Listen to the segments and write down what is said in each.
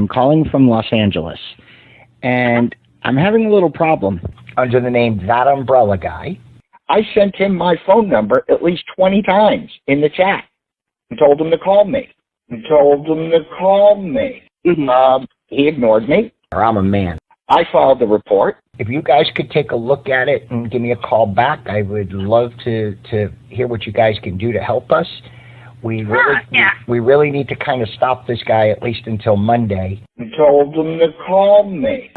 I'm calling from Los Angeles, and I'm having a little problem under the name ThatUmbrellaGuy. I sent him my phone number at least 20 times in the chat and told him to call me. He ignored me. I'm a man. I filed the report. If you guys could take a look at it and give me a call back, I would love to hear what you guys can do to help us. We really need to kind of stop this guy at least until Monday. I told him to call me.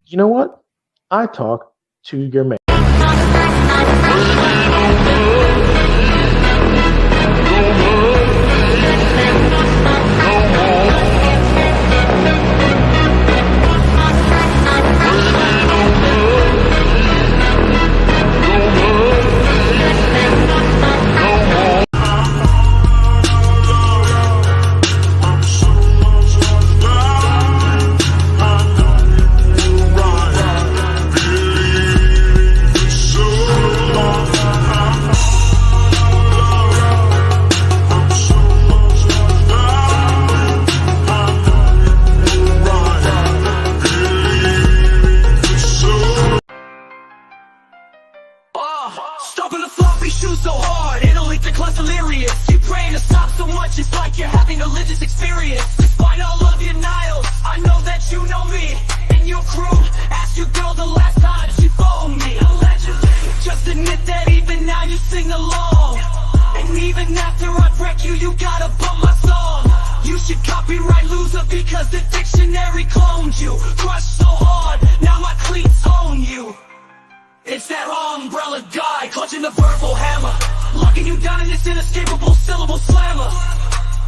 You know what? I talk to your man. Stomping the floppy shoes so hard, it'll lead to class delirious. You praying to stop so much, it's like you're having a religious experience. Despite all of your denials, I know that you know me and your crew. Ask your girl the last time she phoned me. Allegedly, just admit that even now you sing along. And even after I wreck you, you gotta bump my song. You should copyright loser because the dictionary cloned you. Crushed so hard, now my cleats own you. It's that umbrella guy, clutching the verbal hammer, locking you down in this inescapable syllable slammer.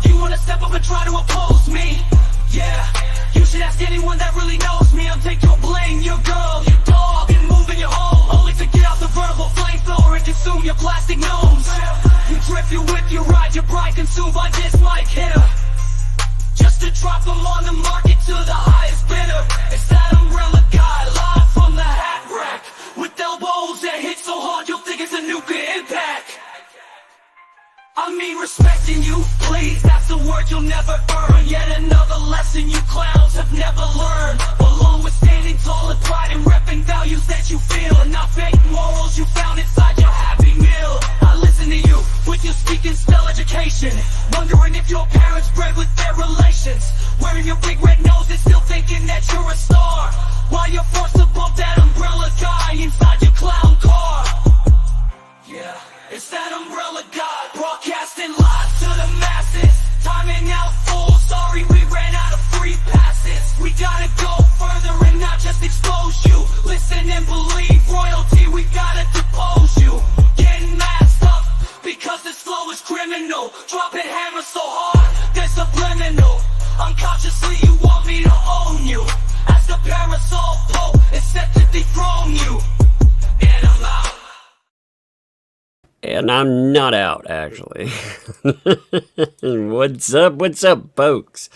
You wanna step up and try to oppose me? Yeah, you should ask anyone that really knows me. I'll take your blame, your girl, your dog, and move in your home, only to get out the verbal flamethrower and consume your plastic gnomes. You drift, you whip, you ride, your bride consumed by this mic hitter, just to drop them on the market to the highest bidder. It's that umbrella guy, live from the hat rack, with elbows that hit so hard you'll think it's a nuclear impact. I mean respecting you, please, that's the word you'll never earn. Yet another lesson you clowns have never learned. Along with standing tall and pride and repping values that you feel, and not fake morals you found inside your happy meal. I listen to you with your speaking spell education, wondering if your parents bred with their relations. Wearing your big red nose and still thinking that you're a star, while you're forced to bump that umbrella guy inside your clown car. Yeah, it's that umbrella guy, broadcasting live to the masses. Timing out full, sorry we ran out of free passes. We gotta go further and not just expose you. Listen and believe royalty, we gotta depose you. Getting masked up because this flow is criminal. Dropping hammers so hard, they're subliminal. Unconsciously you want me to own you, as the parasol pope is set to dethrone you. And I'm out. And I'm not out, actually. What's up, folks?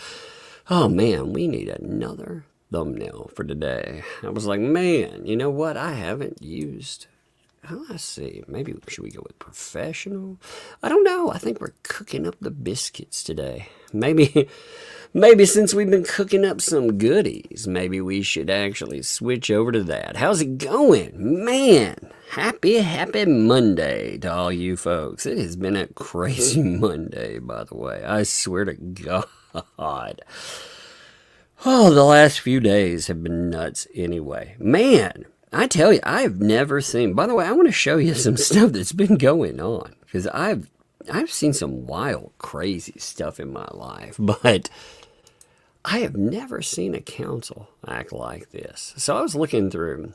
Oh, man, we need another thumbnail for today. I was like, man, you know what? I haven't used... Oh, let's see. Maybe should we go with professional? I don't know. I think we're cooking up the biscuits today. Maybe since we've been cooking up some goodies, maybe we should actually switch over to that. How's it going? Man, happy Monday to all you folks. It has been a crazy Monday, by the way. I swear to God. Oh, the last few days have been nuts anyway. Man, I tell you, I've never seen... By the way, I want to show you some stuff that's been going on, because I've seen some wild, crazy stuff in my life, but I have never seen a council act like this. So I was looking through,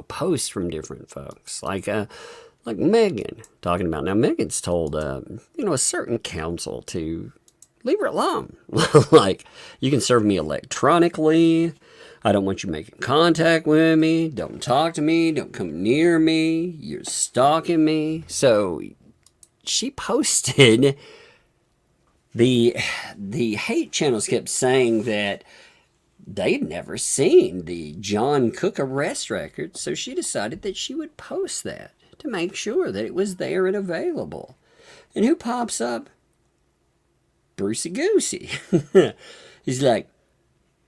posts from different folks, like Megan talking about... Now, Megan's told, a certain council to leave her alone. Like, you can serve me electronically. I don't want you making contact with me. Don't talk to me. Don't come near me. You're stalking me. So she posted, the hate channels kept saying that they'd never seen the John Cook arrest record. So she decided that she would post that to make sure that it was there and available. And who pops up? Brucey Goosey. He's like,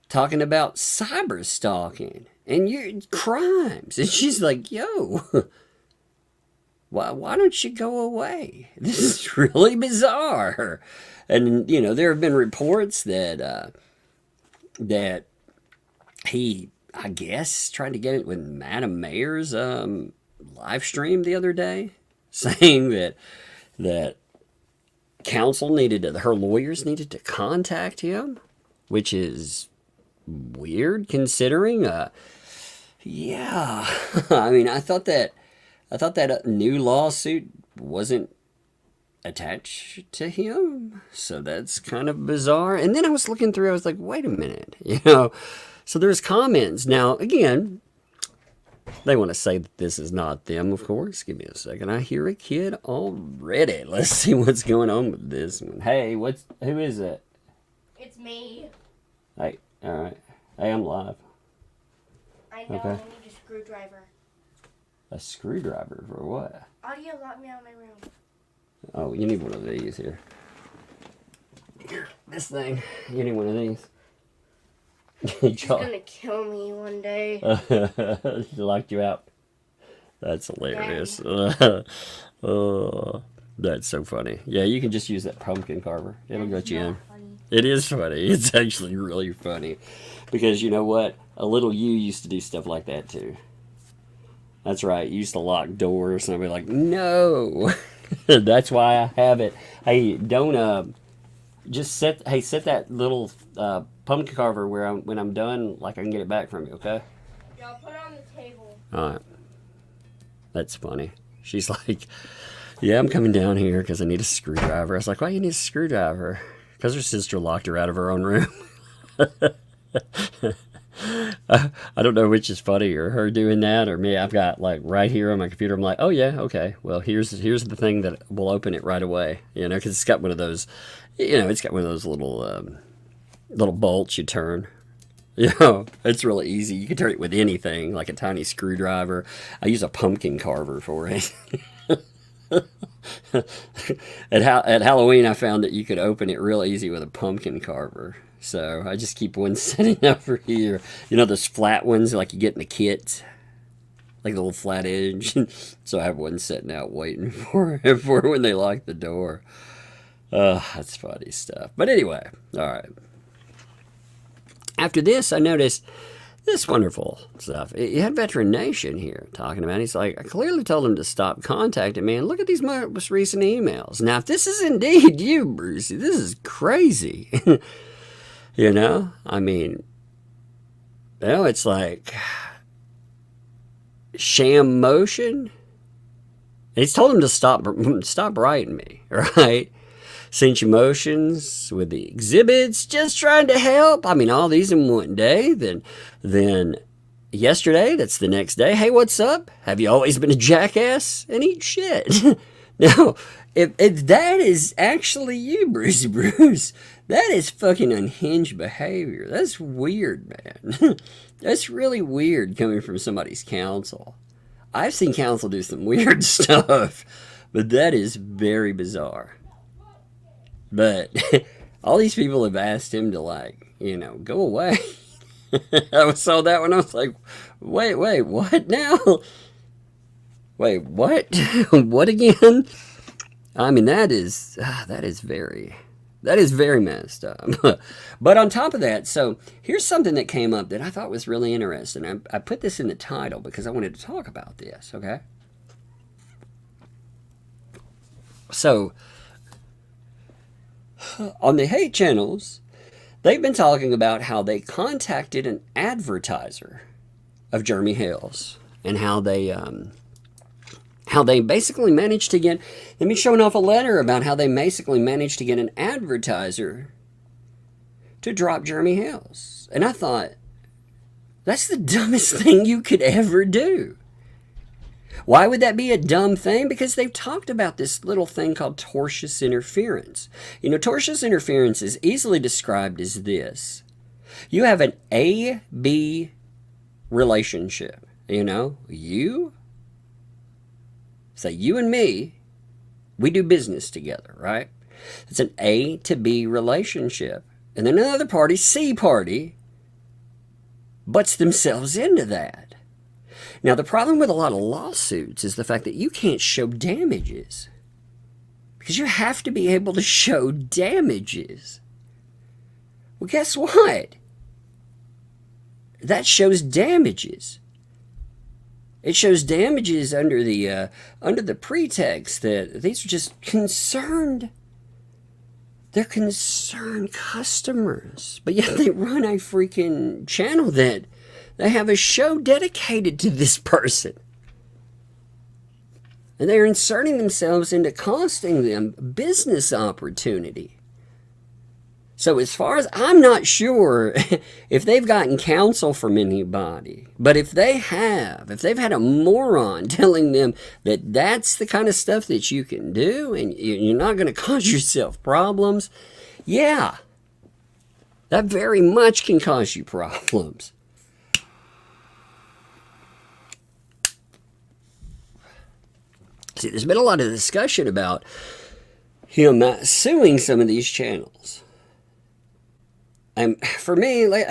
talking about cyber stalking and your crimes. And she's like, yo, why don't you go away? This is really bizarre. And, you know, there have been reports that that he, I guess, tried to get it with Madam Mayor's live stream the other day, saying that counsel needed to, her lawyers needed to contact him, which is weird considering. Yeah, I mean, I thought that new lawsuit wasn't attached to him, so that's kind of bizarre. And then I was looking through, I was like, wait a minute, you know. So there's comments now. Again, they want to say that this is not them, of course. Give me a second. I hear a kid already. Let's see what's going on with this one. Hey, who is it? It's me. Hey, all right. Hey, I'm live. I know, Okay. I need a screwdriver. A screwdriver for what? Audio locked me out of my room. Oh, you need one of these here. Here, this thing. You need one of these. He's gonna kill me one day. He locked you out. That's hilarious. Oh, that's so funny. Yeah, you can just use that pumpkin carver. It'll get you in. Funny. It is funny. It's actually really funny. Because you know what? A little you used to do stuff like that too. That's right. You used to lock doors and I'd be like, no. That's why I have it. Hey, don't just set that little pumpkin carver where when I'm done, like I can get it back from you, okay? Yeah, I'll put it on the table. All right. That's funny. She's like, yeah, I'm coming down here because I need a screwdriver. I was like, why you need a screwdriver? Because her sister locked her out of her own room. I don't know which is funnier, her doing that or me. I've got like right here on my computer. I'm like, oh yeah, okay. Well, here's the thing that will open it right away. You know, because it's got one of those. You know, it's got one of those little bolts you turn. You know, it's really easy. You can turn it with anything, like a tiny screwdriver. I use a pumpkin carver for it. At Halloween, I found that you could open it real easy with a pumpkin carver. So I just keep one sitting over here. You know those flat ones like you get in the kit? Like the little flat edge. So I have one sitting out waiting for when they lock the door. That's funny stuff. But anyway, all right. After this, I noticed this wonderful stuff. You had Veteran Nation here talking about it. He's like, I clearly told him to stop contacting me, and look at these most recent emails. Now, if this is indeed you, Brucey, this is crazy. You know? I mean, you know, it's like sham motion. He's told him to stop writing me, right? Sent you motions with the exhibits, just trying to help. I mean, all these in one day. Then yesterday, that's the next day. Hey, what's up? Have you always been a jackass? And eat shit. Now, if that is actually you, Brucey Bruce, that is fucking unhinged behavior. That's weird, man. That's really weird coming from somebody's counsel. I've seen counsel do some weird stuff, but that is very bizarre. But all these people have asked him to, like, you know, go away. I saw that one. I was like, wait, what now? Wait, what? What again? I mean, that is very messed up. But on top of that, so here's something that came up that I thought was really interesting. I put this in the title because I wanted to talk about this, okay? So, on the hate channels, they've been talking about how they contacted an advertiser of Jeremy Hale's and how they basically managed to get, let me showing off a letter about how they basically managed to get an advertiser to drop Jeremy Hale's. And I thought, that's the dumbest thing you could ever do. Why would that be a dumb thing? Because they've talked about this little thing called tortious interference. You know, tortious interference is easily described as this. You have an A-B relationship. You know, you and me, we do business together, right? It's an A to B relationship. And then another party, C party, butts themselves into that. Now, the problem with a lot of lawsuits is the fact that you can't show damages. Because you have to be able to show damages. Well, guess what? That shows damages. It shows damages under the pretext that these are just concerned. They're concerned customers. But yet they run a freaking channel that they have a show dedicated to this person. And they're inserting themselves into costing them business opportunity. So as far as, I'm not sure if they've gotten counsel from anybody, but if they've had a moron telling them that that's the kind of stuff that you can do and you're not going to cause yourself problems, yeah, that very much can cause you problems. See, there's been a lot of discussion about him suing some of these channels. And for me, like,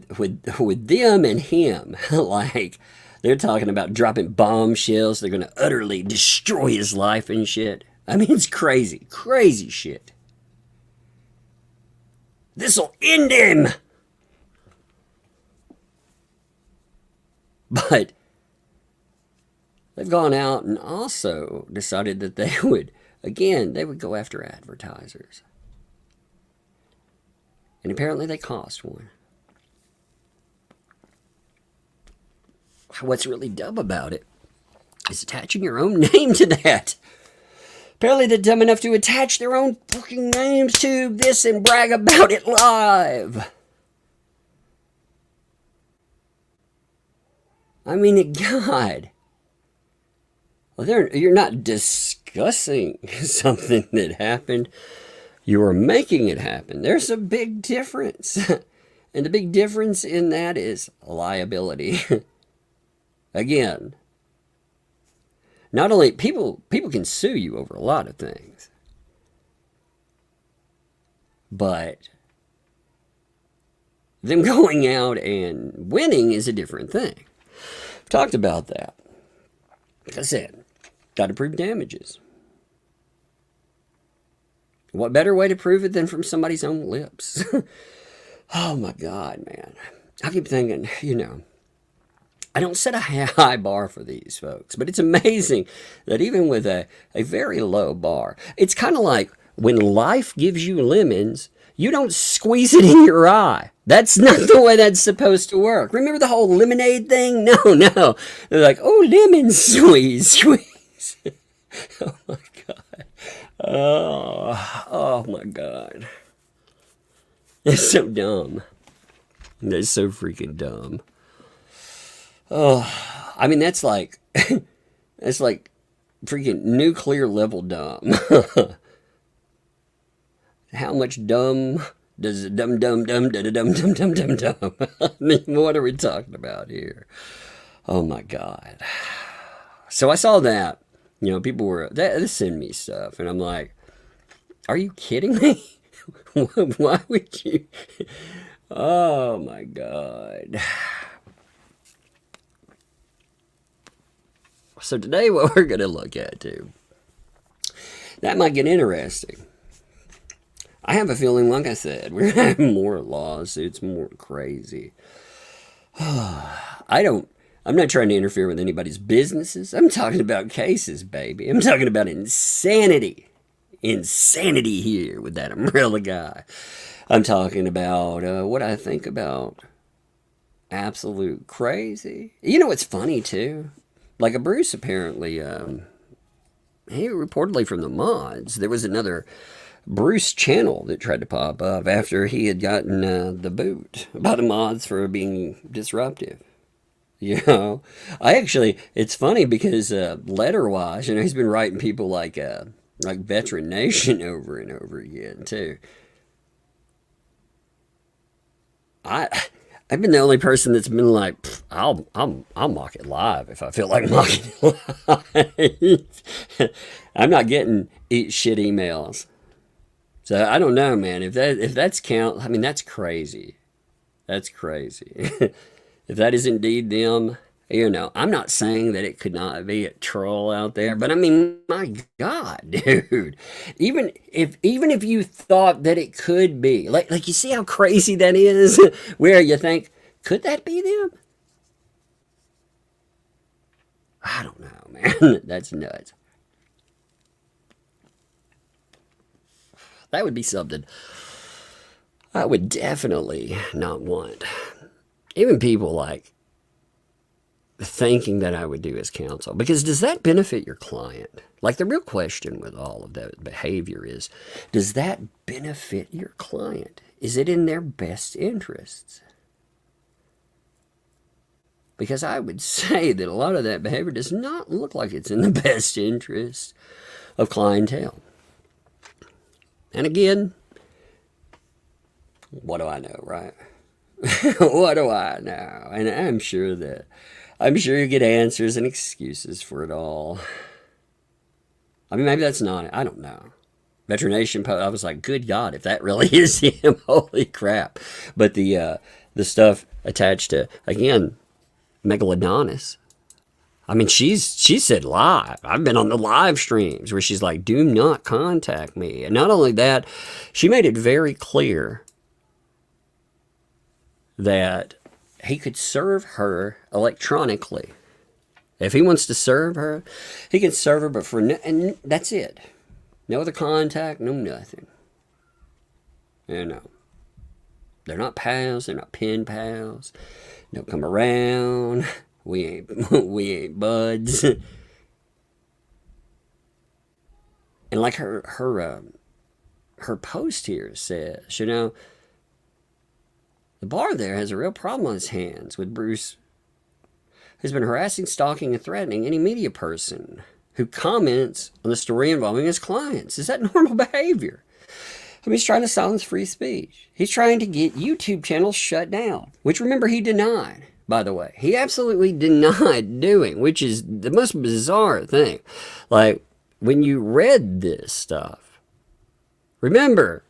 with them and him, like, they're talking about dropping bombshells. They're going to utterly destroy his life and shit. I mean, it's crazy, crazy shit. This'll end him. But they've gone out and also decided that they would go after advertisers. And apparently they cost one. What's really dumb about it is attaching your own name to that. Apparently they're dumb enough to attach their own fucking names to this and brag about it live. I mean, God. Well, you're not discussing something that happened. You are making it happen. There's a big difference. And the big difference in that is liability. Again, not only people can sue you over a lot of things, but them going out and winning is a different thing. I've talked about that. Like I said, got to prove damages. What better way to prove it than from somebody's own lips? Oh my God, man. I keep thinking, I don't set a high bar for these folks, but it's amazing that even with a very low bar, it's kind of like when life gives you lemons, you don't squeeze it in your eye. That's not the way that's supposed to work. Remember the whole lemonade thing? No. They're like, oh, lemon squeeze. Oh my God. Oh my God. It's so dumb. That's so freaking dumb. Oh, I mean, that's like freaking nuclear level dumb. How much dumb does it dumb? I mean, what are we talking about here? Oh my God. So I saw that, people were, they send me stuff and I'm like, are you kidding me? Why would you? Oh my God. So today what we're going to look at too, that might get interesting. I have a feeling, like I said, we're going to have more lawsuits, more crazy. I'm not trying to interfere with anybody's businesses. I'm talking about cases, baby. I'm talking about insanity. Insanity here with that umbrella guy. I'm talking about what I think about absolute crazy. You know what's funny too? Like a Bruce apparently, he reportedly from the mods, there was another Bruce channel that tried to pop up after he had gotten the boot about the mods for being disruptive. It's funny because letter-wise, he's been writing people like Veteran Nation over and over again too. I've been the only person that's been like, I'll mock it live if I feel like mocking it live. I'm not getting eat shit emails. So I don't know, man. If that's count, I mean, that's crazy. That's crazy. If that is indeed them, you know, I'm not saying that it could not be a troll out there, but I mean, my God, dude. Even if you thought that it could be, like you see how crazy that is, where you think, could that be them? I don't know, man. That's nuts. That would be something I would definitely not want. Even people like thinking that I would do as counsel. Because does that benefit your client? Like the real question with all of that behavior is, does that benefit your client? Is it in their best interests? Because I would say that a lot of that behavior does not look like it's in the best interest of clientele. And again, what do I know, right? What do I know? And I'm sure you get answers and excuses for it all. I mean, maybe that's not it. I don't know. Veterination post, I was like, good God, if that really is him, holy crap. But the stuff attached to, again, Megalodonus. I mean, she said live. I've been on the live streams where she's like, do not contact me. And not only that, she made it very clear that he could serve her electronically. If he wants to serve her, he can serve her, but and that's it. No other contact, no nothing. You know. They're not pals, they're not pen pals. Don't come around. We ain't buds. And like her post here says, you know, the bar there has a real problem on his hands with Bruce, who's been harassing, stalking, and threatening any media person who comments on the story involving his clients. Is that normal behavior? I mean, he's trying to silence free speech. He's trying to get YouTube channels shut down, which, remember, he denied, by the way. He absolutely denied doing, which is the most bizarre thing. Like, when you read this stuff, remember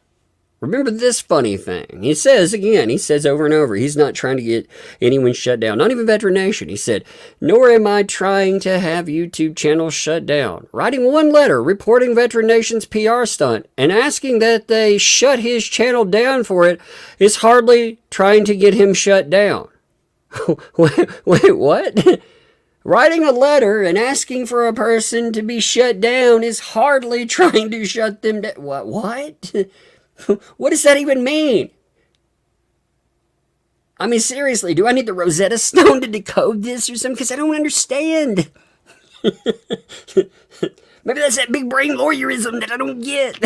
this funny thing. He says over and over, he's not trying to get anyone shut down, not even Veterination. He said, nor am I trying to have YouTube channels shut down. Writing one letter reporting Veterination's PR stunt and asking that they shut his channel down for it is hardly trying to get him shut down. Wait, what? Writing a letter and asking for a person to be shut down is hardly trying to shut them down. What? What does that even mean? I mean, seriously, do I need the Rosetta Stone to decode this or something? Because I don't understand. Maybe that's that big brain lawyerism that I don't get.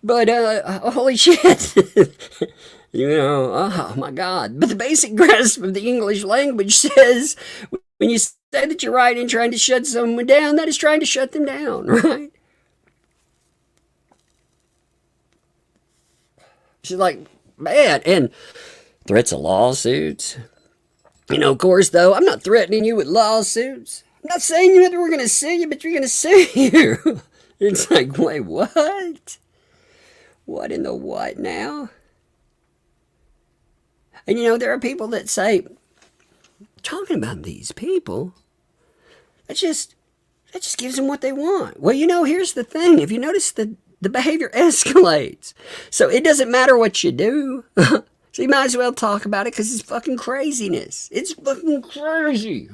But, holy shit. You know, oh my God. But the basic grasp of the English language says, when you say that you're right in trying to shut someone down, that is trying to shut them down, right? She's like, man, and threats of lawsuits. You know, of course, though, I'm not threatening you with lawsuits. I'm not saying that we're going to sue you, but you're going to sue you. It's like, wait, what? What in the what now? And, you know, there are people that say, talking about these people, that just gives them what they want. Well, you know, here's the thing. If you notice the behavior escalates. So it doesn't matter what you do. So you might as well talk about it because it's fucking craziness. It's fucking crazy.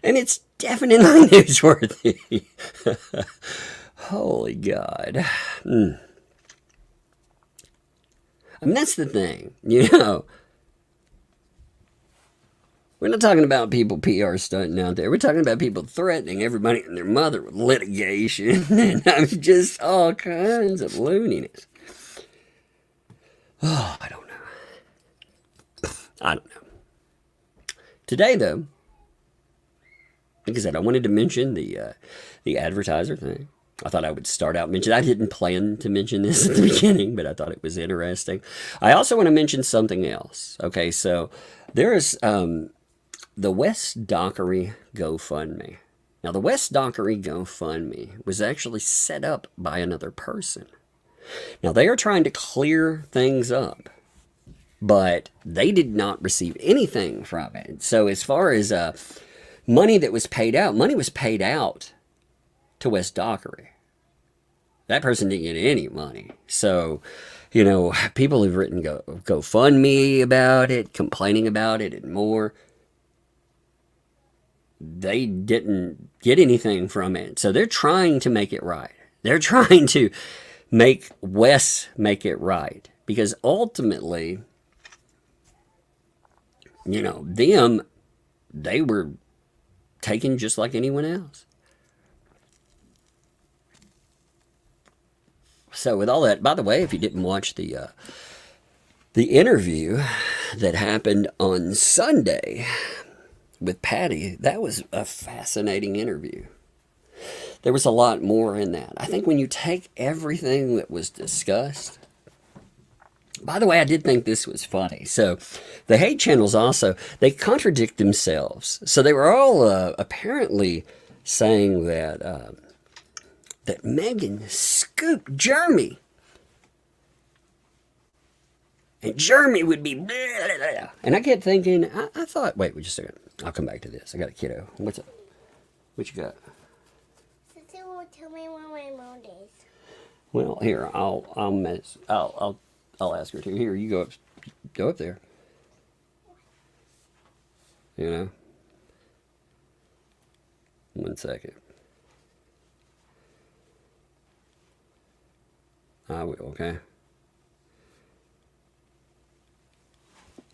And it's definitely newsworthy. Holy God. I mean, that's the thing, you know. We're not talking about people PR stunting out there. We're talking about people threatening everybody and their mother with litigation. And I'm just all kinds of looniness. Oh, I don't know. Today, though, like I said, I wanted to mention the Advertiser thing. I thought I would start out mentioning. I didn't plan to mention this at the beginning, but I thought it was interesting. I also want to mention something else. Okay, so there is... the West Dockery GoFundMe. Now, the West Dockery GoFundMe was actually set up by another person. Now, they are trying to clear things up, but they did not receive anything from it. So as far as money that was paid out, money was paid out to West Dockery. That person didn't get any money. So, you know, people have written GoFundMe about it, complaining about it, and more. They didn't get anything from it. So they're trying to make it right. They're trying to make Wes make it right. Because ultimately, you know, they were taken just like anyone else. So with all that, by the way, if you didn't watch the interview that happened on Sunday with Patty, that was a fascinating interview. There was a lot more in that. I think when you take everything that was discussed, by the way, I did think this was funny. So the hate channels also, they contradict themselves. So they were all apparently saying that that Megan scooped Jeremy. And Jeremy would be blah, blah, blah. And I kept thinking, I thought, wait just a second. I'll come back to this. I got a kiddo. What's up? What you got? Sister won't tell me when my mom is. Well, here, I'll ask her to. Here, you go up there. You know? 1 second. I will, okay?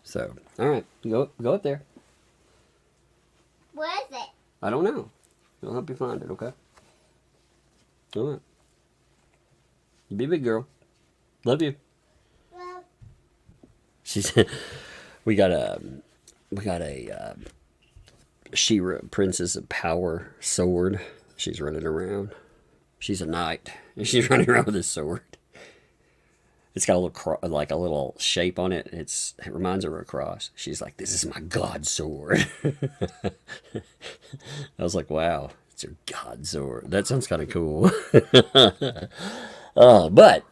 So, all right, go up there. Where is it? I don't know. I'll help you find it, okay? All right. You be a big girl. Love you. Well, She said, we got a She-Ra Princess of Power sword. She's running around. She's a knight, and she's running around with this sword. It's got a little shape on it. It reminds her of a cross. She's like, "This is my God sword." I was like, "Wow, it's your God sword. That sounds kind of cool." But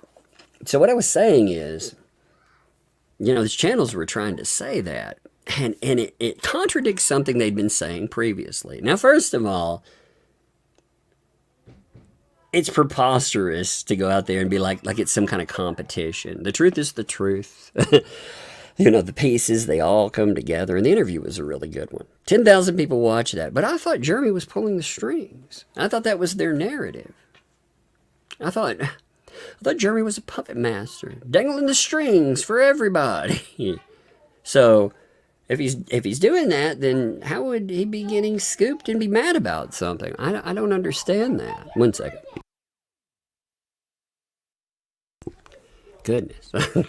so what I was saying is, you know, these channels were trying to say that, and it contradicts something they'd been saying previously. Now, first of all, it's preposterous to go out there and be like it's some kind of competition. The truth is the truth. You know, the pieces, they all come together. And the interview was a really good one. 10,000 people watched that. But I thought Jeremy was pulling the strings. I thought that was their narrative. I thought Jeremy was a puppet master, dangling the strings for everybody. So if he's doing that, then how would he be getting scooped and be mad about something? I don't understand that. 1 second. Goodness. I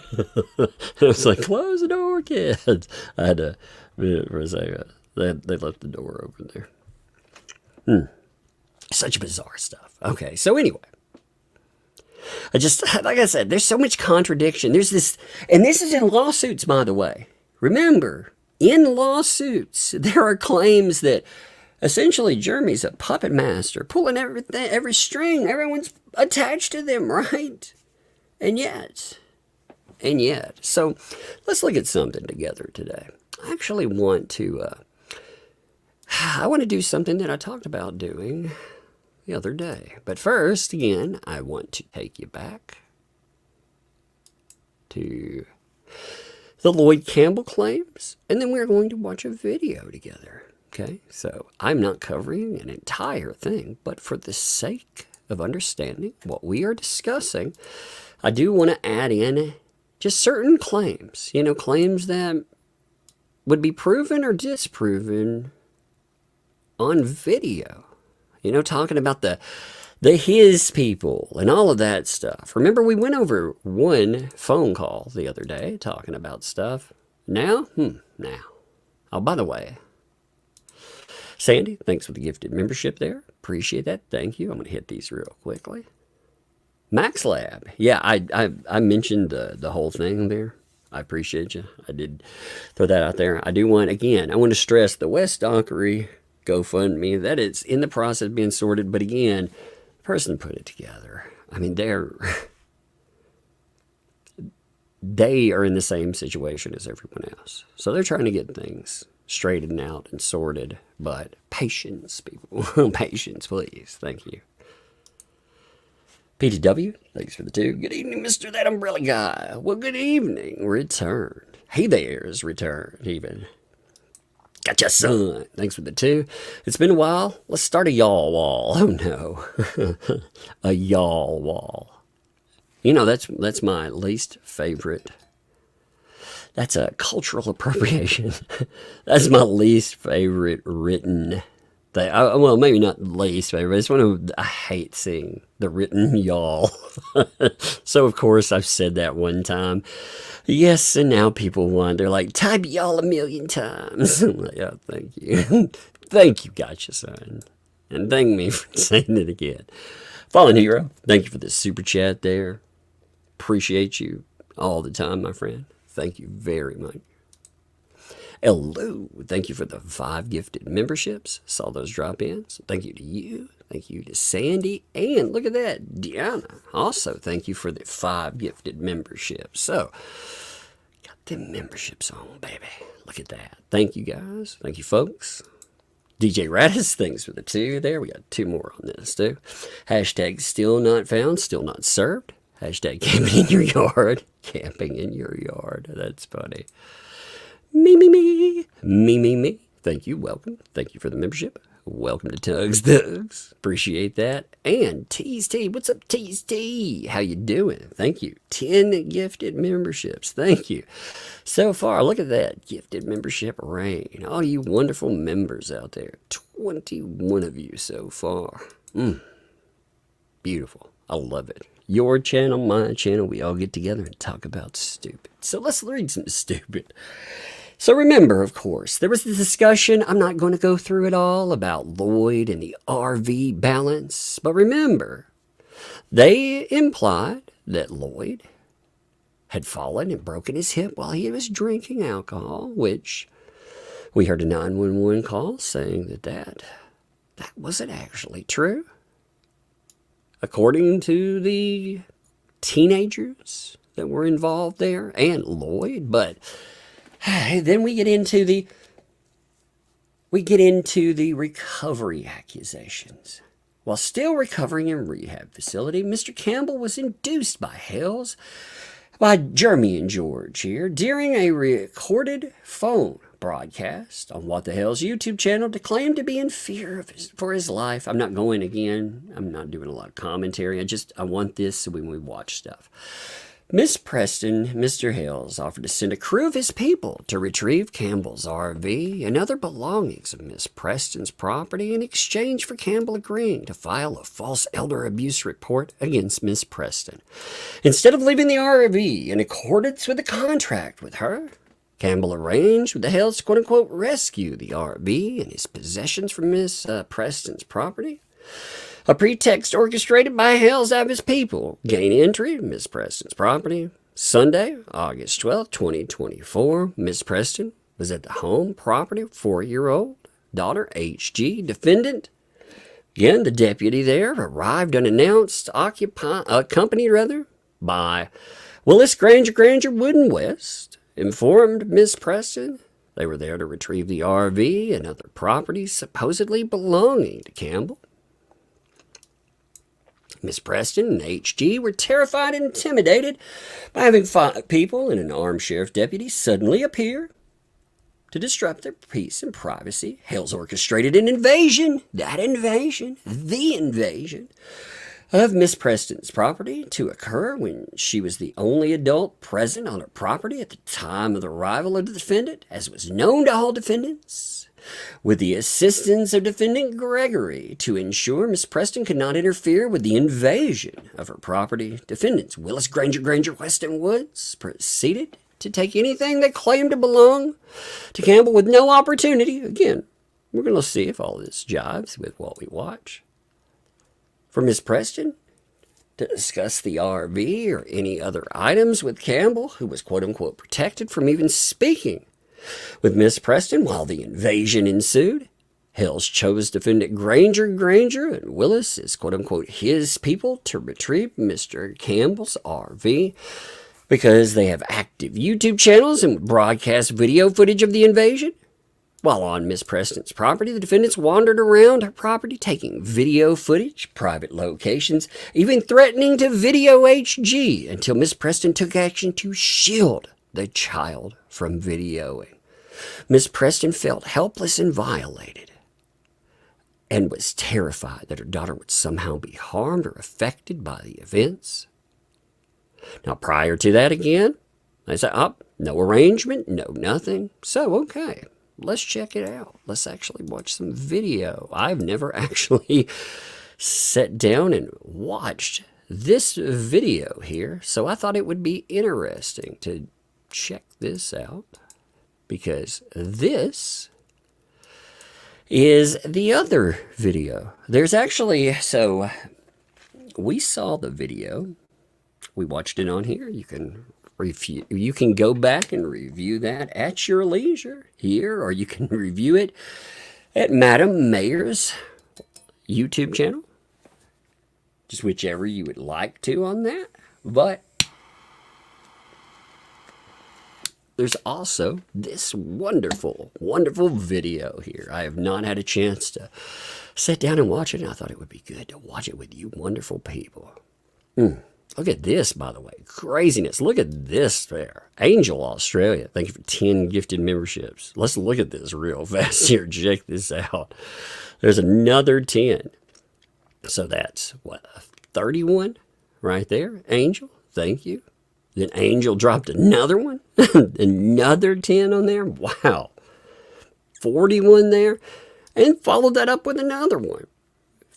was like, close the door, kids. I had to, for a second. They left the door open there. Such bizarre stuff. Okay, so anyway. Like I said, there's so much contradiction. There's this, and this is in lawsuits, by the way. Remember, in lawsuits, there are claims that essentially Jeremy's a puppet master, pulling every string. Everyone's attached to them, right? And yet. So let's look at something together today. I actually want to, I want to do something that I talked about doing the other day. But first, again, I want to take you back to the Lloyd Campbell claims, and then we're going to watch a video together. Okay, so I'm not covering an entire thing, but for the sake of understanding what we are discussing, I do want to add in just certain claims, you know, claims that would be proven or disproven on video. You know, talking about the his people and all of that stuff. Remember, we went over one phone call the other day talking about stuff. Now? Now. Oh, by the way, Sandy, thanks for the gifted membership there. Appreciate that. Thank you. I'm going to hit these real quickly. Max Lab. Yeah, I mentioned the whole thing there. I appreciate you. I did throw that out there. I do want, again, I want to stress the West Dockery GoFundMe that it's in the process of being sorted. But again, the person put it together. I mean, they are in the same situation as everyone else. So they're trying to get things straightened out and sorted. But patience, people. Patience, please. Thank you. PTW, thanks for the 2. Good evening, Mr. That Umbrella Guy. Well, good evening. Returned. Hey there's returned, even. Gotcha, son. Thanks for the 2. It's been a while. Let's start a y'all wall. Oh, no. A y'all wall. You know, that's my least favorite. That's a cultural appropriation. That's my least favorite written thing. Well, maybe not least favorite. It's one of, I hate seeing the written y'all. So, of course, I've said that one time. Yes, and now people want, they're like, type y'all 1,000,000 times. I'm like, oh, thank you. Thank you, gotcha, son. And thank me for saying it again. Fallen Hero, thank you for the super chat there. Appreciate you all the time, my friend. Thank you very much. Hello, thank you for the 5 gifted memberships. Saw those drop in. So thank you to you. Thank you to Sandy. And look at that, Deanna. Also, thank you for the 5 gifted memberships. So, got them memberships on, baby. Look at that. Thank you, guys. Thank you, folks. DJ Radis, thanks for the 2 there. We got 2 more on this, too. Hashtag still not found, still not served. Hashtag camping in your yard. Camping in your yard. That's funny. Me. Thank you. Welcome. Thank you for the membership. Welcome to Tugs Thugs. Appreciate that. And Tease T. What's up, Tease T? How you doing? Thank you. 10 gifted memberships. Thank you. So far, look at that. Gifted membership rain. All you wonderful members out there. 21 of you so far. Beautiful. I love it. Your channel, my channel, we all get together and talk about stupid. So let's read some stupid. So remember, of course, there was the discussion, I'm not going to go through it all, about Lloyd and the RV balance. But remember, they implied that Lloyd had fallen and broken his hip while he was drinking alcohol, which we heard a 911 call saying that wasn't actually true. According to the teenagers that were involved there and Lloyd, but then we get into the recovery accusations. While still recovering in rehab facility, Mr. Campbell was induced by Hales, by Jeremy and George here, during a recorded phone broadcast on What the Hell's YouTube channel to claim to be in fear for his life. I'm not going again. I'm not doing a lot of commentary. I want this so when we watch stuff. Miss Preston, Mr. Hales, offered to send a crew of his people to retrieve Campbell's RV and other belongings of Miss Preston's property in exchange for Campbell agreeing to file a false elder abuse report against Miss Preston. Instead of leaving the RV in accordance with the contract with her, Campbell arranged with the Hales to quote-unquote rescue the RV and his possessions from Miss Preston's property. A pretext orchestrated by Hales and his people gain entry to Miss Preston's property. Sunday, August 12, 2024, Miss Preston was at the home property of 4-year-old daughter H.G. Defendant. Again, the deputy there arrived unannounced, accompanied by Willis Granger Wood and West, informed Miss Preston they were there to retrieve the RV and other properties supposedly belonging to Campbell. Miss Preston and H.G. were terrified and intimidated by having 5 people and an armed sheriff deputy suddenly appear to disrupt their peace and privacy. Hales orchestrated an invasion, the invasion of Miss Preston's property to occur when she was the only adult present on her property at the time of the arrival of the defendant, as was known to all defendants, with the assistance of Defendant Gregory to ensure Miss Preston could not interfere with the invasion of her property. Defendants Willis Granger, West and Woods proceeded to take anything they claimed to belong to Campbell with no opportunity. Again, we're going to see if all this jives with what we watch. For Miss Preston to discuss the RV or any other items with Campbell, who was quote-unquote protected from even speaking with Miss Preston while the invasion ensued. Hale's chose defendant Granger and Willis is quote-unquote his people to retrieve Mr. Campbell's RV because they have active YouTube channels and broadcast video footage of the invasion. While on Miss Preston's property, the defendants wandered around her property taking video footage, private locations, even threatening to video HG until Miss Preston took action to shield the child from videoing. Miss Preston felt helpless and violated, and was terrified that her daughter would somehow be harmed or affected by the events. Now, prior to that again, I said, no arrangement, no nothing. So, okay, let's check it out. Let's actually watch some video. I've never actually sat down and watched this video here, so I thought it would be interesting to check this out, because this is the other video. There's actually, so we saw the video. We watched it on here. You can review, you can go back and review that at your leisure here, or you can review it at Madam Mayor's YouTube channel. Just whichever you would like to on that. But there's also this wonderful, wonderful video here. I have not had a chance to sit down and watch it, and I thought it would be good to watch it with you wonderful people. Look at this, by the way. Craziness. Look at this there. Angel Australia. Thank you for 10 gifted memberships. Let's look at this real fast here. Check this out. There's another 10. So that's, what, 31 right there. Angel, thank you. Then Angel dropped another one. Another 10 on there. Wow. 41 there. And followed that up with another one.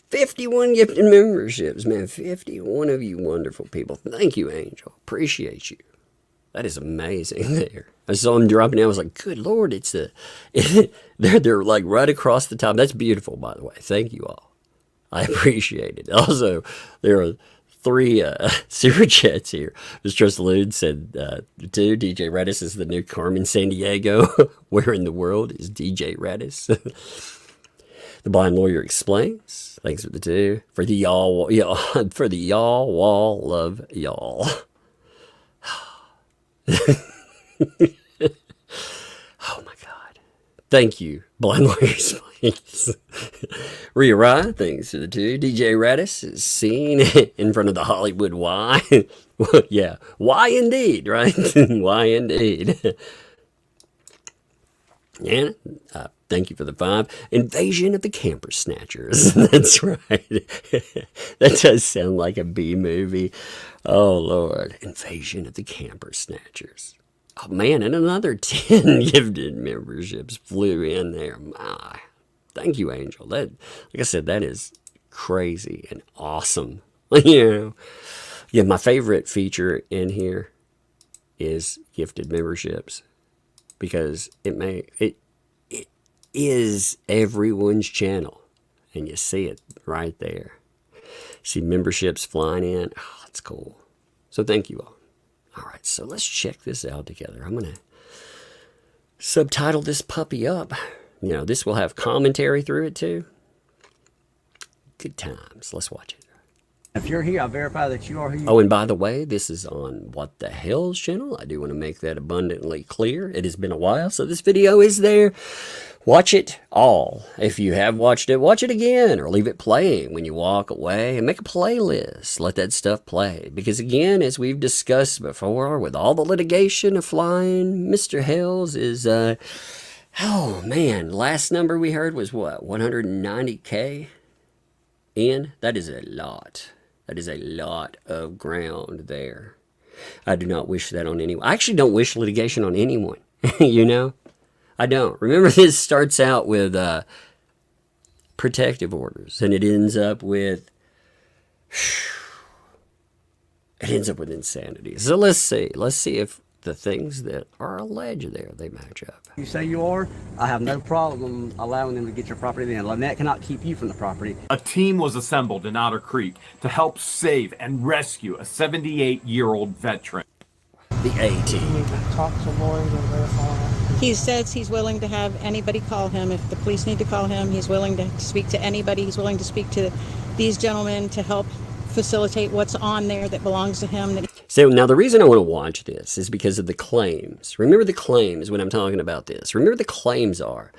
51 gifted memberships, man. 51 of you wonderful people. Thank you, Angel. Appreciate you. That is amazing there. I saw him dropping out. I was like, good Lord, it's they're like right across the top. That's beautiful, by the way. Thank you all. I appreciate it. Also, there are 3 super chats here. Mr. Trustlude said, 2, DJ Radis is the new Carmen Sandiego. Where in the world is DJ Radis? The Blind Lawyer explains. Thanks for the 2. For the y'all, for the y'all wall, love y'all. Oh my God. Thank you, Blind Lawyer explains. Rhea Rye, thanks for the 2. DJ Radis is seen in front of the Hollywood Y. Well, yeah, why indeed, right? Why indeed. And thank you for the 5. Invasion of the Camper Snatchers. That's right. That does sound like a B movie. Oh, Lord. Invasion of the Camper Snatchers. Oh, man, and another 10 gifted memberships flew in there. My. Thank you, Angel. That, like I said, that is crazy and awesome. You know? Yeah, my favorite feature in here is gifted memberships. Because it is everyone's channel, and you see it right there. See memberships flying in. Oh, that's cool. So thank you all. All right, so let's check this out together. I'm gonna subtitle this puppy up. You know, this will have commentary through it too. Good times. Let's watch it. If you're here, I'll verify that you are who you are. Oh, and by the way, this is on What the Hell's channel. I do want to make that abundantly clear. It has been a while, so this video is there. Watch it all. If you have watched it, watch it again or leave it playing when you walk away and make a playlist. Let that stuff play. Because again, as we've discussed before, with all the litigation of flying, Mr. Hale's is, oh man, last number we heard was what, 190K in? That is a lot. That is a lot of ground there. I do not wish that on anyone. I actually don't wish litigation on anyone, you know? I don't. Remember, this starts out with protective orders, and it ends up with insanity. So let's see. Let's see if the things that are alleged there, they match up. You say you are, I have no problem allowing them to get your property then. Lynette cannot keep you from the property. A team was assembled in Otter Creek to help save and rescue a 78-year-old veteran. The A-team. You need to talk to lawyers and verify. He says he's willing to have anybody call him. If the police need to call him, he's willing to speak to anybody. He's willing to speak to these gentlemen to help facilitate what's on there that belongs to him. So now the reason I want to watch this is because of the claims. Remember the claims when I'm talking about this. Remember the claims are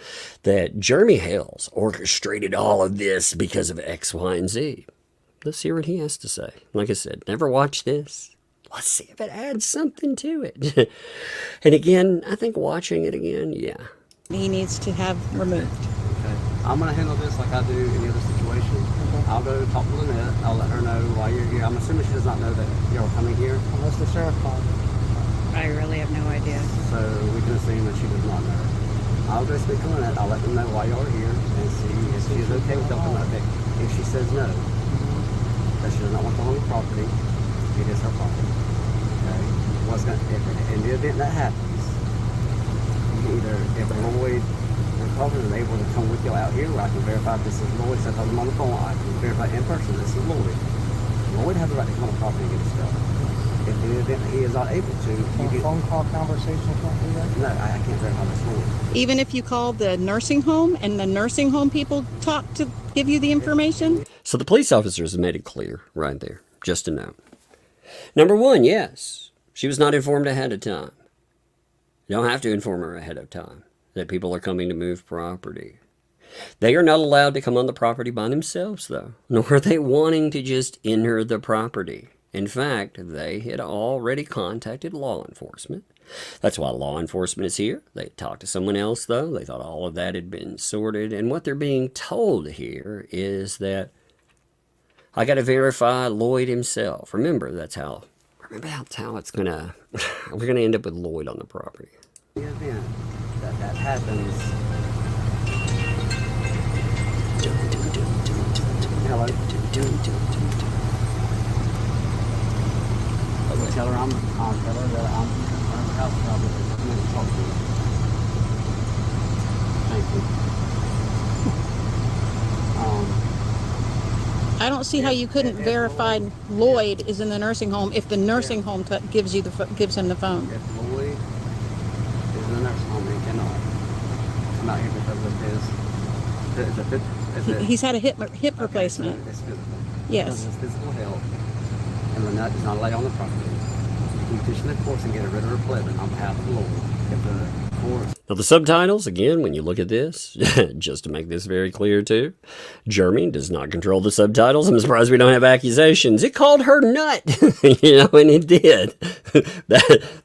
that Jeremy Hale's orchestrated all of this because of X, Y, and Z. Let's hear what he has to say. Like I said, never watched this. Let's see if it adds something to it. And again, I think watching it again, yeah. He needs to have removed. Okay. I'm going to handle this like I do any other situation. I'll go talk to Lynette. I'll let her know why you're here. I'm assuming she does not know that you're coming here. Unless the sheriff called. I really have no idea. So we can assume that she does not know. I'll go speak to Lynette. I'll let them know why you're here and see if she is okay with helping out. If she says no, that she does not want to own the property, it is her property. Okay? If in the event that happens, you can either, if Lloyd recovers and able to come with you out here, where I can verify if this is Lloyd, so I told him on the phone, I can verify in person this is Lloyd. Lloyd has the right to come on the property and get his stuff. If in the event that he is not able to, you get phone call conversation can't do that? No, I can't verify this Lloyd. Even if you call the nursing home and the nursing home people talk to give you the information? So the police officers have made it clear right there, just to note. Number one, yes, she was not informed ahead of time. You don't have to inform her ahead of time that people are coming to move property. They are not allowed to come on the property by themselves, though, nor are they wanting to just enter the property. In fact, they had already contacted law enforcement. That's why law enforcement is here. They talked to someone else, though. They thought all of that had been sorted. And what they're being told here is that I got to verify Lloyd himself. Remember, that's how it's going to, we're going to end up with Lloyd on the property. In the event that happens, hello? Tell her I'll tell her that I'm out probably to talk to her. Thank you. I don't see how you couldn't verify Lloyd is in the nursing home if the nursing home gives him the phone. If Lloyd is in the nursing home, he cannot come out here because of his. He's had a hip replacement. It's physical. Yes. It's physical health, and Lynette does not lay on the property. You can petition the courts and get a writ of replevin on behalf of the Lord. If the courts. Now the subtitles, again, when you look at this, just to make this very clear too, Jeremy does not control the subtitles. I'm surprised we don't have accusations. It called her nut, and it did.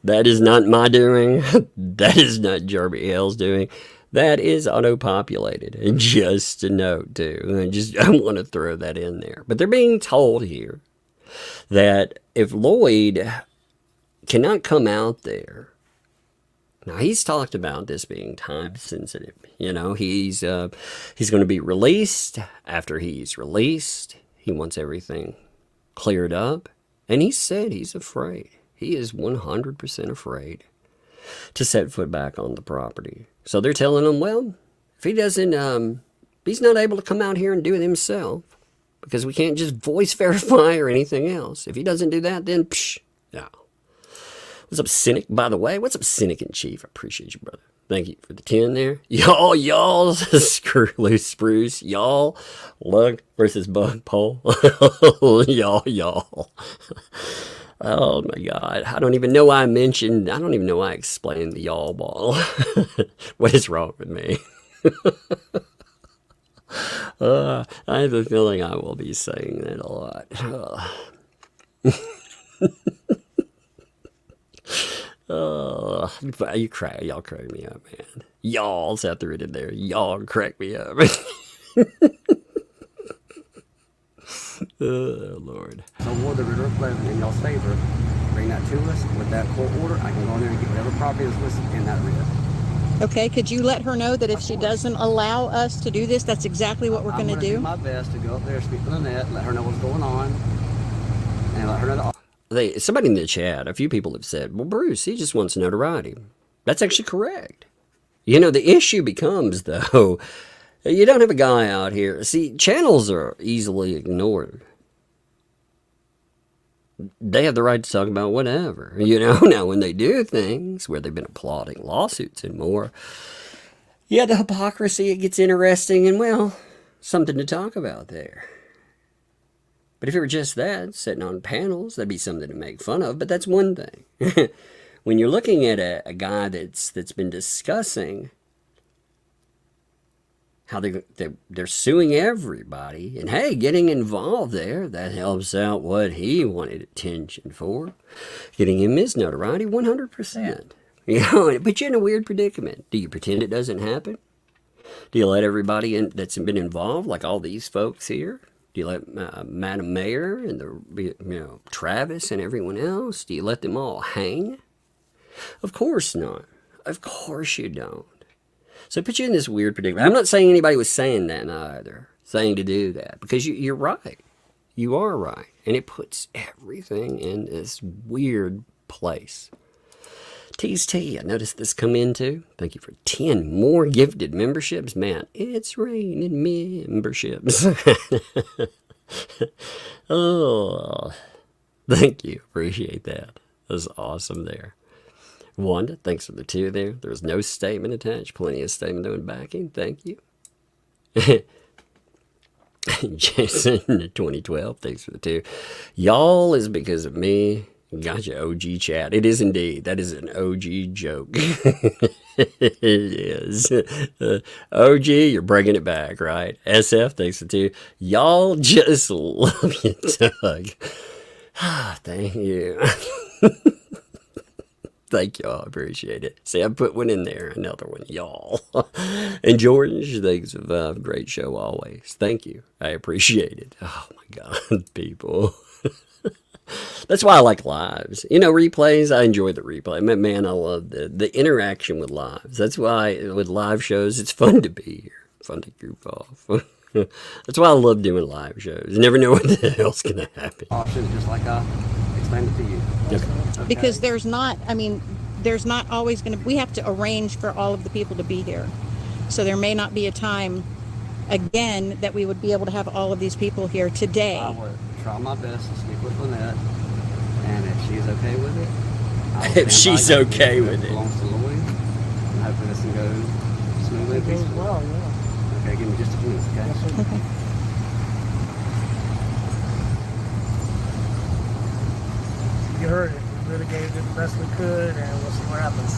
That is not my doing. That is not Jeremy Hale's doing. That is auto-populated, and just a note too. I want to throw that in there. But they're being told here that if Lloyd cannot come out there, now he's talked about this being time sensitive. He's going to be released. After he's released, he wants everything cleared up, and he said he's afraid. He is 100% afraid to set foot back on the property. So they're telling him, well, if he doesn't, he's not able to come out here and do it himself, because we can't just voice verify or anything else. If he doesn't do that, then no. What's up, Cynic, by the way? What's up, Cynic in Chief? I appreciate you, brother. Thank you for the 10 there. Y'all, screw loose spruce. Y'all, lug versus bug pole. y'all. Oh my God. I don't even know why I explained the y'all ball. What is wrong with me? I have a feeling I will be saying that a lot. Y'all crack me up, man. Y'all's out there in there. Y'all crack me up. Oh, Lord. So award the writ of replevin in y'all's favor. Bring that to us. With that court order, I can go in there and get whatever property is listed in that writ. Okay, could you let her know that if she doesn't allow us to do this, that's exactly what we're going to do? I'm going to do my best to go up there, speak to Lynette, let her know what's going on, and let her know Somebody in the chat, a few people have said, well, Bruce, he just wants notoriety. That's actually correct. The issue becomes, though, you don't have a guy out here. See, channels are easily ignored. they have the right to talk about whatever, you know. Now, when they do things where they've been applauding lawsuits and more, yeah, the hypocrisy, it gets interesting and, well, something to talk about there. But if it were just that, sitting on panels, that'd be something to make fun of, but that's one thing. When you're looking at a guy that's been discussing how they're suing everybody, and hey, getting involved there, that helps out what he wanted attention for, getting him his notoriety 100%. You know, it puts you in a weird predicament. Do you pretend it doesn't happen? Do you let everybody that's been involved, like all these folks here? Do you let Madam Mayor and Travis and everyone else? Do you let them all hang? Of course not. Of course you don't. So it puts you in this weird predicament. I'm not saying anybody was saying that either, saying to do that, because you're right. You are right. And it puts everything in this weird place. Tease T, I noticed this come in too. Thank you for 10 more gifted memberships. Man, it's raining memberships. Oh, thank you. Appreciate that. That was awesome there. Wanda, thanks for the 2 there. There was no statement attached. Plenty of statement doing backing. Thank you. Jason, 2012, thanks for the 2. Y'all is because of me. Gotcha, OG chat. It is indeed. That is an OG joke. It is. OG, you're bringing it back, right? SF, thanks for 2. Y'all just love you, Doug. Thank you. Thank y'all. I appreciate it. See, I put one in there. Another one, y'all. And George, thanks for great show always. Thank you. I appreciate it. Oh, my God, people. That's why I like lives. You know, replays, I enjoy the replay. Man, I love the interaction with lives. That's why with live shows, it's fun to be here. Fun to goof off. That's why I love doing live shows. You never know what the hell's going to happen. Options, just like I explained it to you. Okay. Because there's not always going to, we have to arrange for all of the people to be here. So there may not be a time, again, that we would be able to have all of these people here today. I will try my best to speak with Lynette, and if she's okay with it, If she's okay with it. Belongs to Lloyd, and hopefully this can go smoothly and peacefully. Well, yeah. Okay, give me just a few minutes, okay? Okay. You heard it. We litigated it the best we could, and we'll see what happens.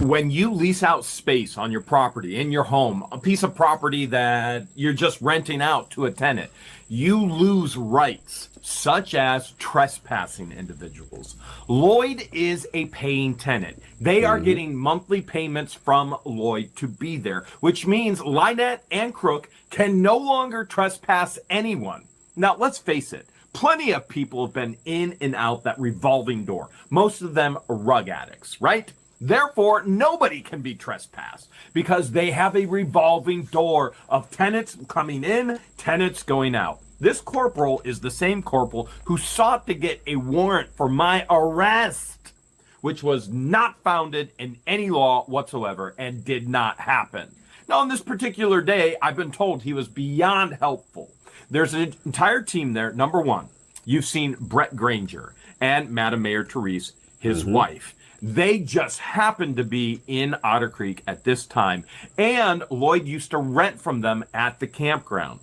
When you lease out space on your property, in your home, a piece of property that you're just renting out to a tenant, you lose rights such as trespassing individuals. Lloyd is a paying tenant. They are getting monthly payments from Lloyd to be there, which means Lynette and Crook can no longer trespass anyone. Now, let's face it. Plenty of people have been in and out that revolving door. Most of them rug addicts, right? Therefore, nobody can be trespassed because they have a revolving door of tenants coming in, tenants going out. This corporal is the same corporal who sought to get a warrant for my arrest, which was not founded in any law whatsoever and did not happen. Now, on this particular day, I've been told he was beyond helpful. There's an entire team there. Number one, you've seen Brett Granger and Madam Mayor Therese, his wife. They just happened to be in Otter Creek at this time, and Lloyd used to rent from them at the campground.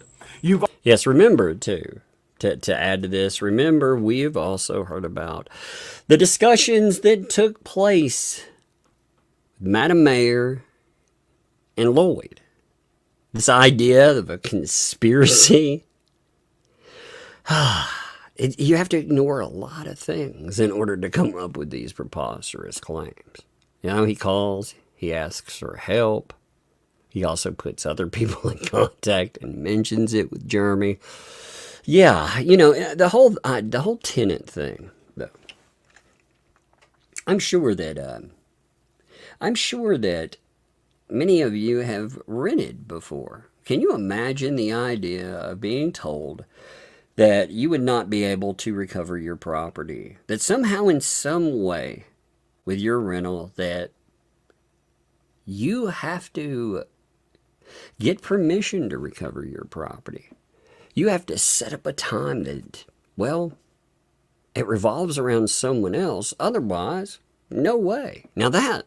Yes, remember, too, to add to this, remember, we've also heard about the discussions that took place with Madam Mayor and Lloyd. This idea of a conspiracy. You have to ignore a lot of things in order to come up with these preposterous claims. You know, he calls, he asks for help. He also puts other people in contact and mentions it with Jeremy. Yeah, you know, the whole tenant thing, though. I'm sure that many of you have rented before. Can you imagine the idea of being told that you would not be able to recover your property? That somehow in some way with your rental that you have to get permission to recover your property. you have to set up a time that, well, it revolves around someone else. Otherwise, no way. Now that,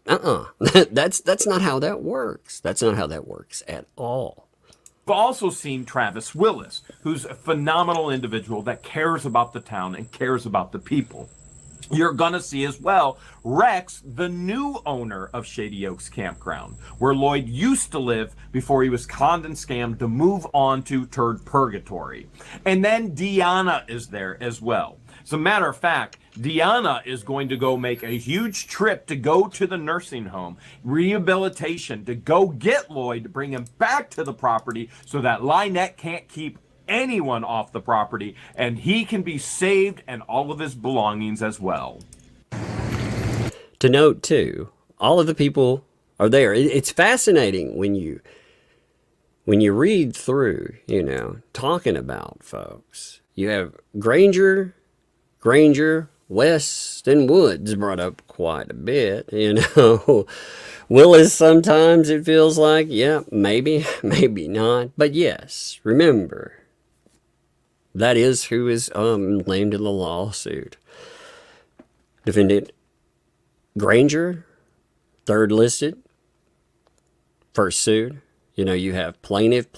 that's not how that works. That's not how that works at all. We've also seen Travis Willis, who's a phenomenal individual that cares about the town and cares about the people. You're going to see as well Rex, the new owner of Shady Oaks Campground, where Lloyd used to live before he was conned and scammed to move on to Turd Purgatory. And then Deanna is there as well. As a matter of fact, Deanna is going to go make a huge trip to go to the nursing home, rehabilitation, to go get Lloyd, to bring him back to the property so that Lynette can't keep anyone off the property, and he can be saved and all of his belongings as well. To note too, all of the people are there. It's fascinating when you read through, talking about folks. You have Granger, West, and Woods brought up quite a bit, Willis, sometimes it feels like, yeah, maybe not. But yes, remember, that is who is named in the lawsuit. Defendant Granger, third listed, first sued. You have plaintiff,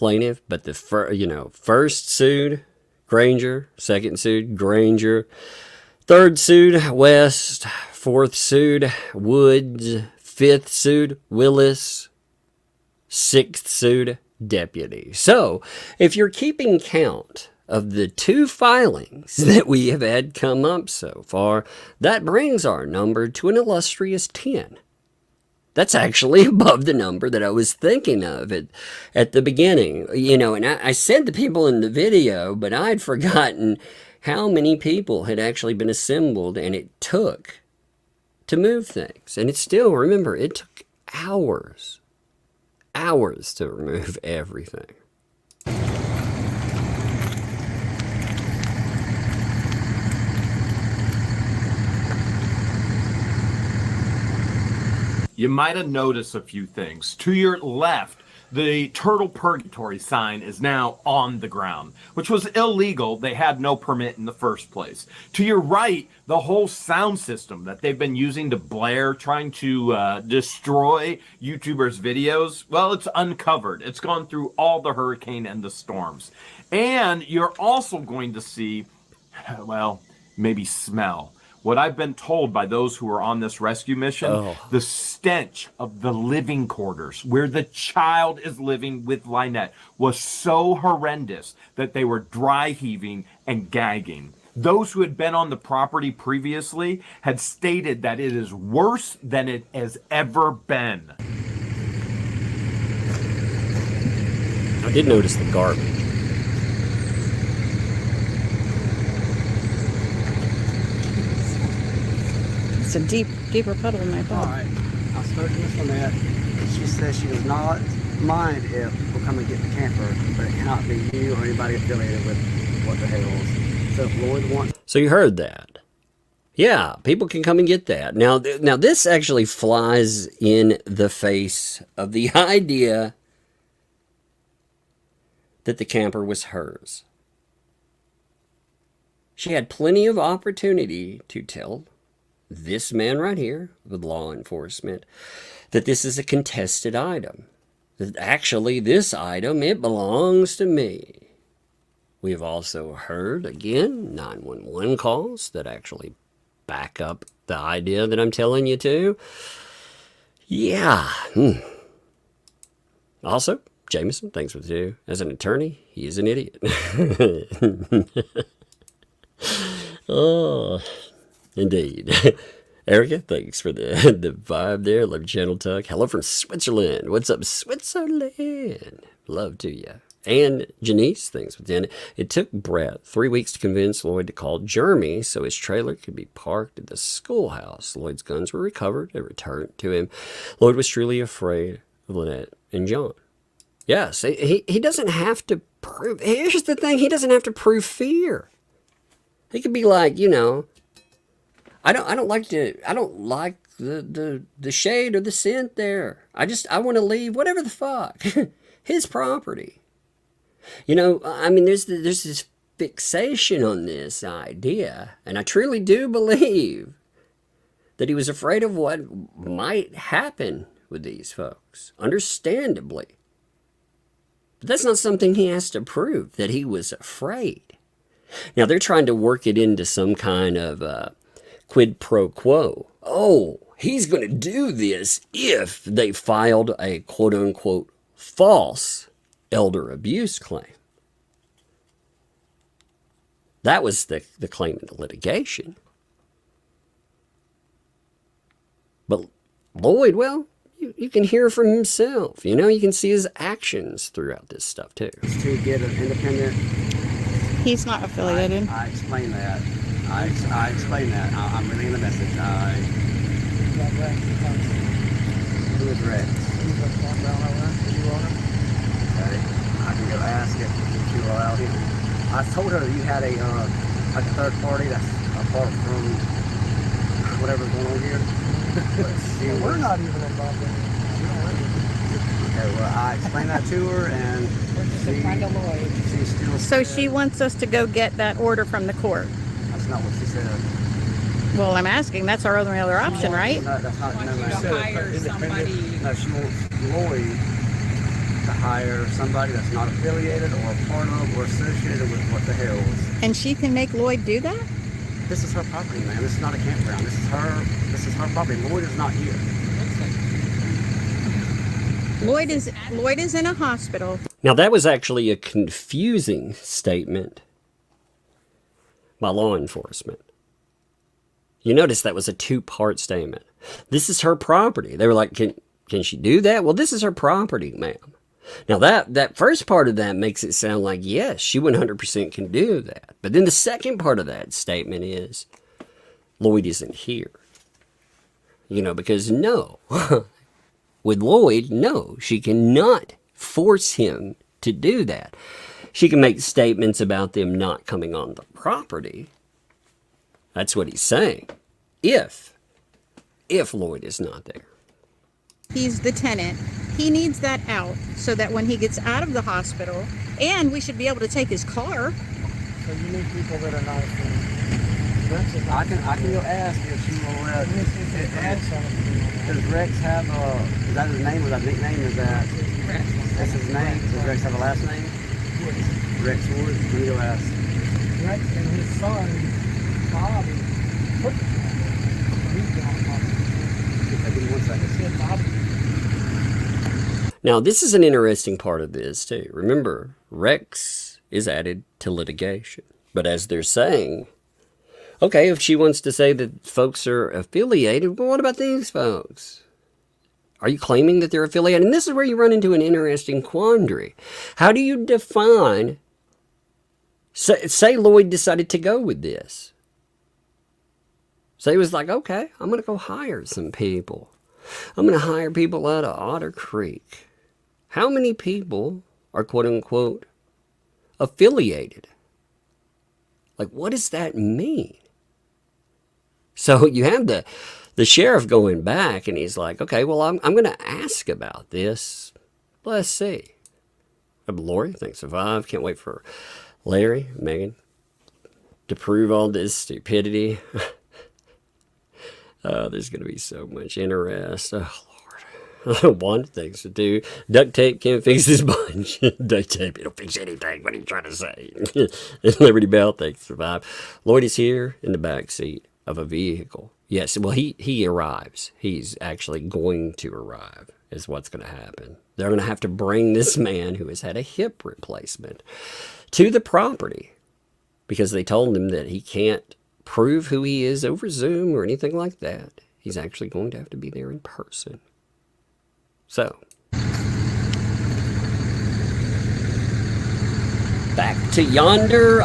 but the first sued Granger, second sued Granger, third sued West, fourth sued Woods, fifth sued Willis, sixth sued Deputy. So, if you're keeping count of the 2 filings that we have had come up so far, that brings our number to an illustrious 10. That's actually above the number that I was thinking of at the beginning. And I said the people in the video, but I'd forgotten how many people had actually been assembled and it took to move things. And it's still, remember, it took hours to remove everything. You might have noticed a few things. To your left, the Turtle Purgatory sign is now on the ground, which was illegal. They had no permit in the first place. To your right, the whole sound system that they've been using to blare, trying to destroy YouTubers' videos, well, it's uncovered. It's gone through all the hurricane and the storms. And you're also going to see, well, maybe smell. What I've been told by those who are on this rescue mission, the stench of the living quarters where the child is living with Lynette was so horrendous that they were dry heaving and gagging. Those who had been on the property previously had stated that it is worse than it has ever been. I did notice the garbage. It's a deeper puddle than I thought. All right. I spoke to Miss Lynette, and she says she does not mind if people come and get the camper, but it cannot be you or anybody affiliated with what the Hales. So if Lloyd wants... So you heard that. Yeah, people can come and get that. Now this actually flies in the face of the idea that the camper was hers. She had plenty of opportunity to tell this man right here with law enforcement that this is a contested item. That actually this item, it belongs to me. We have also heard, again, 911 calls that actually back up the idea that I'm telling you to. Yeah. Also, Jameson, thanks for the two. As an attorney, he is an idiot. Oh, indeed. Erica, thanks for the vibe there. Love your channel, Tuck. Hello from Switzerland. What's up, Switzerland? Love to you. And Janice, thanks for the It took Brett 3 weeks to convince Lloyd to call Jeremy so his trailer could be parked at the schoolhouse. Lloyd's guns were recovered and returned to him. Lloyd was truly afraid of Lynette and John. Yes, he doesn't have to prove... Here's the thing. He doesn't have to prove fear. He could be like, I don't like the shade or the scent there. I want to leave whatever the fuck. His property. You know, I mean, there's this fixation on this idea, and I truly do believe that he was afraid of what might happen with these folks, understandably. But that's not something he has to prove, that he was afraid. Now, they're trying to work it into some kind of quid pro quo. Oh, he's going to do this if they filed a quote-unquote false elder abuse claim. That was the claim in the litigation. But Lloyd, well, you can hear from himself. You know, you can see his actions throughout this stuff, too. To get an independent... He's not affiliated. I explain that. I explain that. I'm relaying the message. Who is Rex? Okay. I can go ask if she will allow him. I told her you had a third party that's apart from whatever's going on here. We're not even involved in it. Okay, well, I explained that to her, and she's still... So she wants us to go get that order from the court. That's not what she said. Well, I'm asking. That's our only other option, right? No, that's not... No, Hire somebody. no, she wants Lloyd to hire somebody that's not affiliated or a part of or associated with what the hell's. And she can make Lloyd do that? This is her property, man. This is not a campground. This is her property. Lloyd is not here. Lloyd is in a hospital. Now, that was actually a confusing statement by law enforcement. You notice that was a two-part statement. This is her property. They were like, can she do that? Well, this is her property, ma'am. Now, that first part of that makes it sound like, yes, she 100% can do that. But then the second part of that statement is, Lloyd isn't here. You know, because no, with Lloyd, no, she cannot force him to do that. She can make statements about them not coming on the property. That's what he's saying. If Lloyd is not there. He's the tenant. He needs that out so that when he gets out of the hospital, and we should be able to take his car. So you need people that are not affiliated. I can go ask if she will let... Does Rex have is that his name or that nickname? Is that... Rex. That's his name? Does Rex have a last name? Rex Wood? Can you go ask? Rex and his son, Bobby. Give me 1 second. Bobby. Now, this is an interesting part of this, too. Remember, Rex is added to litigation. But as they're saying, okay, if she wants to say that folks are affiliated, well, what about these folks? Are you claiming that they're affiliated? And this is where you run into an interesting quandary. How do you define... Say Lloyd decided to go with this. Say he was like, okay, I'm going to go hire some people. I'm going to hire people out of Otter Creek. How many people are quote-unquote affiliated? Like, what does that mean? So you have the sheriff going back, and he's like, okay, well, I'm going to ask about this. Let's see. Lori, thanks for 5. Can't wait for Larry, Megan, to prove all this stupidity. There's going to be so much interest. Oh, Lord. One, things to do. Duct tape can't fix this bunch. Duct tape, it'll fix anything. What are you trying to say? Liberty Bell, thanks for 5. Lloyd is here in the back seat of a vehicle. Yes, well, he arrives. He's actually going to arrive is what's going to happen. They're going to have to bring this man who has had a hip replacement to the property because they told him that he can't prove who he is over Zoom or anything like that. He's actually going to have to be there in person. So, back to yonder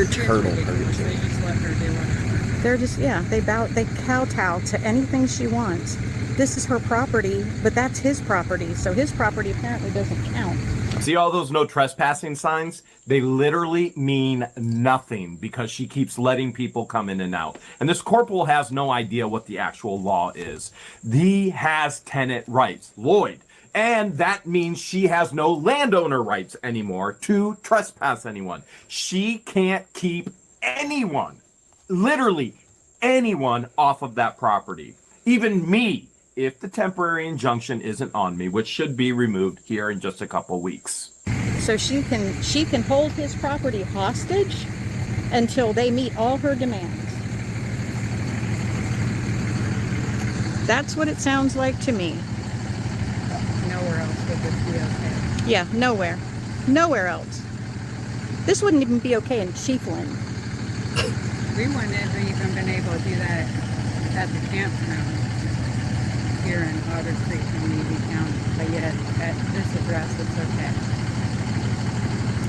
turtle person. They're just, they kowtow to anything she wants. This is her property, but that's his property, so his property apparently doesn't count. See all those no trespassing signs? They literally mean nothing because she keeps letting people come in and out. And this corporal has no idea what the actual law is. He has tenant rights. Lloyd And that means she has no landowner rights anymore to trespass anyone. She can't keep anyone, literally anyone, off of that property. Even me, if the temporary injunction isn't on me, which should be removed here in just a couple weeks. So she can hold his property hostage until they meet all her demands. That's what it sounds like to me. Nowhere else would this be okay. Yeah, nowhere. Nowhere else. This wouldn't even be okay in Chiefland. We wouldn't have even been able to do that at the campground here in Otter Creek in Levy County. But yet, at this address, it's okay.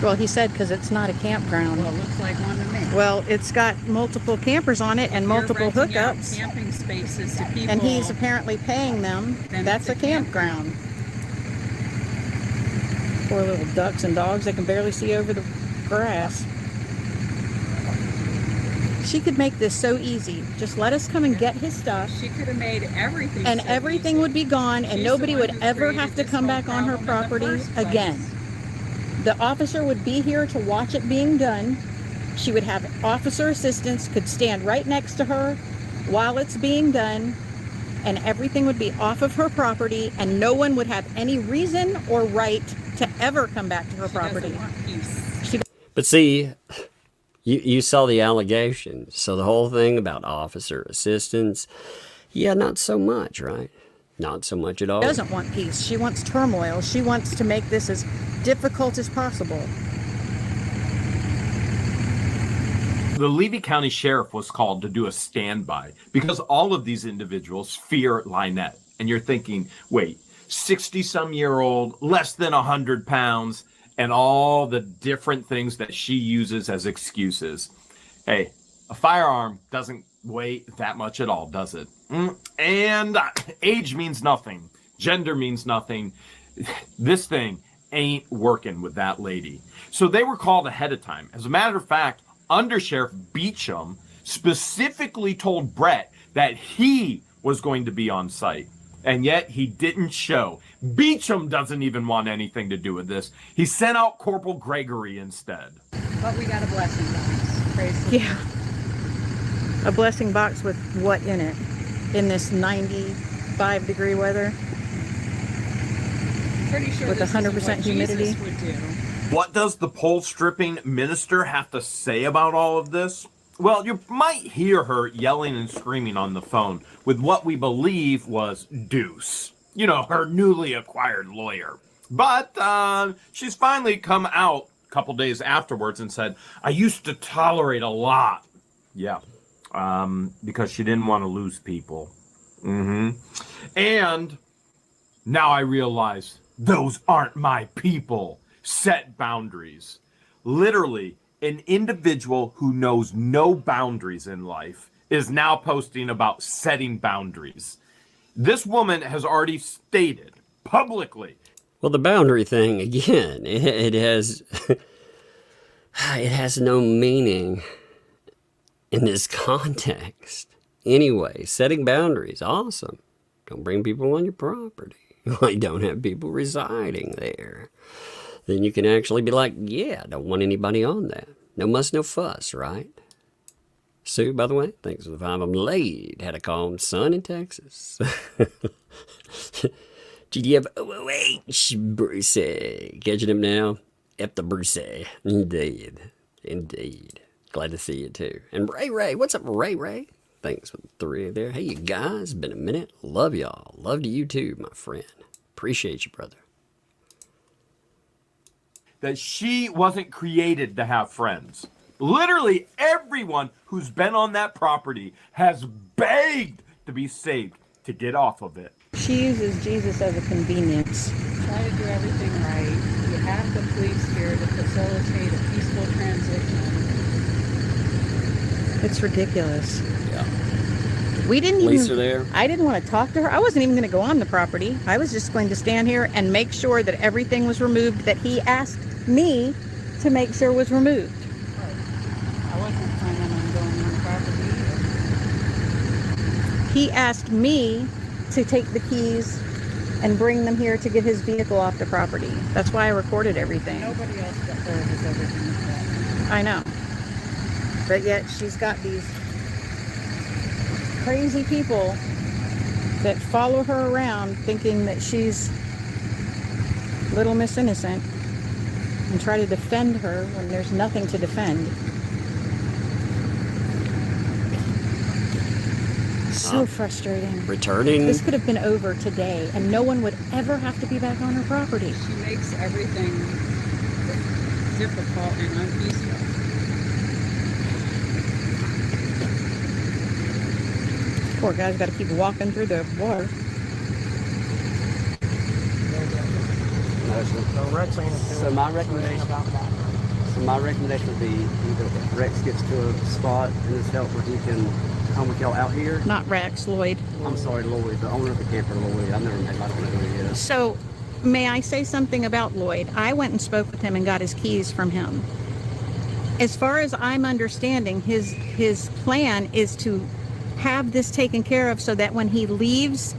Well, he said because it's not a campground. Well, it looks like one to me. Well, it's got multiple campers on it and multiple You're renting out hookups. camping spaces to people. And he's apparently paying them. Then That's a it's a campground. Poor little ducks and dogs, they can barely see over the grass. She could make this so easy. Just let us come and get his stuff. She could have made everything. And so everything easy. would be gone and She's nobody the one would who ever created have to this come whole back on her problem in the property first place. again. The officer would be here to watch it being done. She would have officer assistants, could stand right next to her while it's being done, and everything would be off of her property, and no one would have any reason or right to ever come back to her property. Doesn't want peace. But see, you saw the allegations. So the whole thing about officer assistance, yeah, not so much, right? Not so much at all. She doesn't want peace. She wants turmoil. She wants to make this as difficult as possible. The Levy County Sheriff was called to do a standby because all of these individuals fear Lynette. And you're thinking, wait, 60-some-year-old, less than 100 pounds, and all the different things that she uses as excuses. Hey, a firearm doesn't weigh that much at all, does it? And age means nothing. Gender means nothing. This thing ain't working with that lady. So they were called ahead of time. As a matter of fact, Undersheriff Beecham specifically told Brett that he was going to be on site. And yet he didn't show. Beecham doesn't even want anything to do with this. He sent out Corporal Gregory instead. But we got a blessing box. Praise the Yeah. A blessing box with what in it? In this 95-degree weather? Pretty sure With this 100% is what humidity? Jesus would do. What does the pole stripping minister have to say about all of this? Well, you might hear her yelling and screaming on the phone with what we believe was Deuce, you know, her newly acquired lawyer. But she's finally come out a couple days afterwards and said, I used to tolerate a lot. Yeah, because she didn't want to lose people. And now I realize those aren't my people. Set boundaries. Literally, an individual who knows no boundaries in life is now posting about setting boundaries. This woman has already stated publicly. Well, the boundary thing, again, it has it has no meaning in this context. Anyway, setting boundaries, awesome. Don't bring people on your property. Like, don't have people residing there. Then you can actually be like, yeah, don't want anybody on that. No muss, no fuss, right? Sue, by the way, thanks for the 5. I'm late. Had a calm sun in Texas. GDF OOH, Bruce. Catching him now? F the Bruce. Indeed. Indeed. Glad to see you, too. And Ray, what's up, Ray? Thanks for the 3 there. Hey, you guys, been a minute. Love y'all. Love to you, too, my friend. Appreciate you, brother. That she wasn't created to have friends. Literally everyone who's been on that property has begged to be saved, to get off of it. She uses Jesus as a convenience. Try to do everything right. You have the police here to facilitate a peaceful transition. It's ridiculous. Yeah. We didn't Police even, are there. I didn't want to talk to her. I wasn't even going to go on the property. I was just going to stand here and make sure that everything was removed that he asked me to make sure was removed. I wasn't planning on going on property either. He asked me to take the keys and bring them here to get his vehicle off the property. That's why I recorded everything. Nobody else but her has ever done that. I know. But yet she's got these crazy people that follow her around thinking that she's Little Miss Innocent and try to defend her when there's nothing to defend. So frustrating. Returning. This could have been over today and no one would ever have to be back on her property. She makes everything difficult and unpeaceful. Poor guy's got to keep walking through the water. So my recommendation would be either if Rex gets to a spot in his help where he can come with y'all out here. Not Rex, Lloyd. I'm sorry, Lloyd, the owner of the camper, Lloyd. I've never met him. I don't know who he is. So, may I say something about Lloyd? I went and spoke with him and got his keys from him. As far as I'm understanding, his plan is to have this taken care of so that when he leaves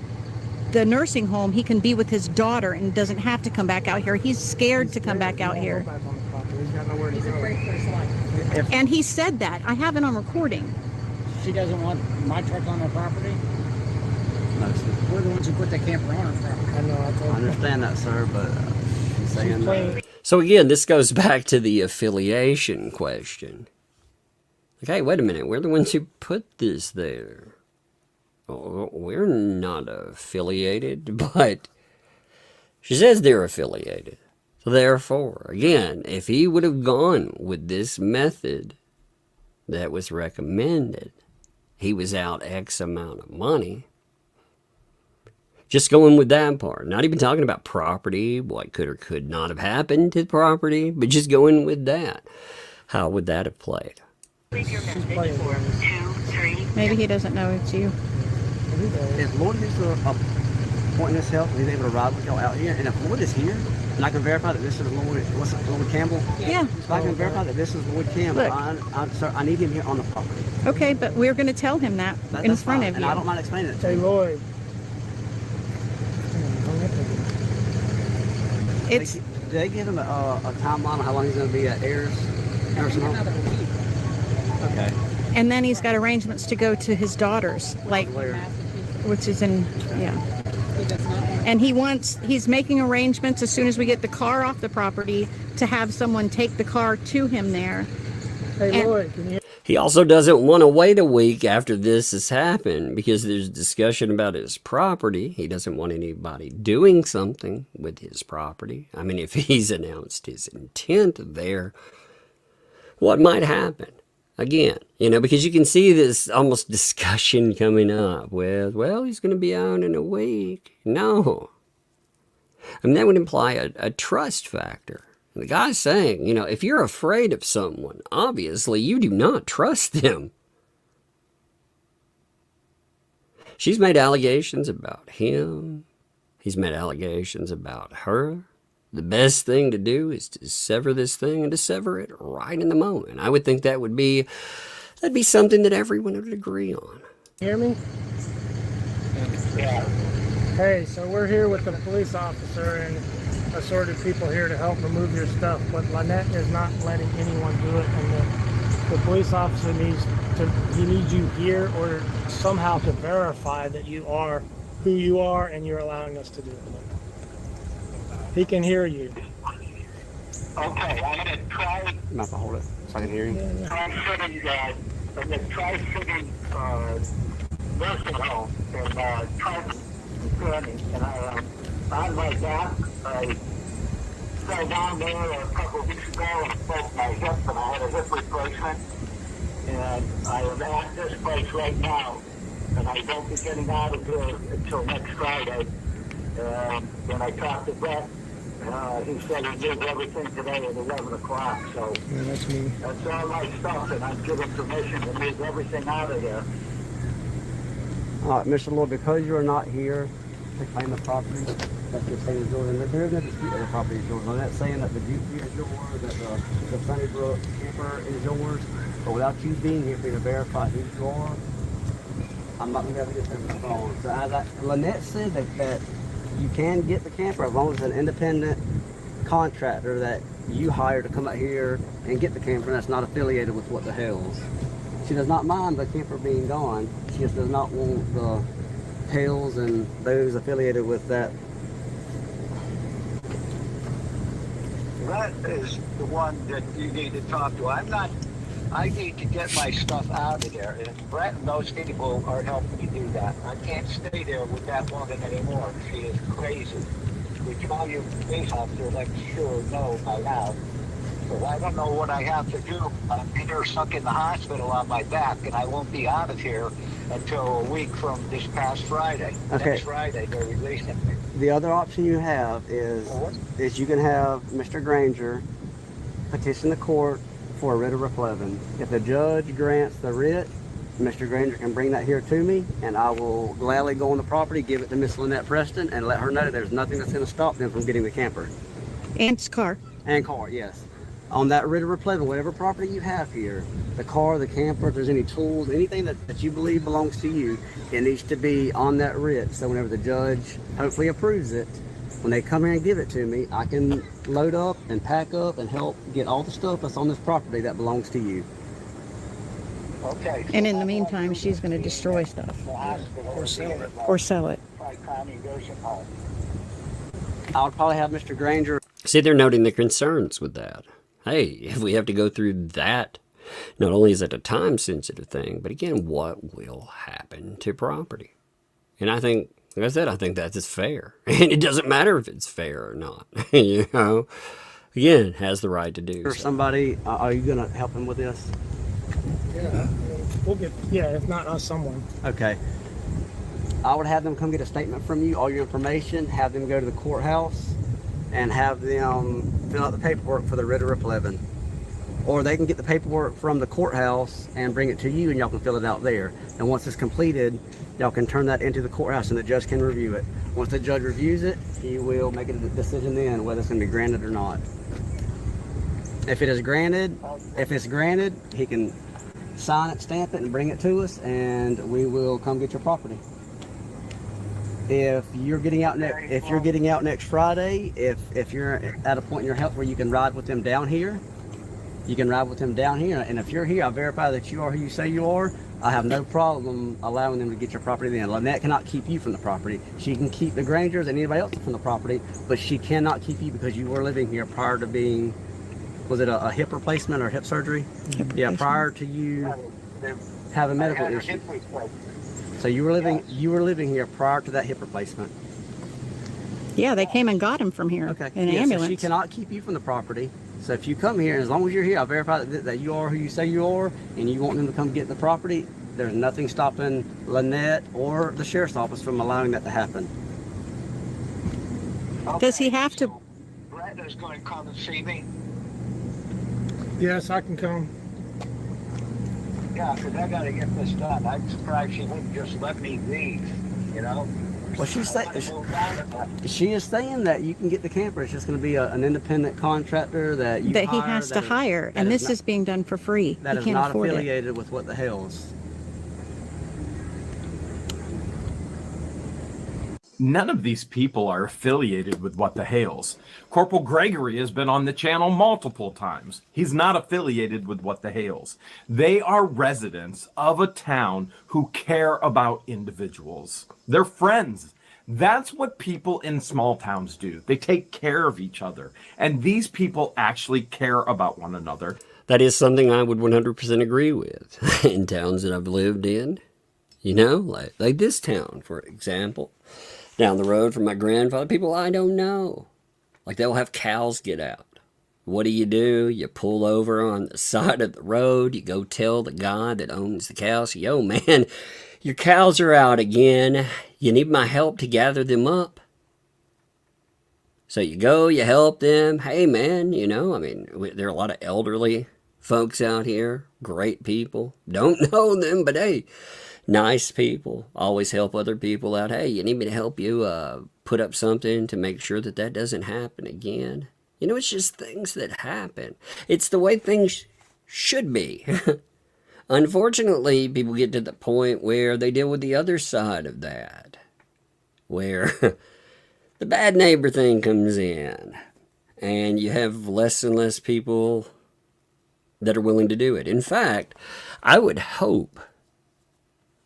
the nursing home, he can be with his daughter and doesn't have to come back out here. He's scared to come back out here. He's afraid for his life. And he said that. I have it on recording. She doesn't want my truck on her property. No, sir. We're the ones who put the camper on her property. I know. I understand that, sir, but she's saying that. So again, this goes back to the affiliation question. Okay, wait a minute. We're the ones who put this there. Oh, we're not affiliated, but she says they're affiliated. So therefore, again, if he would have gone with this method that was recommended, he was out X amount of money. Just going with that part. Not even talking about property, what could or could not have happened to the property, but just going with that. How would that have played? Maybe he doesn't know it's you. If Lloyd is appointing his help, he's able to ride with y'all out here. And if Lloyd is here, and I can verify that this is Lloyd, what's it, Lloyd Campbell? Yeah. If I can verify that this is Lloyd Campbell, Look. sir, I need him here on the property. Okay, but we're going to tell him that in That's front fine, of and you. I don't mind explaining it to Hey, you. Lloyd. It's Did they give him a timeline on how long he's going to be at Ayers? Another week. Okay. and then he's got arrangements to go to his daughter's, like, which is in, yeah. And he's making arrangements as soon as we get the car off the property to have someone take the car to him there. Hey, Lloyd, can you... He also doesn't want to wait a week after this has happened because there's discussion about his property. He doesn't want anybody doing something with his property. I mean, if he's announced his intent there, what might happen? Again, because you can see this almost discussion coming up with, well, he's going to be out in a week. No. I mean, that would imply a trust factor. The guy's saying, if you're afraid of someone, obviously you do not trust them. She's made allegations about him. He's made allegations about her. The best thing to do is to sever this thing and to sever it right in the moment. I would think that'd be something that everyone would agree on. Hear me? Yeah. Hey, so we're here with the police officer and assorted people here to help remove your stuff, but Lynette is not letting anyone do it, and the police officer needs you here or somehow to verify that you are who you are and you're allowing us to do it. He can hear you. Okay, I'm gonna try. I'm gonna have to hold it so I can hear you. Tri-City, I'm gonna Tri-City nursing home in Tri-City, and on my back, I fell down there a couple of weeks ago and broke my hip, and I had a hip replacement. And I am at this place right now, and I won't be getting out of here until next Friday. When I talked to Brett, he said he did everything today at 11 o'clock. So yeah, that's me. That's all my stuff, and I'm given permission to move everything out of there. Mr. Lord, because you are not here to claim the property that you're saying is yours, and there is no dispute that the property is yours. I'm not saying that the Duke is yours, that the Sunnybrook camper is yours, but without you being here for you to verify who you are, I'm not going to be able to get them on the phone. So as Lynette said that You can get the camper as long as it's an independent contractor that you hire to come out here and get the camper that's not affiliated with What the Hales. She does not mind the camper being gone. She just does not want the Hales and those affiliated with that. That is the one that you need to talk to. I need to get my stuff out of there, and Brett and those people are helping me do that. I can't stay there with that woman anymore. She is crazy. We call you police officer, like sure know by now. So I don't know what I have to do. I'm here stuck in the hospital on my back, and I won't be out of here until a week from this past Friday. Okay. Next Friday, they're releasing me. The other option you have is you can have Mr. Granger petition the court for a writ of replevin. If the judge grants the writ, Mr. Granger can bring that here to me, and I will gladly go on the property, give it to Miss Lynette Preston, and let her know there's nothing that's going to stop them from getting the camper. And car. And car, yes. On that writ of replevin, whatever property you have here, the car, the camper, if there's any tools, anything that you believe belongs to you, it needs to be on that writ. So whenever the judge hopefully approves it, when they come here and give it to me, I can load up and pack up and help get all the stuff that's on this property that belongs to you. Okay. And in the meantime, she's going to destroy stuff. Or sell it. Or sell it. I would probably have Mr. Granger. See, they're noting the concerns with that. Hey, if we have to go through that, not only is it a time-sensitive thing, but again, what will happen to property? And I think, like I said, I think that is fair. And it doesn't matter if it's fair or not. You know, again, has the right to do Or so. somebody, are you going to help him with this? Yeah, we'll get, if not us, someone. Okay. I would have them come get a statement from you, all your information, have them go to the courthouse, and have them fill out the paperwork for the writ of replevin. Or they can get the paperwork from the courthouse and bring it to you, and y'all can fill it out there. And once it's completed, y'all can turn that into the courthouse and the judge can review it. Once the judge reviews it, he will make a decision then whether it's going to be granted or not. If it's granted, he can sign it, stamp it, and bring it to us, and we will come get your property. If you're getting out next Friday, if you're at a point in your health where you can ride with them down here, you can ride with them down here. And if you're here, I verify that you are who you say you are. I have no problem allowing them to get your property then. Lynette cannot keep you from the property. She can keep the Grangers and anybody else from the property, but she cannot keep you because you were living here prior to being, was it a hip replacement or hip surgery? Yeah, prior to you having medical issues. So you were living here prior to that hip replacement. Yeah, they came and got him from here in an ambulance. So she cannot keep you from the property. So if you come here, as long as you're here, I'll verify that you are who you say you are, and you want them to come get the property. There's nothing stopping Lynette or the sheriff's office from allowing that to happen. Does he have to? Brenda's going to come and see me. Yes, I can come. Yeah, because I got to get this done. I'm surprised she wouldn't just let me leave, you know? Well, she is saying that you can get the camper. It's just going to be an independent contractor that you he has to hire, and this is being done for free. That is not affiliated with What the Hales. None of these people are affiliated with What the Hales. Corporal Gregory has been on the channel multiple times. He's not affiliated with What the Hales. They are residents of a town who care about individuals. They're friends. That's what people in small towns do. They take care of each other. And these people actually care about one another. That is something I would 100% agree with. In towns that I've lived in, you know, like this town, for example. Down the road from my grandfather, people I don't know. Like they'll have cows get out. What do? You pull over on the side of the road. You go tell the guy that owns the cows, yo man, your cows are out again. You need my help to gather them up. So you go, you help them. Hey man, you know, I mean, there are a lot of elderly folks out here. Great people. Don't know them, but hey, nice people. Always help other people out. Hey, you need me to help you put up something to make sure that that doesn't happen again? You know, it's just things that happen. It's the way things should be. Unfortunately, people get to the point where they deal with the other side of that. Where the bad neighbor thing comes in, and you have less and less people that are willing to do it. In fact, I would hope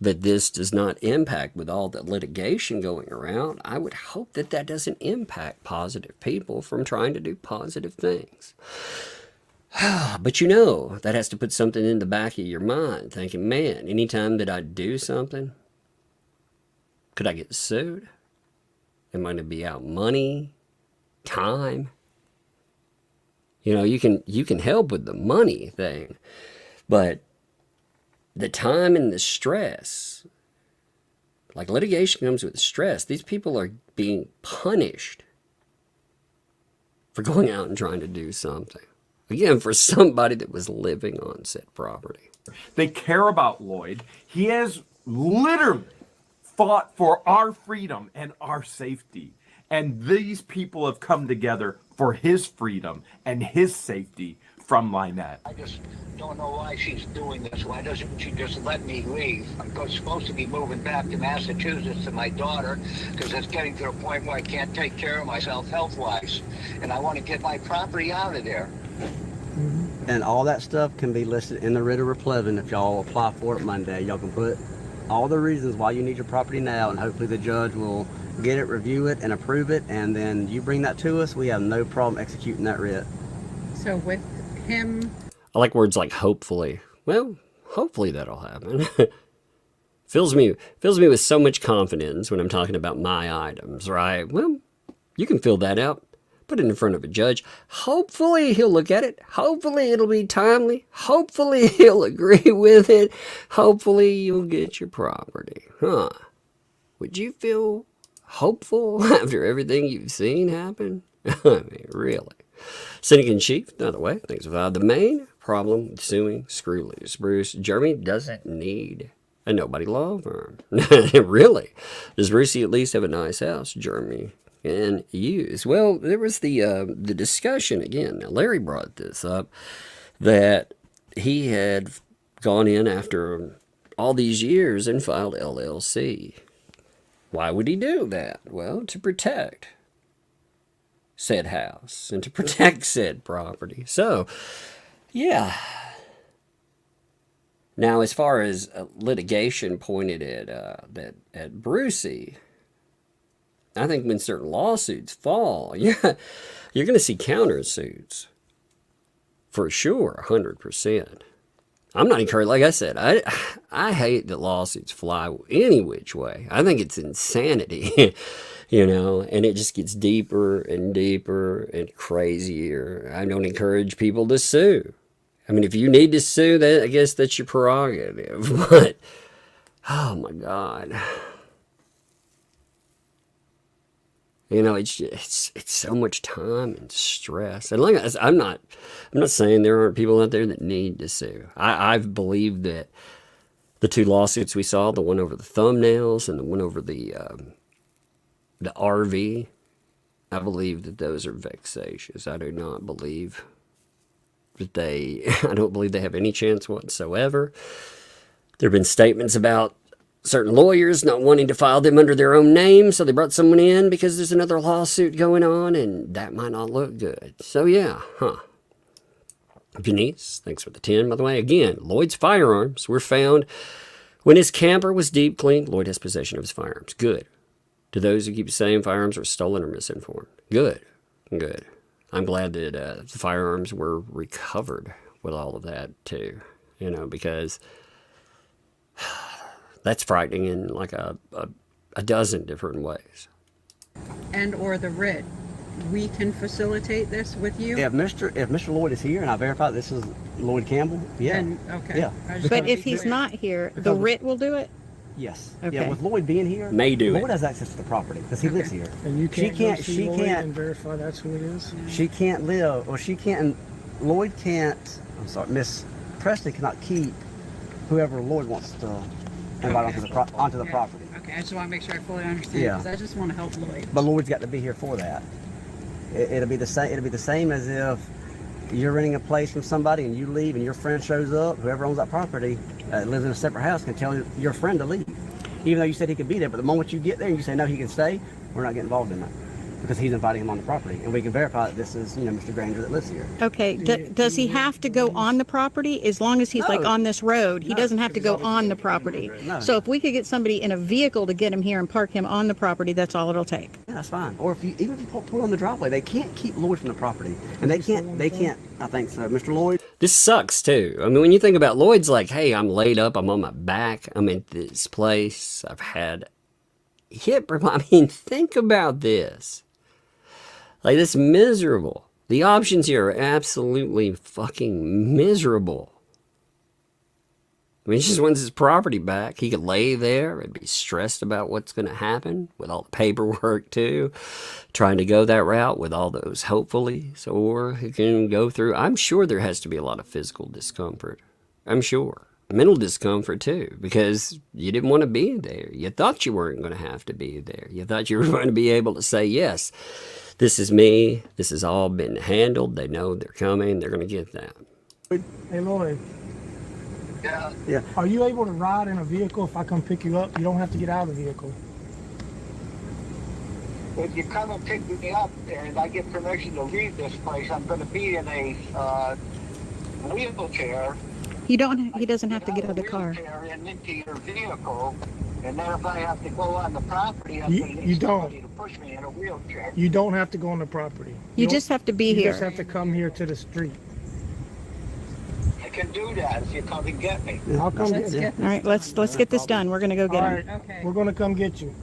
that this does not impact, with all the litigation going around, I would hope that that doesn't impact positive people from trying to do positive things. But you know, that has to put something in the back of your mind, thinking, man, anytime that I do something, could I get sued? Am I going to be out money, time? You know, you can help with the money thing, but the time and the stress, like litigation comes with stress. These people are being punished for going out and trying to do something. Again, for somebody that was living on said property. They care about Lloyd. He has literally fought for our freedom and our safety. And these people have come together for his freedom and his safety from Lynette. I just don't know why she's doing this. Why doesn't she just let me leave? I'm supposed to be moving back to Massachusetts to my daughter because it's getting to a point where I can't take care of myself health-wise. And I want to get my property out of there. And all that stuff can be listed in the writ of replevin if y'all apply for it Monday. Y'all can put all the reasons why you need your property now, and hopefully the judge will get it, review it, and approve it, and then you bring that to us. We have no problem executing that writ. So with him... I like words like hopefully. Well, hopefully that'll happen. fills me with so much confidence when I'm talking about my items, right? Well, you can fill that out. Put it in front of a judge. Hopefully he'll look at it. Hopefully it'll be timely. Hopefully he'll agree with it. Hopefully you'll get your property. Huh? Would you feel hopeful after everything you've seen happen? I mean, really. Cynic in chief, another way. Things about the main problem with suing screw loose Bruce. Jeremy doesn't need a nobody law firm. Really? Does Brucey at least have a nice house, Jeremy? And use. Well, there was the discussion again. Now, Larry brought this up that he had gone in after all these years and filed LLC. Why would he do that? Well, to protect said house and to protect said property. So, yeah. Now, as far as litigation pointed at Brucey, I think when certain lawsuits fall, you're going to see countersuits. For sure, 100%. I'm not encouraged. Like I said, I hate that lawsuits fly any which way. I think it's insanity, you know, and it just gets deeper and deeper and crazier. I don't encourage people to sue. I mean, if you need to sue, that I guess that's your prerogative. But, oh my God. You know, it's so much time and stress. And like I'm not saying there aren't people out there that need to sue. I've believed that the two lawsuits we saw, the one over the thumbnails and the one over the RV, I believe that those are vexatious. I do not believe that I don't believe they have any chance whatsoever. There have been statements about certain lawyers not wanting to file them under their own name, so they brought someone in because there's another lawsuit going on, and that might not look good. So, yeah, Denise, thanks for the 10, by the way. Again, Lloyd's firearms were found when his camper was deep cleaned. Lloyd has possession of his firearms. Good. To those who keep saying firearms were stolen or misinformed. Good. Good. I'm glad that the firearms were recovered with all of that, too. You know, because that's frightening in like a dozen different ways. And or the writ. We can facilitate this with you? If Mr. Lloyd is here and I verify this is Lloyd Campbell, yeah. And, okay. Yeah. But if he's not here, the writ will do it? Yes. Okay. Yeah, with Lloyd being here, Lloyd has access to the property because he lives here. And you can't she can't verify that's who it is? She can't live, or she can't, Lloyd can't, I'm sorry, Miss Preston cannot keep whoever Lloyd wants to invite onto the property. Okay, I just want to make sure I fully understand because I just want to help Lloyd. But Lloyd's got to be here for that. It'll be the same. It'll be the same as if you're renting a place from somebody and you leave and your friend shows up. Whoever owns that property lives in a separate house can tell your friend to leave, even though you said he could be there. But the moment you get there and you say no, he can stay, we're not getting involved in that. because he's inviting him on the property, and we can verify that this is, you know, Mr. Granger that lives here. Okay, does he have to go on the property? As long as he's like on this road, he doesn't have to go on the property. No. So if we could get somebody in a vehicle to get him here and park him on the property, that's all it'll take. Yeah, that's fine. Or if you, even if you pull on the driveway, they can't keep Lloyd from the property, and they can't, I think so. Mr. Lloyd? This sucks too. I mean, when you think about Lloyd's like, hey, I'm laid up, I'm on my back, I'm in this place, I've had hip. I mean, think about this. Like, this miserable. The options here are absolutely fucking miserable. I mean, he just wants his property back. He could lay there and be stressed about what's going to happen with all the paperwork, too. Trying to go that route with all those hopefullys. Or he can go through. I'm sure there has to be a lot of physical discomfort. I'm sure. Mental discomfort, too. Because you didn't want to be there. You thought you weren't going to have to be there. You thought you were going to be able to say, yes, this is me. This has all been handled. They know they're coming. They're going to get that. Hey, Lloyd. Yeah. Are you able to ride in a vehicle if I come pick you up? You don't have to get out of the vehicle. If you come and pick me up and I get permission to leave this place, I'm going to be in a wheelchair. He doesn't have to get out of the car. And into your vehicle, and then if I have to go on the property, I'm going to need somebody to push me in a wheelchair. You don't have to go on the property. You just have to be here. You just have to come here to the street. I can do that if you come and get me. I'll come get you. All right, let's get this done. We're gonna go get him. All right, we're gonna come get you.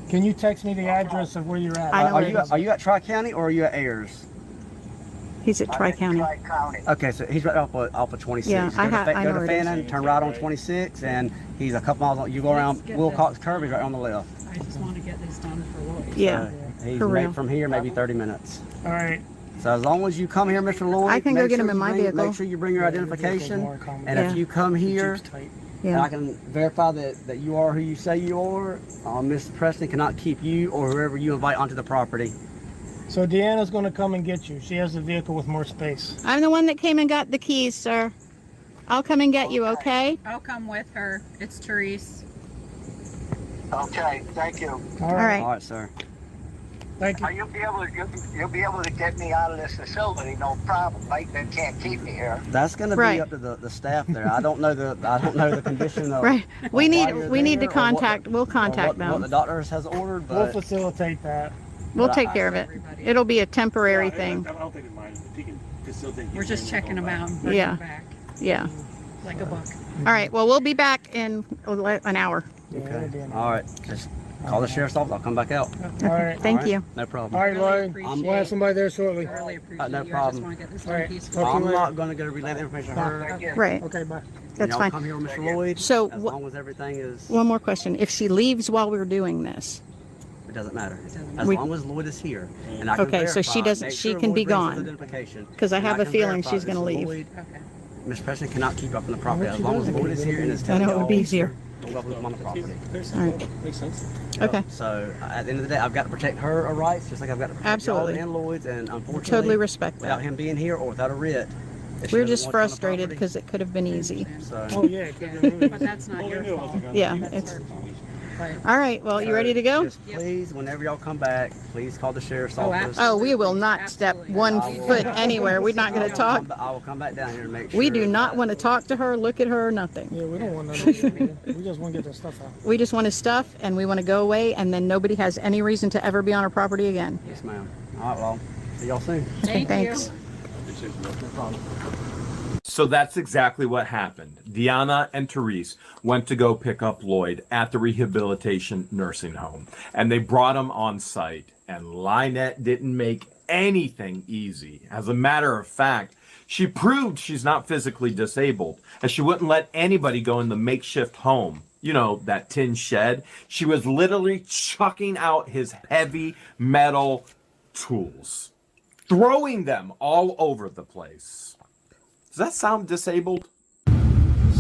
Can you text me the address of where you're at? I know Are you at Tri-County or are you at Ayers? He's at Tri-County. Okay, so he's right off of 26. Yeah, I know go to where it Fannin, is. turn right on 26, and he's a couple miles on. You go around Wilcox Curve, he's right on the left. I just want to get this done for Lloyd. Yeah, He's for real. from here maybe 30 minutes. All right. So as long as you come here, Mr. Lloyd, I can go get him in my vehicle. Make sure you bring your identification, and if you come here, and I can verify that you are who you say you are, Miss Preston cannot keep you or whoever you invite onto the property. So Deanna's going to come and get you. She has a vehicle with more space. I'm the one that came and got the keys, sir. I'll come and get you, okay? I'll come with her. It's Therese. Okay, thank you. All right. All right, sir. Thank you. You'll be able to get me out of this facility, no problem. Right? They can't keep me here. That's going to be up to the staff there. I don't know the condition of. Right. We need to or contact. We'll contact them. What the doctor has ordered, but We'll facilitate that. We'll take care of it. It'll be a temporary thing. We're just checking them out and bringing them back Yeah. like a buck. All right. Well, we'll be back in an hour. Okay. All right. Just call the sheriff's office. I'll come back out. All right. Thank you. No problem. All right, Lloyd. We'll have somebody there shortly. Really appreciate No you. problem. I just want to get this All done right. peacefully. Talk to I'm you later. not going to go relay the information to her. Right. Okay, bye. That's Y'all fine. come here with Mr. Lloyd. So, as long as everything is, one more question. If she leaves while we're doing this, it doesn't matter. As We- long as Lloyd is here, and I can Okay, so she verify, doesn't- make she sure can Lloyd be brings his gone. identification, 'Cause I and have a can feeling verify she's this gonna leave. Lloyd, Okay. Miss Preston cannot keep you up on the property. What As she long as does, Lloyd is here and is I telling know it would be y'all, easier. don't welcome him on the property. All right. Makes sense. Okay. So at the end of the day, I've got to protect her rights, just like I've got to protect Absolutely. y'all and Lloyd's. And unfortunately, Totally respect without that. him being here or without a writ, if she We're doesn't just want you on the frustrated property, because it could have been easy. So, Oh, yeah. it could've been really But that's not your fault. Yeah. That's It's her fault. Right. all right. Well, you ready to go? just please, whenever y'all come back, please call the sheriff's Oh, office. Oh, we will not step one foot anywhere. We're not going to talk. I will come back down here and make sure. We do not want to talk to her, look at her, nothing. Yeah, we don't want none of that. We just want to get their stuff out. We just want his stuff and we want to go away and then nobody has any reason to ever be on our property again. Yes, ma'am. All right, well, see y'all soon. Thank Thanks. you. So that's exactly what happened. Deanna and Therese went to go pick up Lloyd at the rehabilitation nursing home, and they brought him on site. And Lynette didn't make anything easy. As a matter of fact, she proved she's not physically disabled, as she wouldn't let anybody go in the makeshift home. You know, that tin shed. She was literally chucking out his heavy metal tools, throwing them all over the place. Does that sound disabled?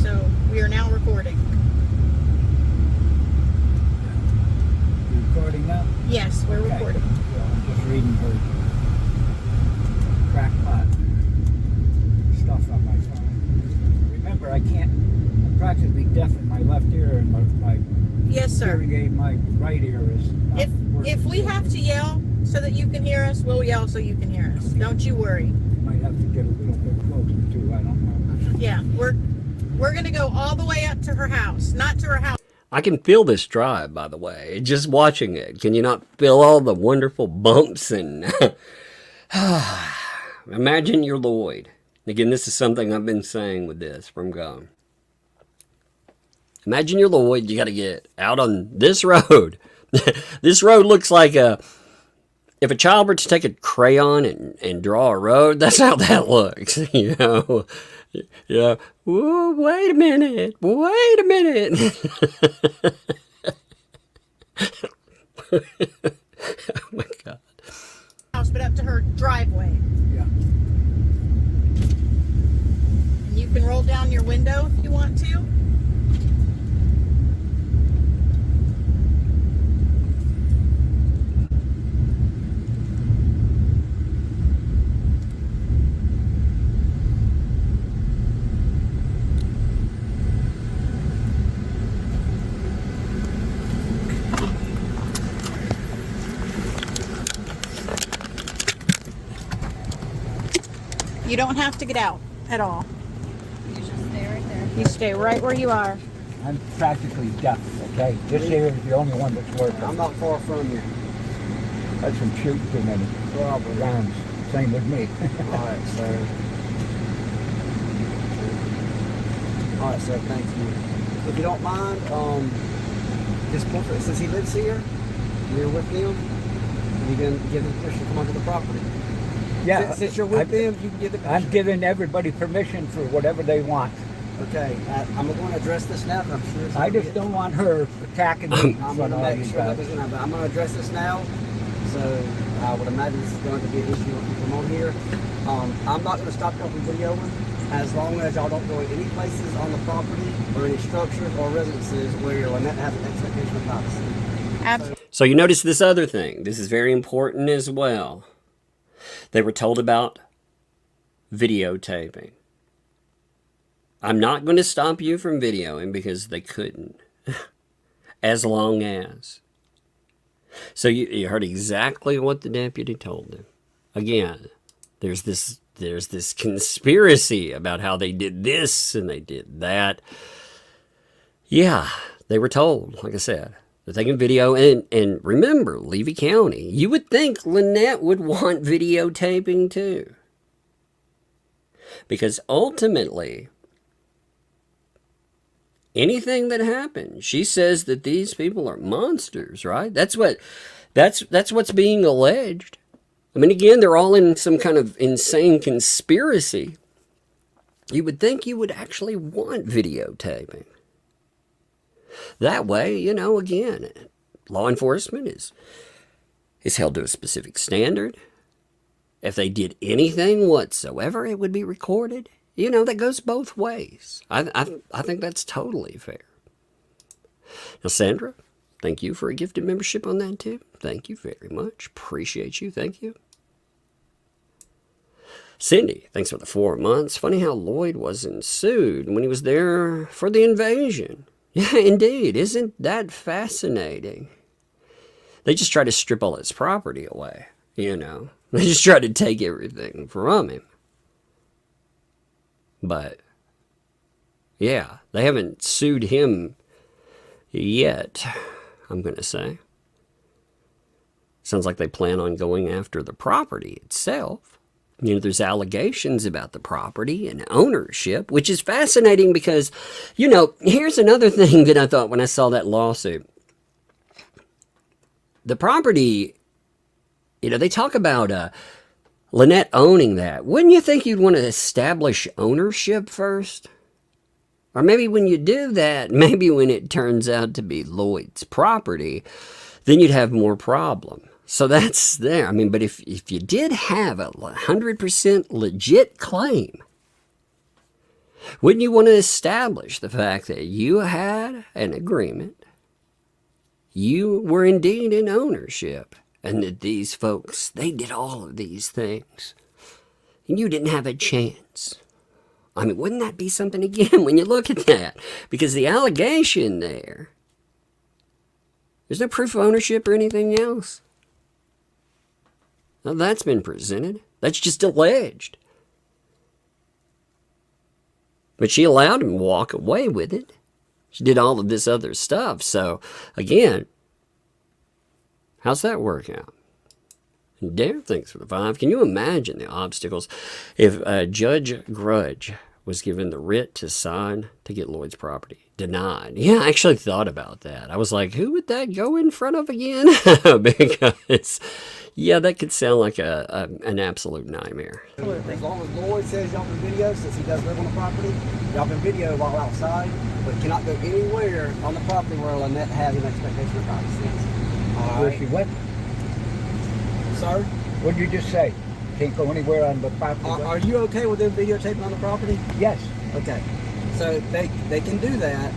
So we are now recording. Recording now? Yes, we're Okay. recording. I'm just reading her crackpot stuff on my phone. Remember, I'm practically deaf in my left ear, and my Yes, sir. hearing aid, my right ear is not If working. we have to yell, so that you can hear us, we'll yell so you can hear us. Don't you worry. Might have to get a little bit closer too. I don't know. Yeah, we're gonna go all the way up to her house, not to her house. I can feel this drive, by the way, just watching it. Can you not feel all the wonderful bumps and imagine you're Lloyd. Again, this is something I've been saying with this from Gone. Imagine you're Lloyd, you got to get out on this road. This road looks like if a child were to take a crayon and draw a road, that's how that looks, you know. Yeah. Whoa, wait a minute. Wait a minute. Oh my God. House, but up to her driveway. Yeah. And you can roll down your window if you want to. You don't have to get out at all. You just stay right there. You stay right where you are. I'm practically deaf, okay? This here is the only one that's working. I'm not far from you. That's from shooting too many rounds. Same with me. Alright, sir. Alright, sir, thank you. If you don't mind, just pull for, since he lives here, you're with him, you can give him permission to come onto the property. Yeah. Since you're with them, you can give the permission. I'm giving everybody permission for whatever they want. Okay, I'm going to address this now, I'm sure. I just don't want her attacking me. I'm going to make sure that doesn't happen. I'm going to address this now, so I would imagine this is going to be an issue when you come on here. I'm not going to stop y'all from videoing as long as y'all don't go in any places on the property or any structures or residences where Lynette has an expectation of privacy. So you notice this other thing. This is very important as well. They were told about videotaping. I'm not going to stop you from videoing because they couldn't. As long as. So you heard exactly what the deputy told them. Again, there's this conspiracy about how they did this and they did that. Yeah, they were told, like I said, they're taking video. And remember, Levy County, you would think Lynette would want videotaping too. Because ultimately, anything that happens, she says that these people are monsters, right? That's what's being alleged. I mean, again, they're all in some kind of insane conspiracy. You would think you would actually want videotaping. That way, you know, again, law enforcement is held to a specific standard. If they did anything whatsoever, it would be recorded. You know, that goes both ways. I think that's totally fair. Now, Sandra, thank you for a gifted membership on that too. Thank you very much. Appreciate you. Thank you. Cindy, thanks for the 4 months. Funny how Lloyd wasn't sued when he was there for the invasion. Yeah, indeed. Isn't that fascinating? They just try to strip all his property away, you know. They just try to take everything from him. But, yeah, they haven't sued him yet, I'm going to say. Sounds like they plan on going after the property itself. You know, there's allegations about the property and ownership, which is fascinating because, you know, here's another thing that I thought when I saw that lawsuit. The property, you know, they talk about Lynette owning that. Wouldn't you think you'd want to establish ownership first? Or maybe when you do that, maybe when it turns out to be Lloyd's property, then you'd have more problem. So that's there. I mean, but if you did have a 100% legit claim, wouldn't you want to establish the fact that you had an agreement, you were indeed in ownership, and that these folks, they did all of these things, and you didn't have a chance? I mean, wouldn't that be something again when you look at that? Because the allegation there's no proof of ownership or anything else. Now, that's been presented. That's just alleged. But she allowed him to walk away with it. She did all of this other stuff. So, again, how's that work out? Dare thinks for the 5. Can you imagine the obstacles if Judge Grudge was given the writ to sign to get Lloyd's property denied? Yeah, I actually thought about that. I was like, who would that go in front of again? Because, yeah, that could sound like an absolute nightmare. As long as Lloyd says y'all can video, since he does live on the property, y'all can video while outside, but cannot go anywhere on the property where Lynette has an expectation of privacy. Where she went? Sir? What did you just say? Can't go anywhere on the property? Are you okay with them videotaping on the property? Yes. Okay. So they can do that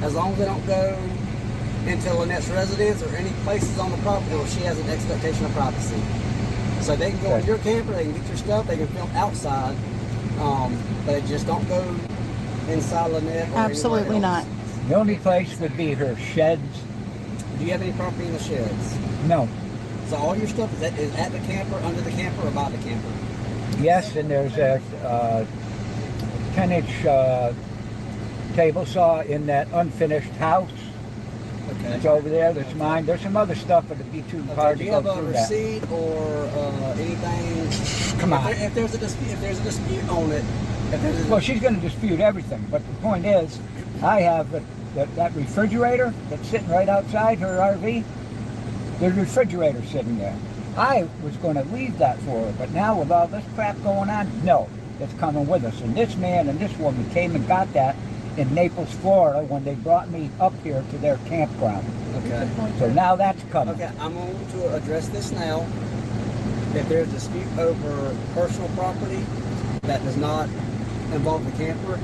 as long as they don't go into Lynette's residence or any places on the property where she has an expectation of privacy. So they can go in your camper, they can get your stuff, they can film outside, but just don't go inside Lynette or Absolutely not. The only place would be her sheds. Do you have any property in the sheds? No. So all your stuff is at the camper, under the camper, or by the camper? Yes, and there's a 10-inch table saw in that unfinished house. Okay. It's over there. That's mine. There's some other stuff, but it'd be too hard Do to you go have a through that. receipt or anything? Come on. If there's a dispute on it, Well, she's going to dispute everything, but the point is, I have that refrigerator that's sitting right outside her RV. There's a refrigerator sitting there. I was going to leave that for her, but now with all this crap going on, no, it's coming with us. And this man and this woman came and got that in Naples, Florida, when they brought me up here to their campground. Okay. So now that's coming. Okay, I'm going to address this now. If there's a dispute over personal property that does not involve the camper,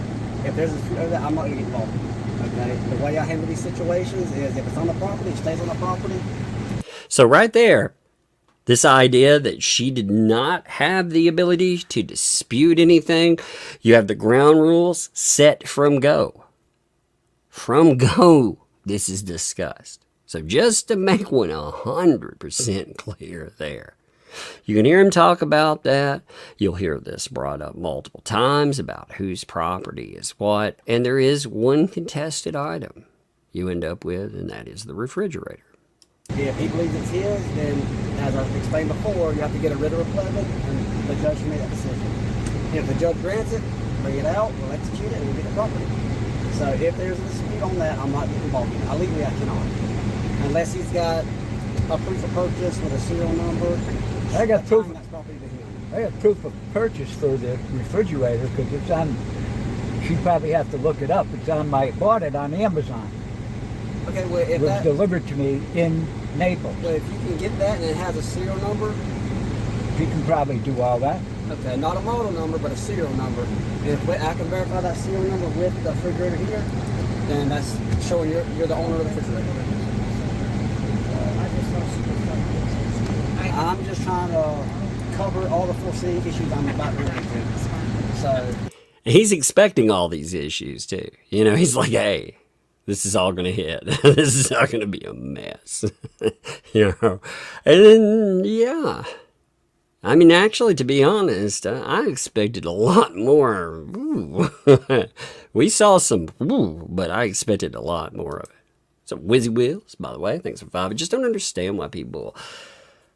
if there's a dispute over that, I'm not going to get involved. Okay. The way I handle these situations is if it's on the property, it stays on the property. So right there, this idea that she did not have the ability to dispute anything, you have the ground rules set from go. From go, this is discussed. So just to make one 100% clear there. You can hear him talk about that. You'll hear this brought up multiple times about whose property is what. And there is one contested item you end up with, and that is the refrigerator. If he believes it's his, then, as I explained before, you have to get a writ of replevant, and the judge can make that decision. If the judge grants it, bring it out, we'll execute it, and we'll get the property. So if there's a dispute on that, I'm not getting involved in it. Legally, I cannot. Unless he's got a proof of purchase with a serial number. I got proof. That's property to him. I got proof of purchase for the refrigerator because it's on. She probably have to look it up. It's on my. Bought it on Amazon. Okay, well, if It was that delivered to me in Naples. well, if you can get that and it has a serial number, She can probably do all that. okay, not a model number, but a serial number. And if I can verify that serial number with the refrigerator here, then that's showing you're the owner of the refrigerator. I'm just trying to cover all the foreseen issues I'm about to run into. So He's expecting all these issues too. You know, he's like, hey, this is all going to hit. This is not going to be a mess. You know, and then, yeah. I mean, actually, to be honest, I expected a lot more. Ooh. We saw some, but I expected a lot more of it. So, Wizzy Wheels, by the way, thanks for 5. I just don't understand why people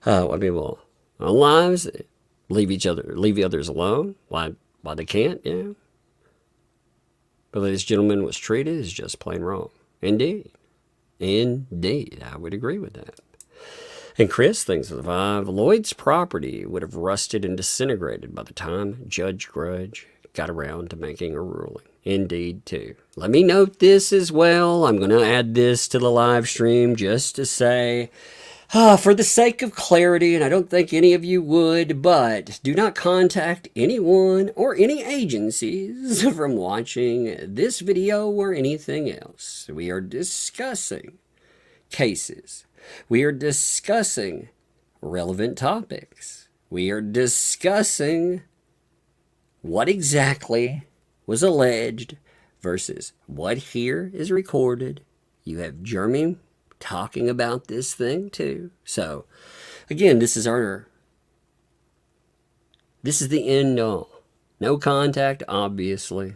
on lives leave the others alone. Why they can't, yeah. But this gentleman was treated is just plain wrong. Indeed. Indeed, I would agree with that. And Chris thinks of 5. Lloyd's property would have rusted and disintegrated by the time Judge Grudge got around to making a ruling. Indeed, too. Let me note this as well. I'm going to add this to the live stream just to say, for the sake of clarity, and I don't think any of you would, but do not contact anyone or any agencies from watching this video or anything else. We are discussing cases. We are discussing relevant topics. We are discussing what exactly was alleged versus what here is recorded. You have Jeremy talking about this thing too. So, again, this is our This is the end all. No contact, obviously.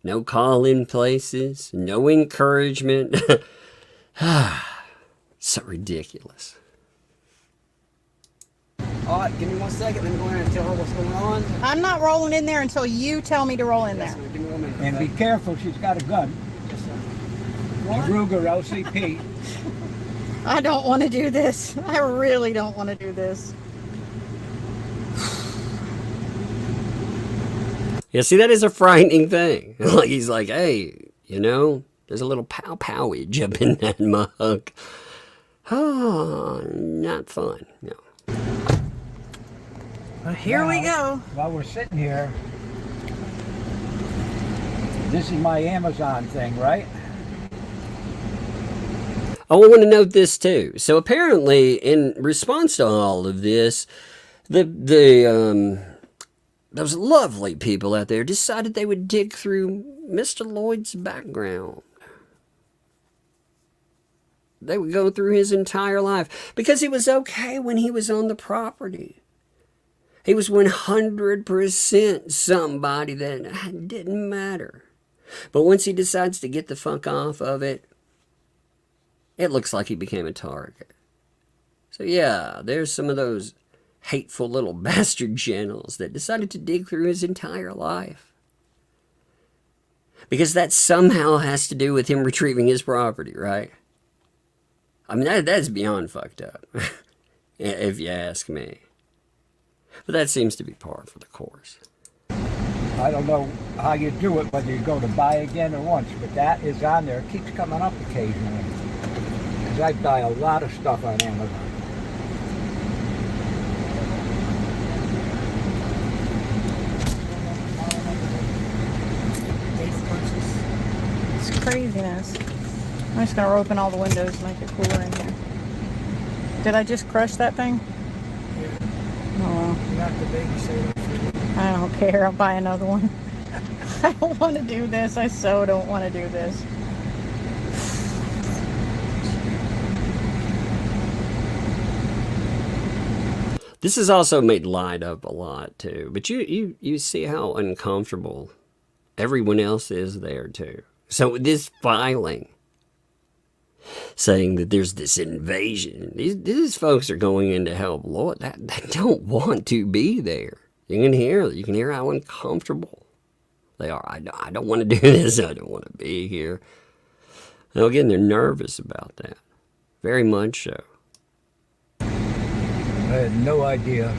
No call-in places. No encouragement. So ridiculous. All right, give me 1 second. Let me go in and tell her what's going on. I'm not rolling in there until you tell me to roll in there. Give me 1 minute. And be careful, she's got a gun. A Ruger LCP. I don't want to do this. I really don't want to do this. Yeah, see, that is a frightening thing. Like, he's like, hey, you know, there's a little pow-powage up in that mug. Oh, not fun. No. Well, here we go. While we're sitting here, this is my Amazon thing, right? Oh, I want to note this too. So apparently, in response to all of this, those lovely people out there decided they would dig through Mr. Lloyd's background. They would go through his entire life because he was okay when he was on the property. He was 100% somebody that didn't matter. But once he decides to get the fuck off of it, it looks like he became a target. So yeah, there's some of those hateful little bastard generals that decided to dig through his entire life. Because that somehow has to do with him retrieving his property, right? I mean, that's beyond fucked up, if you ask me. But that seems to be par for the course. I don't know how you do it, whether you go to buy again or once, but that is on there. It keeps coming up occasionally. Because I buy a lot of stuff on Amazon. It's craziness. I'm just going to open all the windows and make it cooler in here. Did I just crush that thing? Yeah. Oh well. You got the babysitter. I don't care. I'll buy another one. I don't want to do this. I so don't want to do this. This is also made light of a lot too. But you see how uncomfortable everyone else is there too. So this filing saying that there's this invasion, these folks are going in to help Lord that don't want to be there. You can hear how uncomfortable they are. I don't want to do this. I don't want to be here. Now again, they're nervous about that. Very much so. I had no idea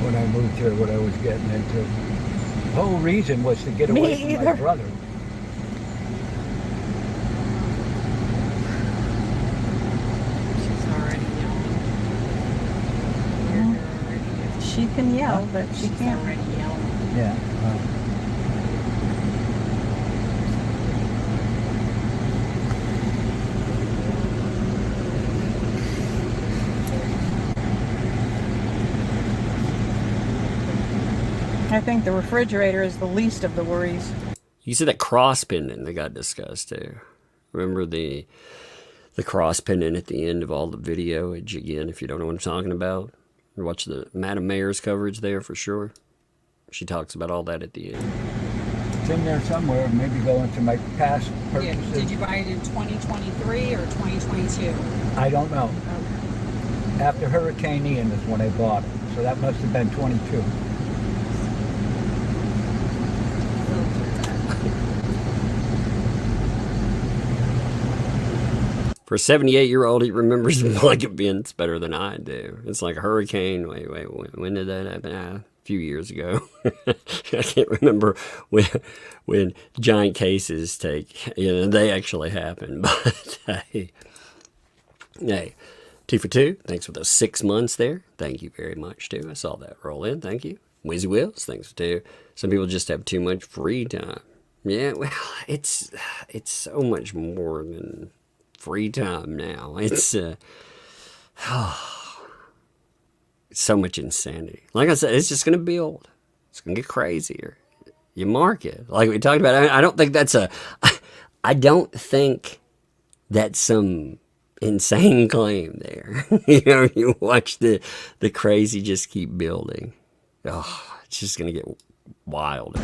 when I moved here what I was getting into. The whole reason was to get away from my brother. She can yell, but she can't. Yeah. I think the refrigerator is the least of the worries. You see that cross pendant that got discussed too. Remember the cross pendant at the end of all the video? Again, if you don't know what I'm talking about, watch the Madam Mayor's coverage there for sure. She talks about all that at the end. It's in there somewhere. Maybe go into my past purchases. Yeah. Did you buy it in 2023 or 2022? I don't know. Okay. After Hurricane Ian is when I bought it. So that must have been 22. For a 78-year-old, he remembers like events better than I do. It's like a hurricane. Wait, when did that happen? A few years ago. I can't remember when giant cases they actually happen. But hey, 2 for 2. Thanks for those 6 months there. Thank you very much, too. I saw that roll in. Thank you. Wizzy Wills, thanks for 2. Some people just have too much free time. Yeah, well, it's so much more than free time now. It's so much insanity. Like I said, it's just going to build. It's going to get crazier. You mark it. Like we talked about, I don't think that's some insane claim there. You know, you watch the crazy just keep building. Oh, it's just going to get wild.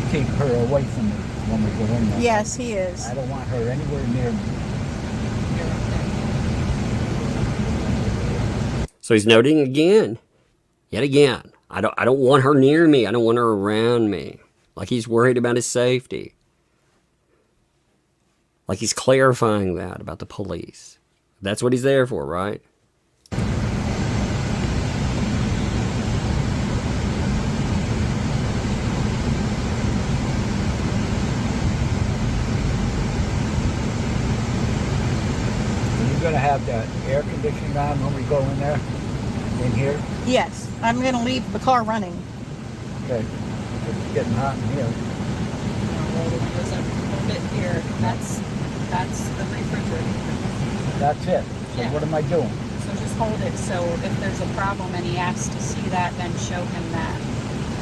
Keep her away from me when we go in there. Yes, he is. I don't want her anywhere near me. So he's noting again, yet again, I don't want her near me. I don't want her around me. Like he's worried about his safety. Like he's clarifying that about the police. That's what he's there for, right? Going to have the air conditioning on when we go in there, in here? Yes, I'm going to leave the car running. Okay, it's getting hot in here. Hold it here. That's the refrigerator. That's it. So Yeah. what am I doing? So just hold it. So if there's a problem and he asks to see that, then show him that.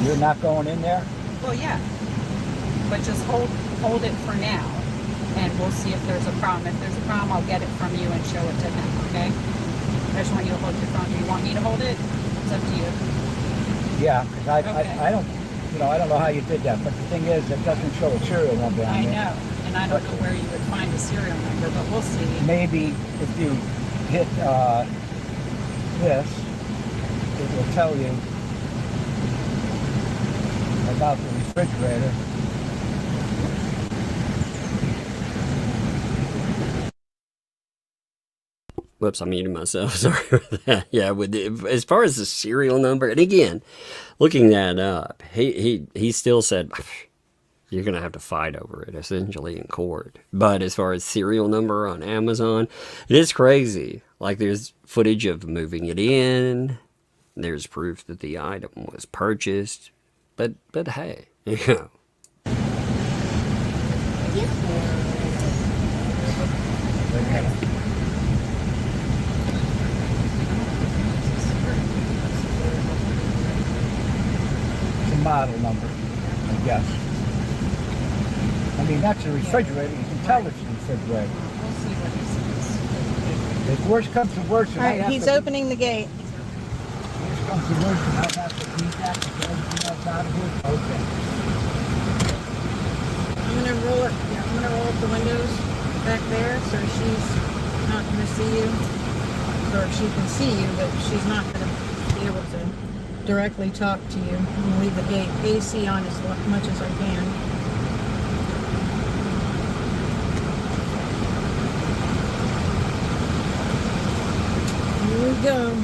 You're not going in there? Well, yeah. But just hold it for now. And we'll see if there's a problem. If there's a problem, I'll get it from you and show it to him, okay? I just want you to hold your phone. Do you want me to hold it? It's up to you. Yeah, because I don't, I don't know how you did that. But the thing is, it doesn't show a serial number on I there. know. And I don't know where you would find a serial number, but we'll see. Maybe if you hit this, it will tell you about the refrigerator. Whoops, I muted myself. Sorry for that. Yeah, as far as the serial number, and again, looking that up, he still said you're gonna have to fight over it essentially in court. But as far as serial number on Amazon, it is crazy. Like there's footage of moving it in. There's proof that the item was purchased. But hey, you know. Model number, I guess. I mean, that's a refrigerator. You can tell it's a refrigerator. We'll see what he says. If worse comes to worse, All right, he's opening the gate. Worse comes to worse, and I have to beat that to get everything else out of here. Okay. I'm gonna roll up the windows back there so she's not gonna see you, or she can see you, but she's not gonna be able to directly talk to you. I'm gonna leave the gate AC on as much as I can. Here we go.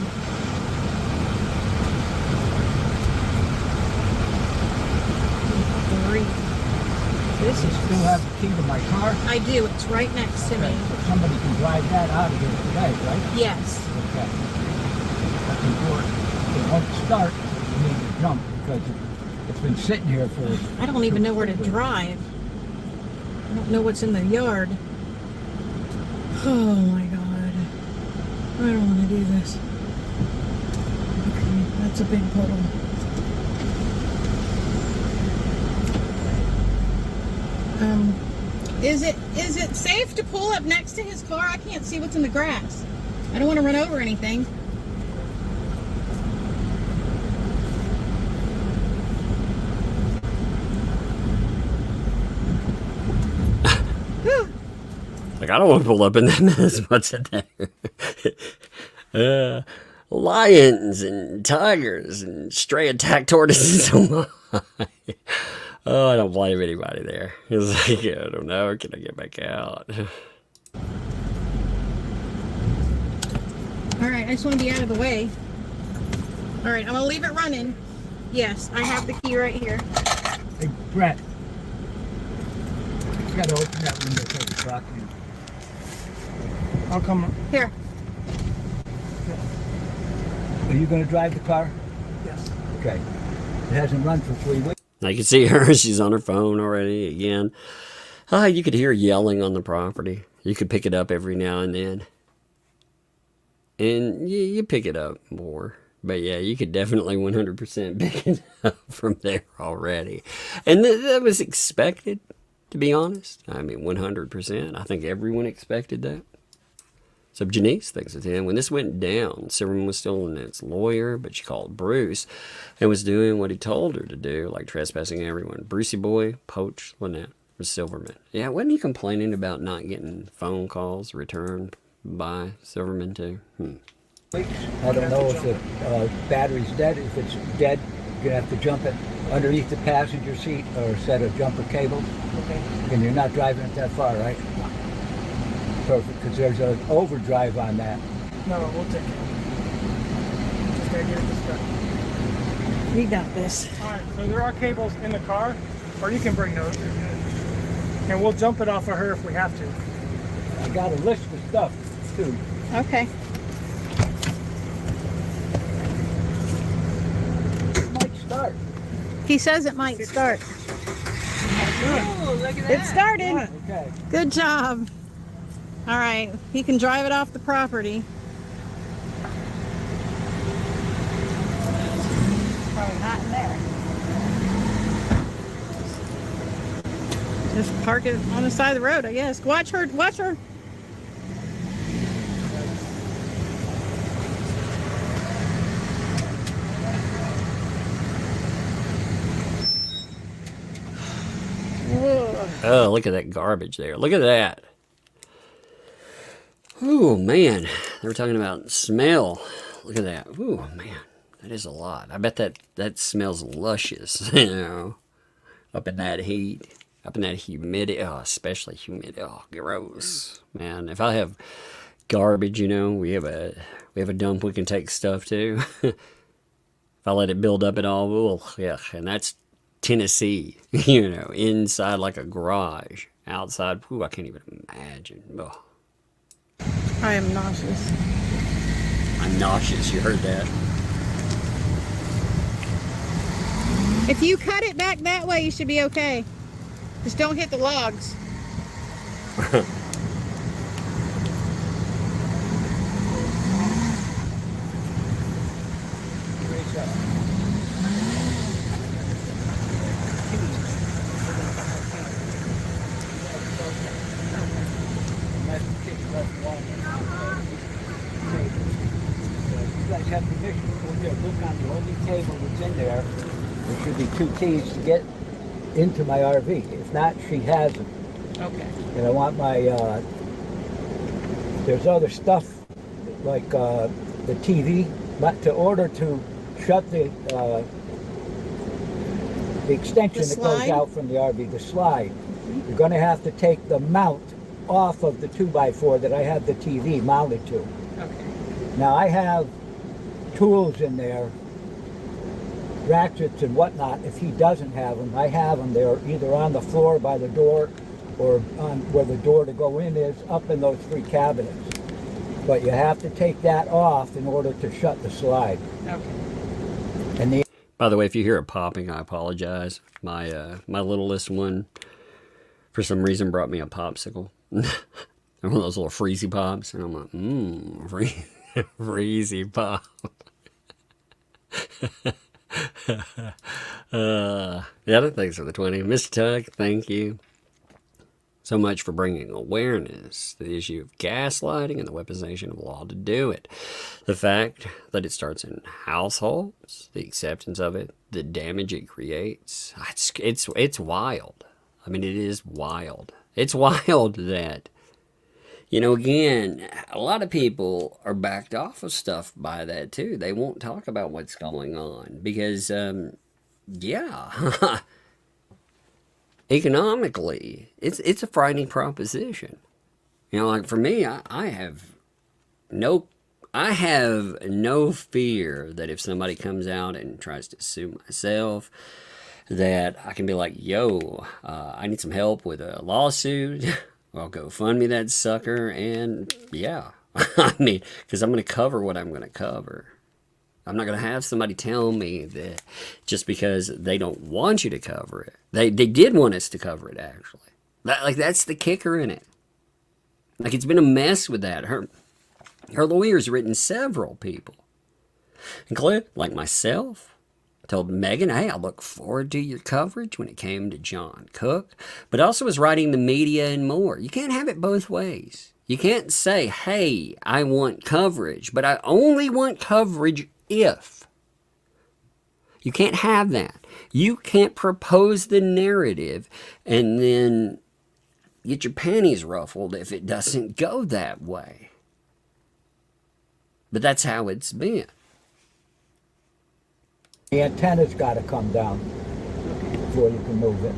This is still have the key to my car? I do. It's right next to me. So somebody can drive that out of here today, right? Yes. Okay. It won't start. You need to jump because it's been sitting here for... I don't even know where to drive. I don't know what's in the yard. Oh my God. I don't want to do this. Okay, that's a big puddle. Is it safe to pull up next to his car? I can't see what's in the grass. I don't want to run over anything. Like, I don't want to pull up in that mess. What's in there? Lions and tigers and stray attack tortoises. Oh my. Oh, I don't blame anybody there. It's like, I don't know. Can I get back out? All right, I just want to be out of the way. All right, I'm going to leave it running. Yes, I have the key right here. Hey, Brett. You got to open that window so the truck. I'll come. Here. Are you going to drive the car? Yes. Okay. It hasn't run for 3 weeks. I can see her. She's on her phone already again. You could hear yelling on the property. You could pick it up every now and then. and you pick it up more. But yeah, you could definitely 100% pick it up from there already. And that was expected, to be honest. I mean, 100%. I think everyone expected that. So Janice thinks it's him. When this went down, Silverman was still Lynette's lawyer, but she called Bruce and was doing what he told her to do, like trespassing everyone. Brucey boy poached Lynette with Silverman. Yeah, wasn't he complaining about not getting phone calls returned by Silverman too? I don't know if the battery's dead. If it's dead, you're going to have to jump it underneath the passenger seat or a set of jumper cables. Okay. And you're not driving it that far, right? Perfect, because there's an overdrive on that. No, we'll take it. Just gotta get it discussed. We got this. Alright, so there are cables in the car, or you can bring those. And we'll jump it off of her if we have to. I got a list of stuff, too. Okay. It might start. He says it might start. Oh, look at that. It started. Okay. Good job. All right, he can drive it off the property. Probably not in there. Just park it on the side of the road, I guess. Watch her, watch her. Oh, look at that garbage there. Look at that. Oh, man. They were talking about smell. Look at that. Oh, man. That is a lot. I bet that smells luscious, you know, up in that heat, up in that humidity. Oh, especially humidity. Oh, gross. Man, if I have garbage, you know, we have a dump we can take stuff to. If I let it build up at all, oh, yeah. And that's Tennessee, you know, inside like a garage. Outside, ooh, I can't even imagine. Oh. I am nauseous. I'm nauseous, you heard that. If you cut it back that way, you should be okay. Just don't hit the logs. Have permission to go there, look on the only table that's in there. There should be 2 keys to get into my RV. If not, she has them. Okay. And I want my, there's other stuff like the TV, but to order to shut the extension that goes out from the RV, the slide, you're going to have to take the mount off of the 2x4 that I have the TV mounted to. Okay. Now I have tools in there, ratchets and whatnot. If he doesn't have them, I have them. They're either on the floor by the door or on where the door to go in is, up in those 3 cabinets. But you have to take that off in order to shut the slide. Okay. And by the way, if you hear it popping, I apologize. My my littlest one, for some reason, brought me a popsicle. One of those little freezy pops, and I'm like, freezy pop. The other things for the 20. Mr. Tuck, thank you so much for bringing awareness to the issue of gaslighting and the weaponization of law to do it. The fact that it starts in households, the acceptance of it, the damage it creates. It's wild. I mean, it is wild. It's wild that, you know, again, a lot of people are backed off of stuff by that too. They won't talk about what's going on because, yeah, economically, it's a frightening proposition. You know, like for me, I have no fear that if somebody comes out and tries to sue myself, that I can be like, yo, I need some help with a lawsuit. Well, GoFundMe that sucker, and yeah, I mean, because I'm going to cover what I'm going to cover. I'm not going to have somebody tell me that just because they don't want you to cover it. They did want us to cover it, actually. That's the kicker in it. Like, it's been a mess with that. Her lawyer's written several people, including, like myself, told Megan, hey, I look forward to your coverage when it came to John Cook, but also was writing the media and more. You can't have it both ways. You can't say, hey, I want coverage, but I only want coverage if. You can't have that. You can't propose the narrative and then get your panties ruffled if it doesn't go that way. But that's how it's been. The antenna's got to come down before you can move it.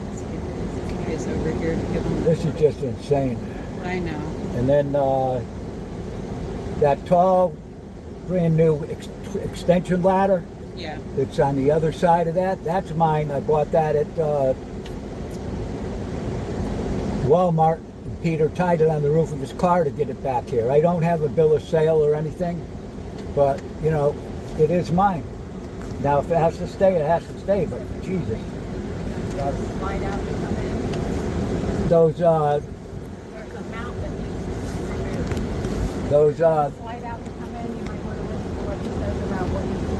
Guys over here to give them. This is just insane. I know. And then that tall, brand new extension ladder. Yeah. That's on the other side of that. That's mine. I bought that at Walmart. Peter tied it on the roof of his car to get it back here. I don't have a bill of sale or anything, but you know, it is mine. Now, if it has to stay, it has to stay. But Jesus, Slide out to come in. those There's a mount that needs to be removed. those Slide out to come in. You might want to listen to what he says about what you can do.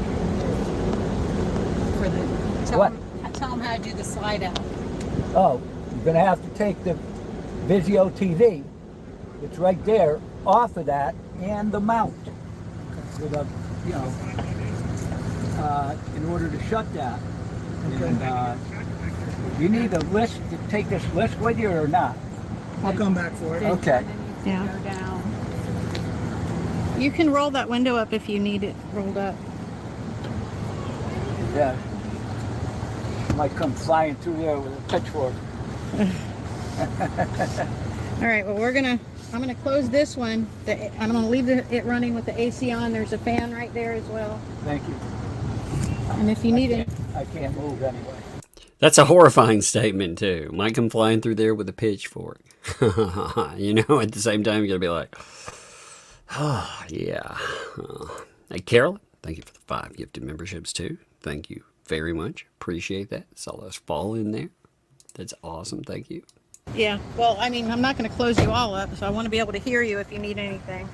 Tell them how to do the slide out. oh, you're gonna have to take the Vizio TV. It's right there off of that and the mount. With a, you know, in order to shut that. And you need a list to take this list with you or not? I'll come back for it. Okay. Yeah. Go down. You can roll that window up if you need it rolled up. Yeah. Might come flying through there with a pitchfork. All right, well, I'm gonna close this one. I'm gonna leave it running with the AC on. There's a fan right there as well. Thank you. And if you need it, I can't move anyway. That's a horrifying statement, too. Might come flying through there with a pitchfork. You know, at the same time, you're going to be like, oh, yeah. Hey, Carolyn, thank you for the 5 gifted memberships, too. Thank you very much. Appreciate that. Saw those fall in there. That's awesome. Thank you. yeah. Well, I mean, I'm not gonna close you all up, so I want to be able to hear you if you need anything.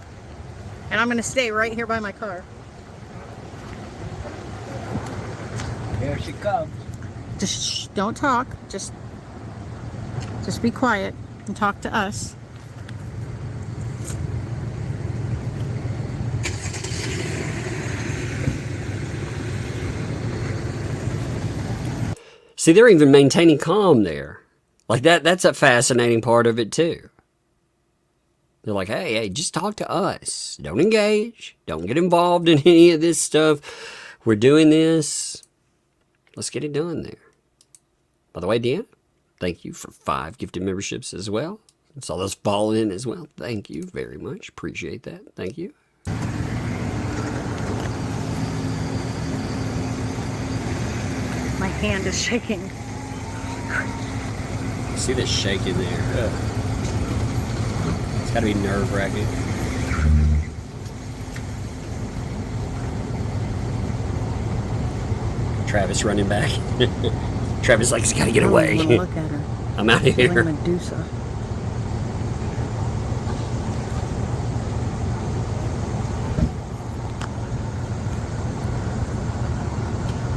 And I'm gonna stay right here by my car. Here she comes. Just shh, don't talk. Just be quiet and talk to us. See, they're even maintaining calm there. Like that's a fascinating part of it, too. They're like, hey, just talk to us. Don't engage. Don't get involved in any of this stuff. We're doing this. Let's get it done there. By the way, Deanna, thank you for 5 gifted memberships as well. I saw those fall in as well. Thank you very much. Appreciate that. Thank you. My hand is shaking. See this shaking there? Ugh. It's gotta be nerve-wracking. Travis running back. Travis like, he's gotta get away. Look at her. I'm out of here. Medusa.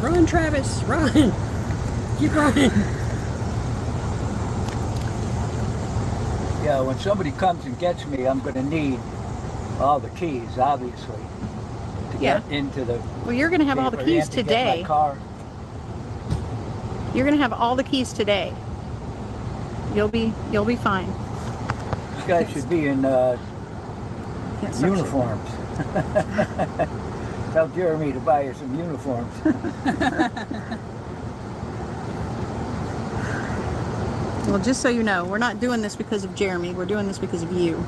Run, Travis, run! Keep running! Yeah, when somebody comes and gets me, I'm going to need all the keys, obviously, to get into the. Well, you're going to have all the keys today. My car. You're going to have all the keys today. You'll be fine. This guy should be in uniforms. Tell Jeremy to buy you some uniforms. Well, just so you know, we're not doing this because of Jeremy. We're doing this because of you.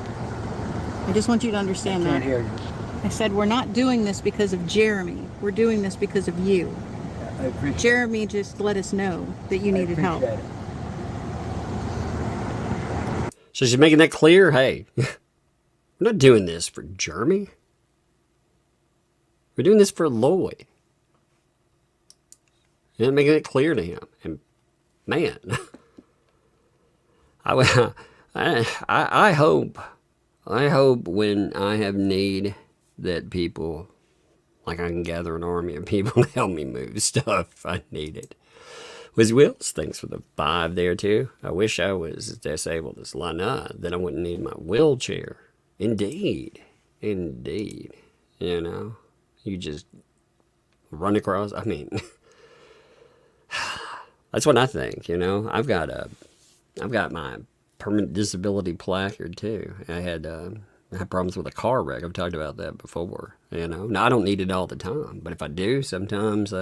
I just want you to understand that. I can't hear you. I said we're not doing this because of Jeremy. We're doing this because of you. I appreciate Jeremy just let us know that you needed help. it. So she's making that clear. Hey, we're not doing this for Jeremy. We're doing this for Lloyd. And making it clear to him. And man, I hope I hope when I have need that people, like I can gather an army of people to help me move stuff. I need it. Wiz Wills, thanks for the 5 there too. I wish I was as disabled as Lana, then I wouldn't need my wheelchair. Indeed. Indeed. You know, you just run across, I mean, that's what I think, you know. I've got my permanent disability placard too. I had problems with a car wreck. I've talked about that before, you know. Now, I don't need it all the time, but if I do, sometimes,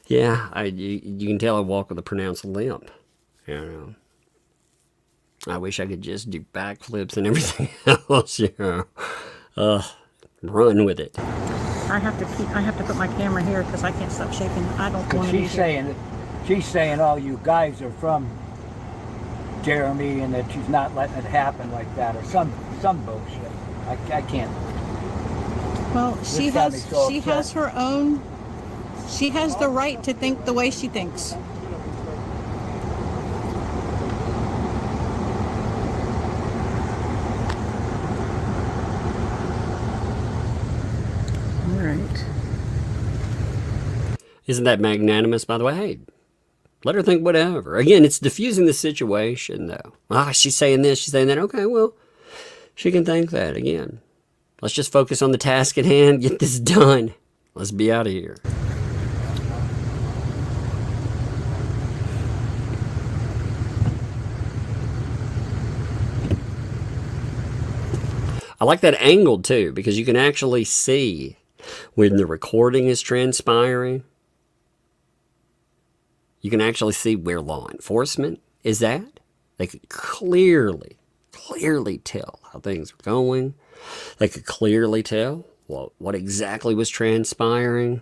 yeah, you can tell I walk with a pronounced limp, you know. I wish I could just do backflips and everything else, you know. Run with it. I have to put my camera here because I can't stop shaking. I don't want to be She's saying all you guys are from Jeremy and that she's not letting it happen like that, or some bullshit. I can't. Well, she has her own. She has the right to think the way she thinks. All right. Isn't that magnanimous, by the way? Hey, let her think whatever. Again, it's diffusing the situation, though. Ah, she's saying this, she's saying that. Okay, well, she can think that. Again, let's just focus on the task at hand, get this done. Let's be out of here. I like that angle, too, because you can actually see when the recording is transpiring. You can actually see where law enforcement is at. They could clearly tell how things were going. They could clearly tell what exactly was transpiring.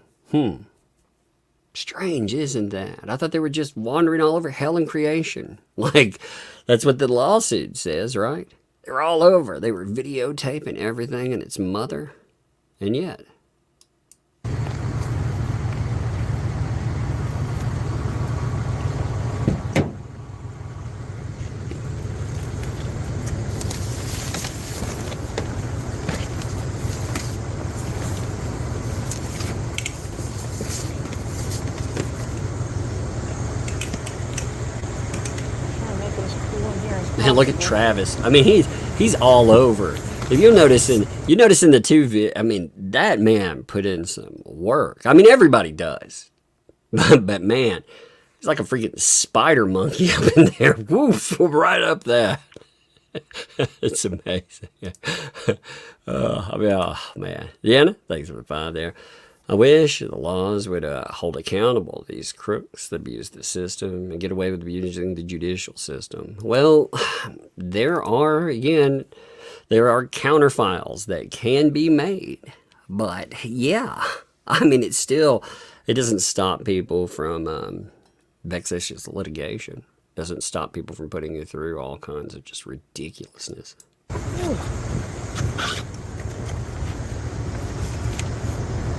Strange, isn't that? I thought they were just wandering all over hell and creation. Like, that's what the lawsuit says, right? They're all over. They were videotaping everything and its mother. And yet... Man, look at Travis. I mean, he's all over. If you notice in the two I mean, that man put in some work. I mean, everybody does. But man, he's like a freaking spider monkey up in there. Woof, right up there. It's amazing. I mean, oh man. Deanna, thanks for the 5 there. I wish the laws would hold accountable these crooks that abuse the system and get away with abusing the judicial system. Well, there are counterfiles that can be made. But yeah, I mean, it doesn't stop people from vexatious litigation. It doesn't stop people from putting you through all kinds of just ridiculousness.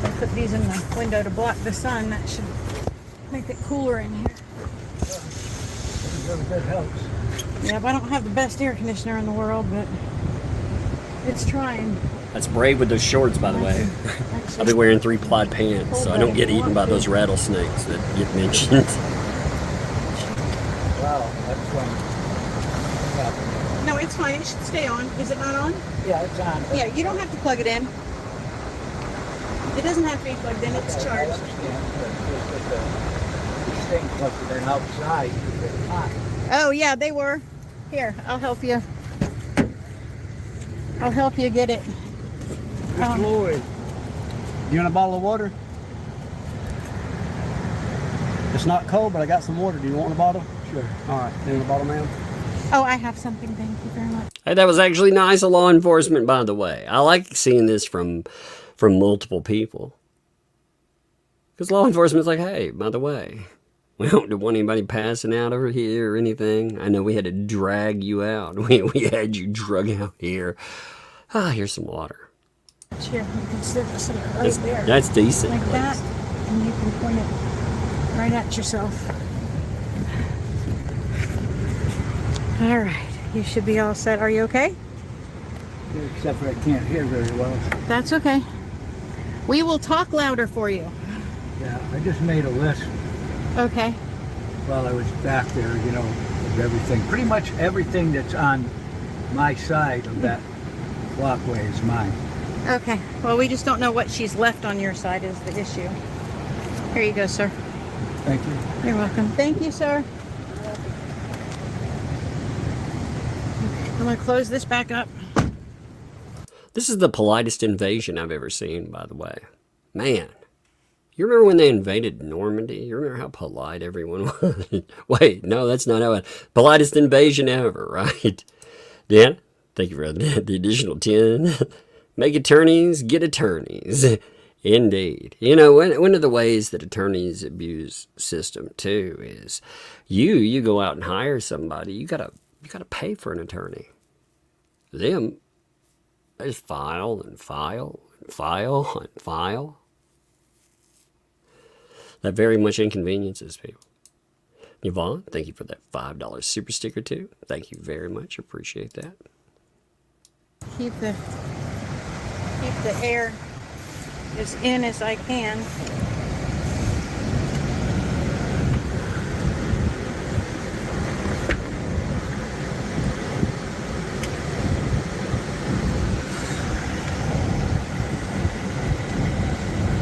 I put these in the window to block the sun. That should make it cooler in here. That helps. Yeah, I don't have the best air conditioner in the world, but it's trying. That's brave with those shorts, by the way. I'll be wearing 3-ply pants, so I don't get eaten by those rattlesnakes that get mentioned. Wow, that's one. No, it's fine. It should stay on. Is it not on? Yeah, it's on. Yeah, you don't have to plug it in. It doesn't have to be plugged in. It's charged. These things plugged in outside because they're hot. Oh, yeah, they were. Here, I'll help you. I'll help you get it. Lloyd, you want a bottle of water? It's not cold, but I got some water. Do you want a bottle? Sure. All right. You want a bottle, ma'am? Oh, I have something. Thank you very much. Hey, that was actually nice of law enforcement, by the way. I like seeing this from multiple people. Because law enforcement's like, hey, by the way, we don't want anybody passing out over here or anything. I know we had to drag you out. We had you drug out here. Here's some water. Here, you can sit right there. That's decent. Like that, and you can point it right at yourself. All right, you should be all set. Are you okay? except for I can't hear very well. That's okay. We will talk louder for you. Yeah, I just made a list Okay. while I was back there, you know, of everything. Pretty much everything that's on my side of that walkway is mine. Okay. Well, we just don't know what she's left on your side is the issue. Here you go, sir. Thank you. You're welcome. Thank you, sir. I'm going to close this back up. This is the politest invasion I've ever seen, by the way. Man, you remember when they invaded Normandy? You remember how polite everyone was? Wait, no, that's not how it... Politest invasion ever, right? Dan, thank you for the additional 10. Make attorneys get attorneys. Indeed. You know, one of the ways that attorneys abuse system, too, is you go out and hire somebody, you gotta pay for an attorney. Them, they just file and file and file and file. That very much inconveniences people. Yvonne, thank you for that $5 super sticker too. Thank you very much. Appreciate that. Keep the air as in as I can.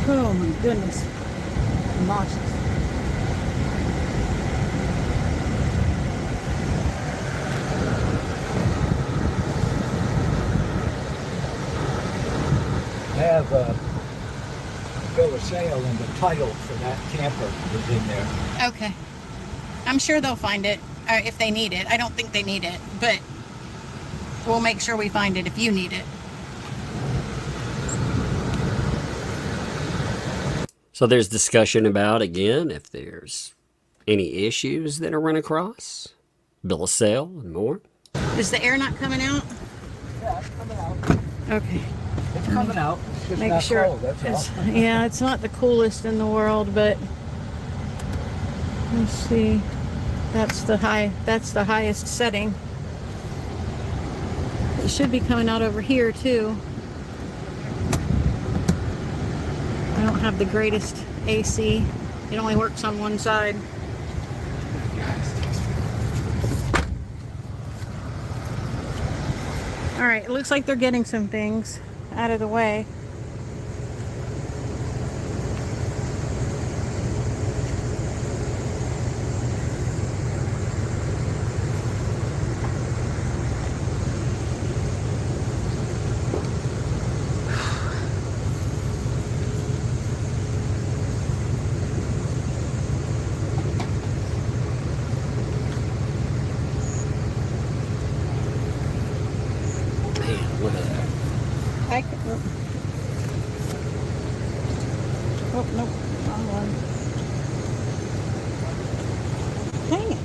Oh my goodness. Nauseous. I have a bill of sale and the title for that camper is in there. Okay. I'm sure they'll find it if they need it. I don't think they need it, but we'll make sure we find it if you need it. So there's discussion about, again, if there's any issues that are run across, bill of sale and more. Is the air not coming out? Yeah, it's coming out. Okay. It's coming out. It's just Make not sure cold, that's all. yeah, it's not the coolest in the world, but let's see. That's the highest setting. It should be coming out over here too. I don't have the greatest AC. It only works on one side. All right, it looks like they're getting some things out of the way. Look at that. I can, oh, nope, wrong one. Hang it.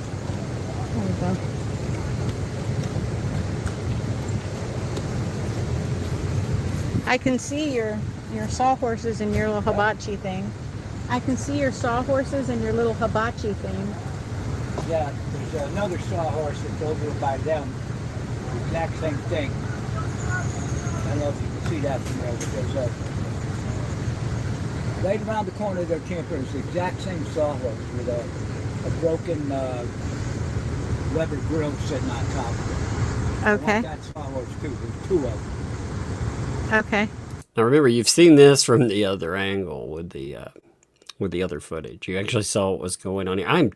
There we go. I can see your sawhorses and your little hibachi thing. I can see your sawhorses and your little hibachi thing. Yeah, there's another sawhorse that's over by them. The exact same thing. I don't know if you can see that from there, but there's right around the corner of their camper is the exact same sawhorse with a broken Weber grill sitting on top of it. Okay. I want that sawhorse too. There's two of them. Okay. Now remember, you've seen this from the other angle with the other footage. You actually saw what was going on here. I'm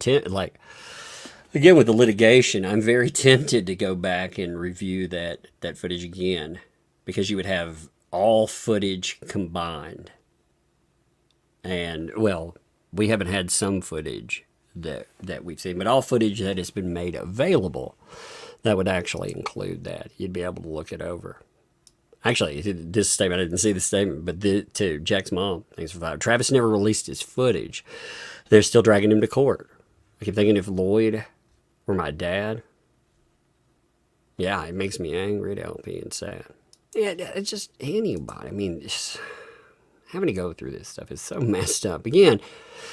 again with the litigation, I'm very tempted to go back and review that footage again, because you would have all footage combined. And well, we haven't had some footage that we've seen, but all footage that has been made available, that would actually include that. You'd be able to look it over. Actually, this statement, I didn't see the statement, but to Jack's mom, thanks for 5. Travis never released his footage. They're still dragging him to court. I keep thinking if Lloyd were my dad, yeah, it makes me angry to LP and sad. Yeah, it's just anybody. I mean, just having to go through this stuff is so messed up. Again,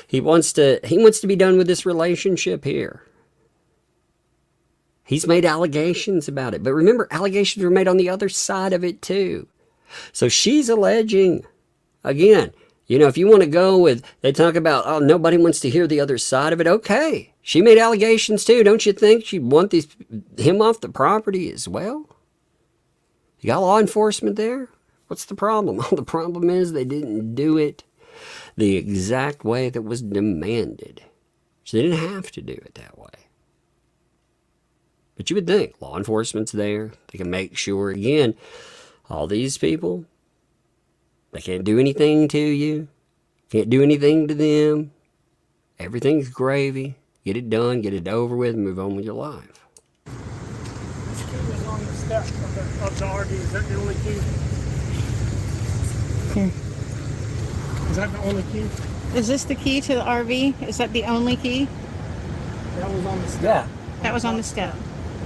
he wants to be done with this relationship here. He's made allegations about it. But remember, allegations were made on the other side of it too. So she's alleging, again, you know, if you want to go with, they talk about, oh, nobody wants to hear the other side of it. Okay. She made allegations too. Don't you think she'd want him off the property as well? You got law enforcement there? What's the problem? Well, the problem is they didn't do it the exact way that was demanded. So they didn't have to do it that way. But you would think law enforcement's there. They can make sure, again, all these people, they can't do anything to you. Can't do anything to them. Everything's gravy. Get it done, get it over with, and move on with your life. This key is on the step of the RV. Is that the only key? Is that the only key? Is this the key to the RV? Is that the only key? That was on the step. Yeah. That was on the step.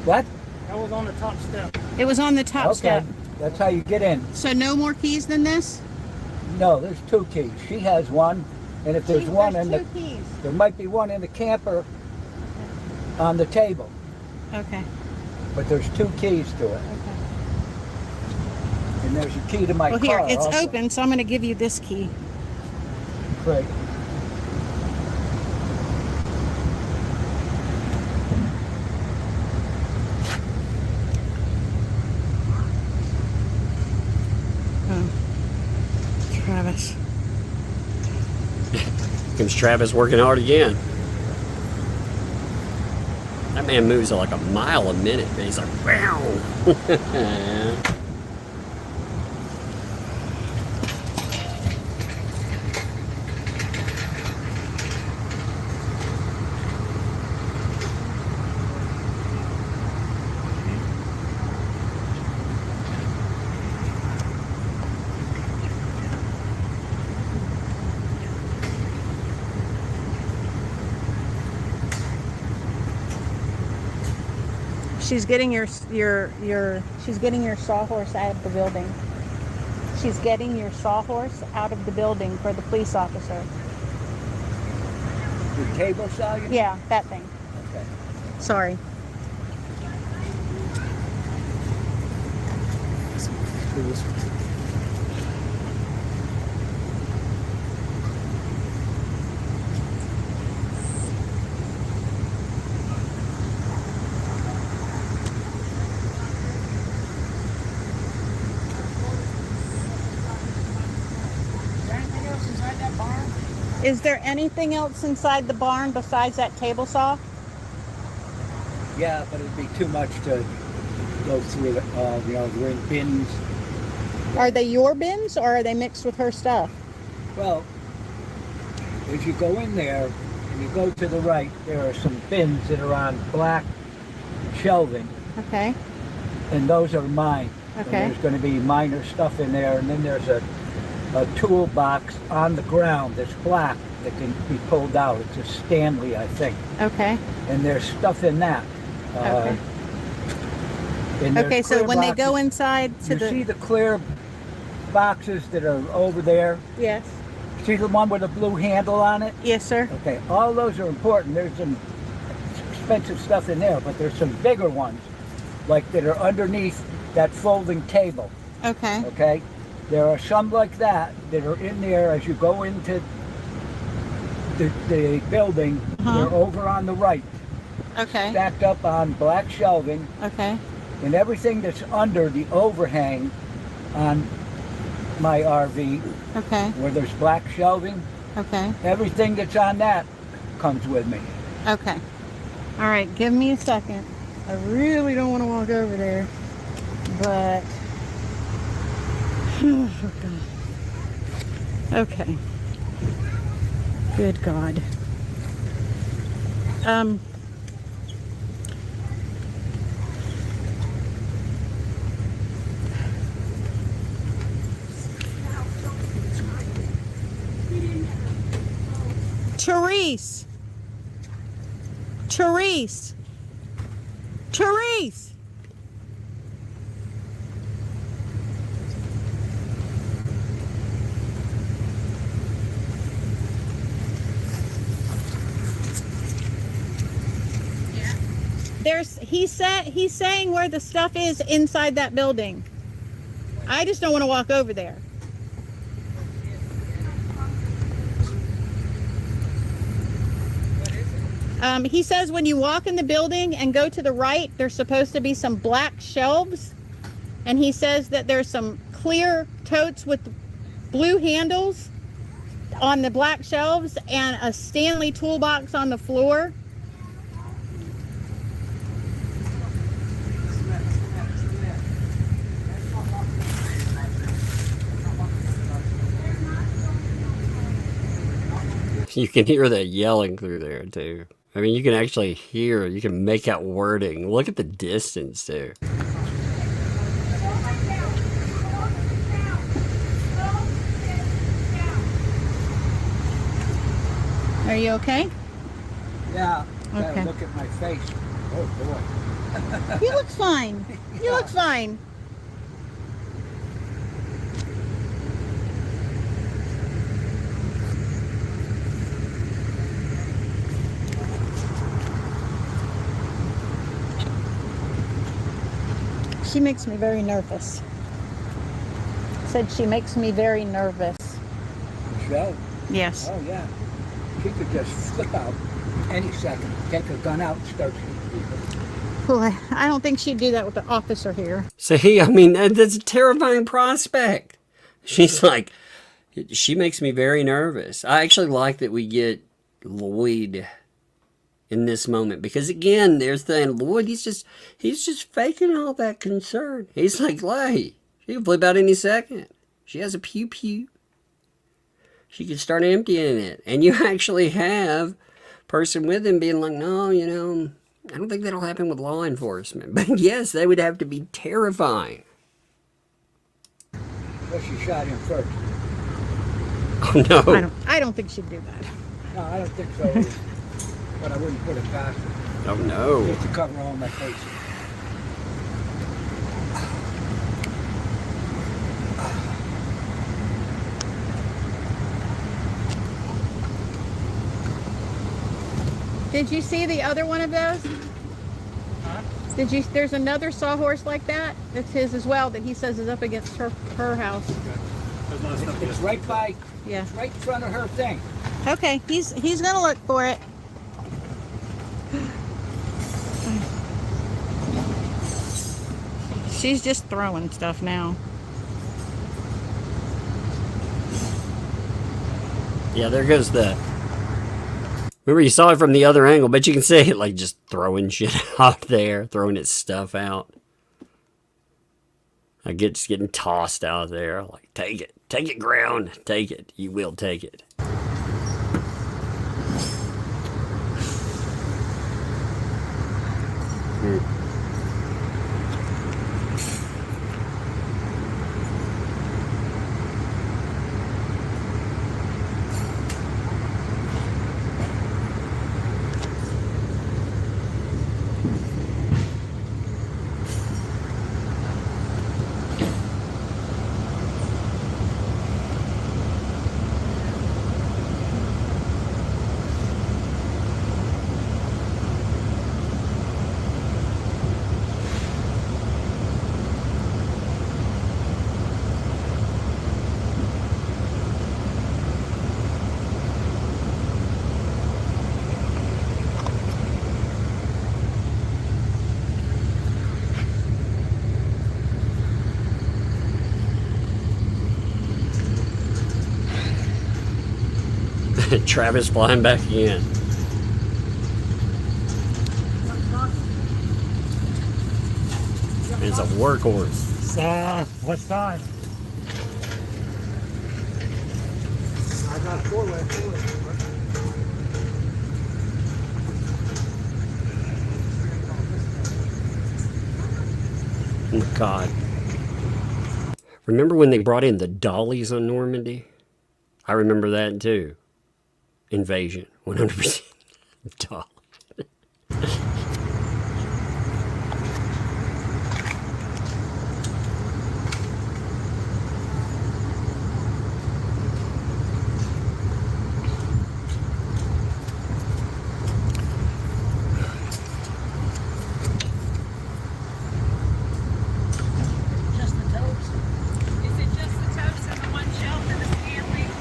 What? That was on the top step. It was on the top step. That's how you get in. So no more keys than this? No, there's 2 keys. She has one, and if there's one in the, keys. there might be one in the camper on the table. Okay. But there's 2 keys to it. Okay. And there's a key to my Well, car. here, it's also. open, so I'm going to give you this key. Great. Travis. Comes Travis working hard again. That man moves at like a mile a minute, man. He's like, wow. She's getting your sawhorse out of the building. She's getting your sawhorse out of the building for the police officer. The table saw you? Yeah, that thing. Okay. Sorry. Is there anything else inside the barn besides that table saw? Yeah, but it'd be too much to go through the, they're in bins. Are they your bins or are they mixed with her stuff? Well, as you go in there and you go to the right, there are some bins that are on black shelving. Okay. And those are mine. Okay. And there's going to be minor stuff in there, and then there's a toolbox on the ground that's black that can be pulled out. It's a Stanley, I think. Okay. And there's stuff in that. Okay. And there's Okay, so clear when they go boxes. inside to You the... see the clear boxes that are over there? Yes. See the one with the blue handle on it? Yes, sir. Okay, all those are important. There's some expensive stuff in there, but there's some bigger ones, like that are underneath that folding table. Okay. Okay? There are some like that are in there as you go into the building. They're over on the right. Okay. Stacked up on black shelving. Okay. And everything that's under the overhang on my RV, Okay. where there's black shelving, Okay. everything that's on that comes with me. Okay. All right, give me a second. I really don't want to walk over there, but... Okay. Good God. Therese! Therese! Therese! he's saying where the stuff is inside that building. I just don't want to walk over there. He says when you walk in the building and go to the right, there's supposed to be some black shelves. And he says that there's some clear totes with blue handles on the black shelves and a Stanley toolbox on the floor. You can hear that yelling through there, too. I mean, you can actually hear, you can make out wording. Look at the distance there. Are you okay? Yeah. Okay. Look at my face. Oh boy. You look fine. You look fine. She makes me very nervous. Said she makes me very nervous. Michelle? Yes. Oh yeah. She could just flip out any second, take her gun out and start shooting people. Well, I don't think she'd do that with the officer here. See, I mean, that's a terrifying prospect. She's like, she makes me very nervous. I actually like that we get Lloyd in this moment, because again, they're saying Lloyd, he's just faking all that concern. He's like, hey, she can flip out any second. She has a pew pew. She could start emptying it. And you actually have a person with him being like, no, you know, I don't think that'll happen with law enforcement. But yes, they would have to be terrifying. Well, she shot him first. Oh no. I don't think she'd do that. No, I don't think so. But I wouldn't put it past her. Oh no. Just to cover all my face. Did you see the other one of those? Huh? There's another sawhorse like that. It's his as well that he says is up against her house. It's right by, Yeah. it's right in front of her thing. Okay, he's gonna look for it. She's just throwing stuff now. Yeah, there goes the... Remember, you saw it from the other angle, but you can see it like just throwing shit out there, throwing its stuff out. Like it's getting tossed out there. Like, take it, ground, take it. You will take it. Travis flying back again. It's a workhorse. What's time? I got a four-way. Oh, God. Remember when they brought in the dollies on Normandy? I remember that too. Invasion. 100% dolly.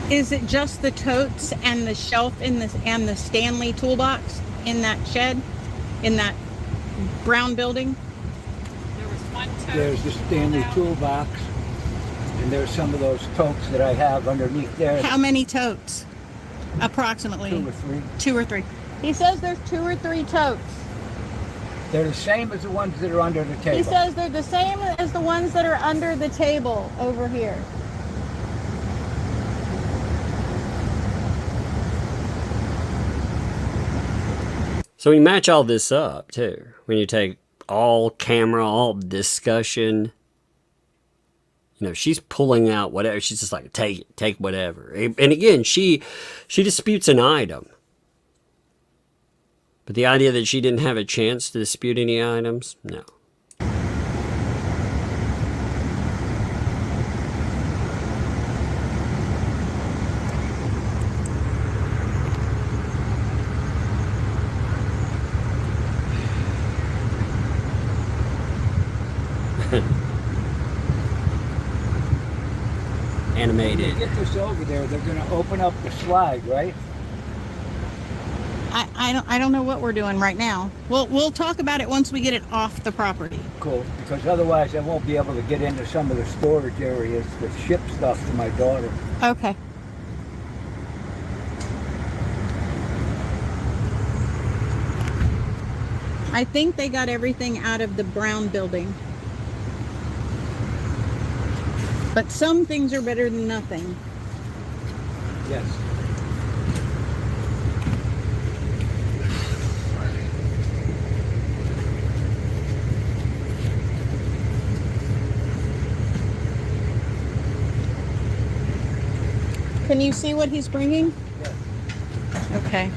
Is it just the totes and the shelf in this and the Stanley toolbox in that shed, in that brown building? There was one tote. There's the Stanley toolbox, and there's some of those totes that I have underneath there. How many totes? Approximately. 2 or 3. 2 or 3. He says there's 2 or 3 totes. They're the same as the ones that are under the table. He says they're the same as the ones that are under the table over here. So we match all this up too. When you take all camera, all discussion, you know, she's pulling out whatever. She's just like, take it, take whatever. And again, she disputes an item. But the idea that she didn't have a chance to dispute any items, no. Animated. When you get this over there, they're going to open up the slide, right? I don't know what we're doing right now. We'll talk about it once we get it off the property. Cool, because otherwise I won't be able to get into some of the storage areas to ship stuff to my daughter. Okay. I think they got everything out of the brown building. But some things are better than nothing. Yes. Can you see what he's bringing? Yes. Okay.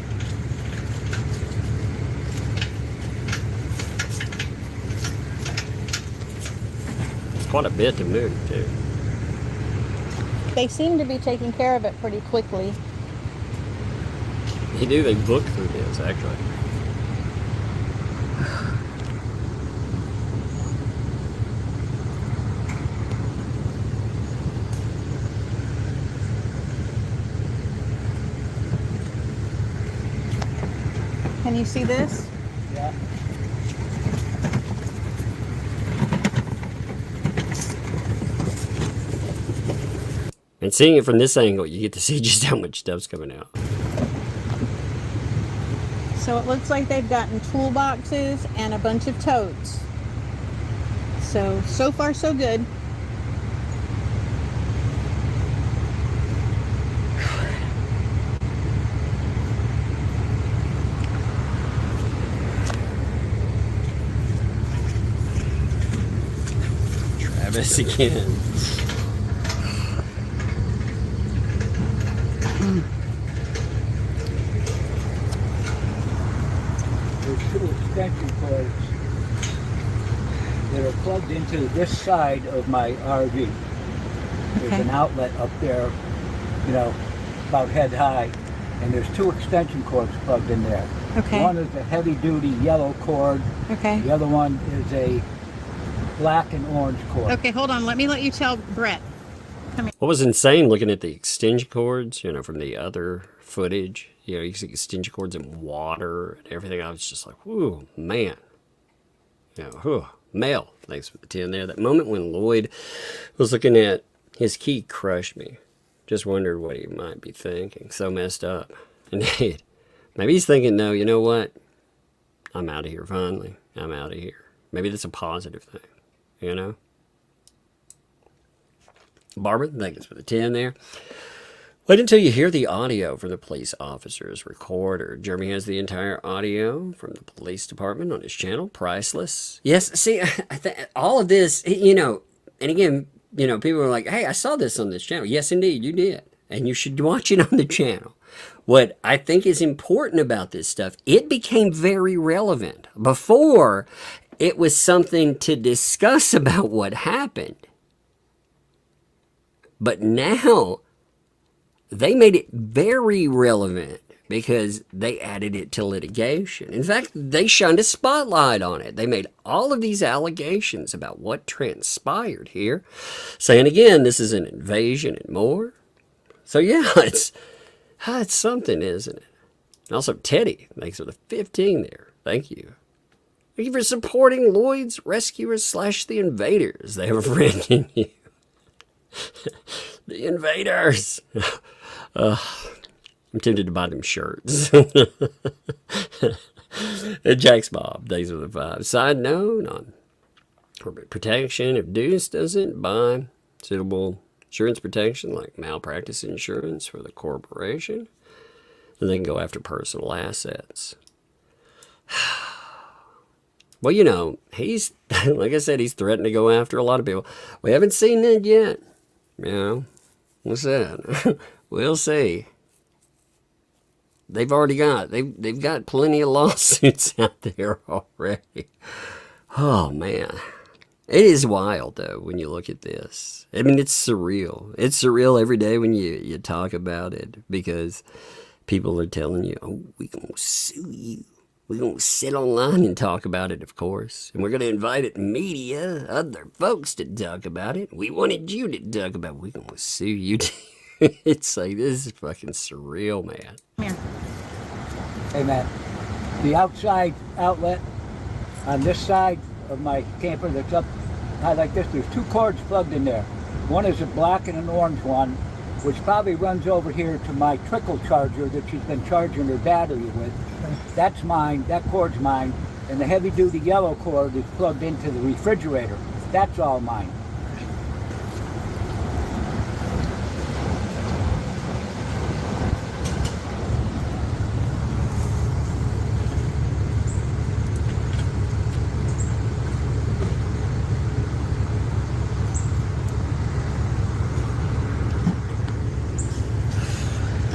It's quite a bit to move too. They seem to be taking care of it pretty quickly. They look through this actually. Can you see this? Yeah. And seeing it from this angle, you get to see just how much stuff's coming out. So it looks like they've gotten toolboxes and a bunch of totes. So far so good. Travis again. There's 2 extension cords that are plugged into this side of my RV. There's Okay. an outlet up there, you know, about head high, and there's 2 extension cords plugged in there. Okay. One is a heavy-duty yellow cord. Okay. The other one is a black and orange cord. Okay, hold on. Let me let you tell Brett. What was insane looking at the extension cords, you know, from the other footage, you know, you see extension cords in water and everything. I was just like, whoo, man. You know, whew. Mel, thanks for the 10 there. That moment when Lloyd was looking at his key crushed me. Just wondered what he might be thinking. So messed up. Indeed. Maybe he's thinking, no, you know what? I'm out of here finally. I'm out of here. Maybe that's a positive thing, you know? Barbara, thanks for the 10 there. Wait until you hear the audio from the police officer's recorder. Jeremy has the entire audio from the police department on his channel, priceless. Yes, see, all of this, you know, and again, you know, people are like, hey, I saw this on this channel. Yes, indeed, you did. And you should watch it on the channel. What I think is important about this stuff, it became very relevant. Before, it was something to discuss about what happened. But now, they made it very relevant because they added it to litigation. In fact, they shined a spotlight on it. They made all of these allegations about what transpired here, saying, again, this is an invasion and more. So yeah, it's something, isn't it? And also, Teddy, thanks for the 15 there. Thank you. Thank you for supporting Lloyd's Rescuers / the Invaders. They have a friend in you. The Invaders. I'm tempted to buy them shirts. Jack's Bob, thanks for the 5. Side note on corporate protection: if Deuce doesn't buy suitable insurance protection like malpractice insurance for the corporation, then they can go after personal assets. Well, you know, he's, like I said, he's threatened to go after a lot of people. We haven't seen it yet. You know, what's that? We'll see. They've already got, they've got plenty of lawsuits out there already. Oh, man. It is wild, though, when you look at this. I mean, it's surreal. It's surreal every day when you talk about it, because people are telling you, oh, we're going to sue you. We're going to sit online and talk about it, of course. And we're going to invite media, other folks to talk about it. We wanted you to talk about it. We're going to sue you. It's like, this is fucking surreal, man. Come here. Hey, Matt. The outside outlet on this side of my camper that's up high like this, there's 2 cords plugged in there. One is a black and an orange one, which probably runs over here to my trickle charger that she's been charging her battery with. That's mine, that cord's mine, and the heavy-duty yellow cord is plugged into the refrigerator. That's all mine.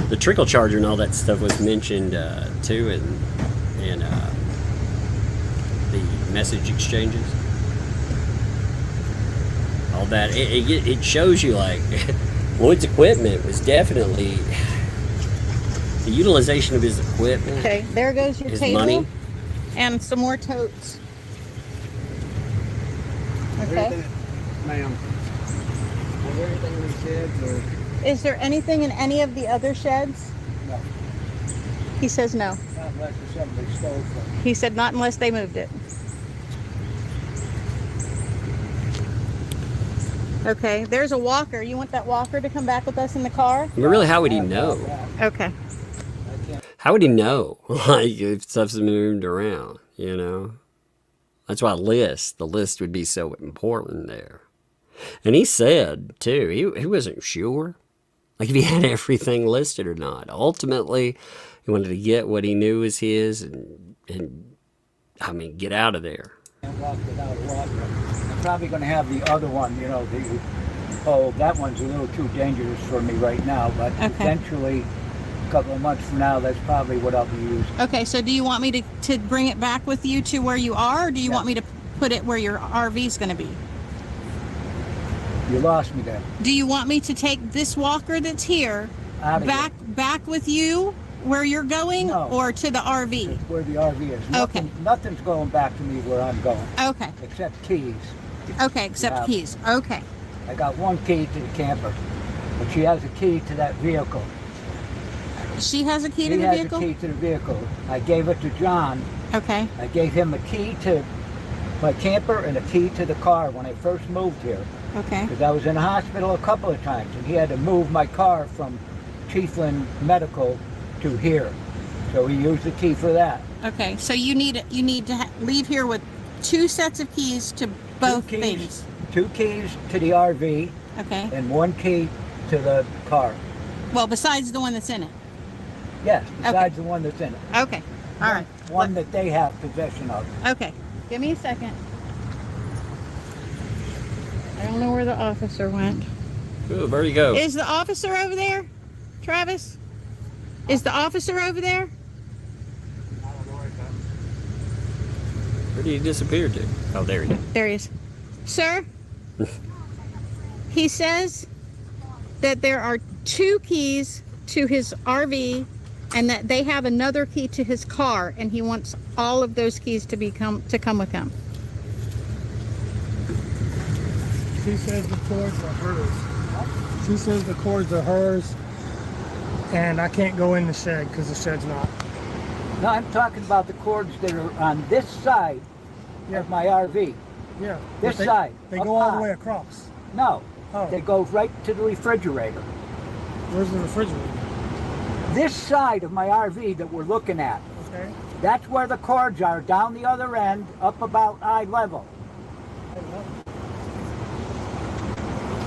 The trickle charger and all that stuff was mentioned too in the message exchanges. All that it shows you, like, Lloyd's equipment was definitely the utilization of his equipment. Okay, there goes your his table money. and some more totes. Okay. Ma'am, was there anything in these sheds, or? Is there anything in any of the other sheds? No. He says no. Not unless somebody stole from. He said not unless they moved it. Okay, there's a walker. You want that walker to come back with us in the car? But really, how would he know? Okay. How would he know, like, if stuff's moved around, you know? That's why the list would be so important there. And he said, too, he wasn't sure, like, if he had everything listed or not. Ultimately, he wanted to get what he knew was his and I mean, get out of there. I'm probably going to have the other one, you know, that one's a little too dangerous for me right now, but eventually, a couple of months from now, that's probably what I'll be using. Okay, so do you want me to bring it back with you to where you are, or do you want me to put it where your RV's going to be? You lost me there. Do you want me to take this walker that's here back with you where you're going, or to the RV? It's where the RV is. Nothing's going back to me where I'm going. Okay. Except keys. Okay, except keys. Okay. I got one key to the camper, but she has a key to that vehicle. She has a key to the vehicle? She has a key to the vehicle. I gave it to John. Okay. I gave him a key to my camper and a key to the car when I first moved here. Okay. Because I was in the hospital a couple of times, and he had to move my car from Chiefland Medical to here. So he used the key for that. Okay, so you need to leave here with 2 sets of keys to both things. 2 keys to the RV. Okay. And 1 key to the car. Well, besides the one that's in it. Yes, besides the one that's in it. Okay. All right. One that they have possession of. Okay. Give me a second. I don't know where the officer went. Ooh, where'd he go? Is the officer over there, Travis? Is the officer over there? Where did he disappear to? Oh, there he is. There he is. Sir, he says that there are 2 keys to his RV and that they have another key to his car, and he wants all of those keys to come with him. She says the cords are hers. She says the cords are hers, And I can't go in the shed because the shed's not. No, I'm talking about the cords that are on this side of my RV. Yeah. This side. They up go all high. the way across. No. Oh. They go right to the refrigerator. Where's the refrigerator? This side of my RV that we're looking at. Okay. That's where the cords are, down the other end, up about eye level.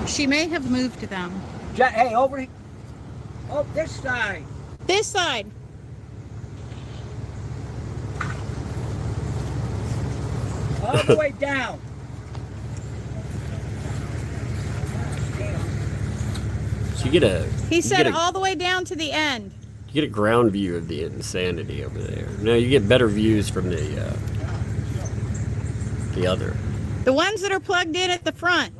She may have moved them. Hey, over here. Oh, this side. This side. All the way down. So you get a. He said all the way down to the end. You get a ground view of the insanity over there. Now you get better views from the other. The ones that are plugged in at the front.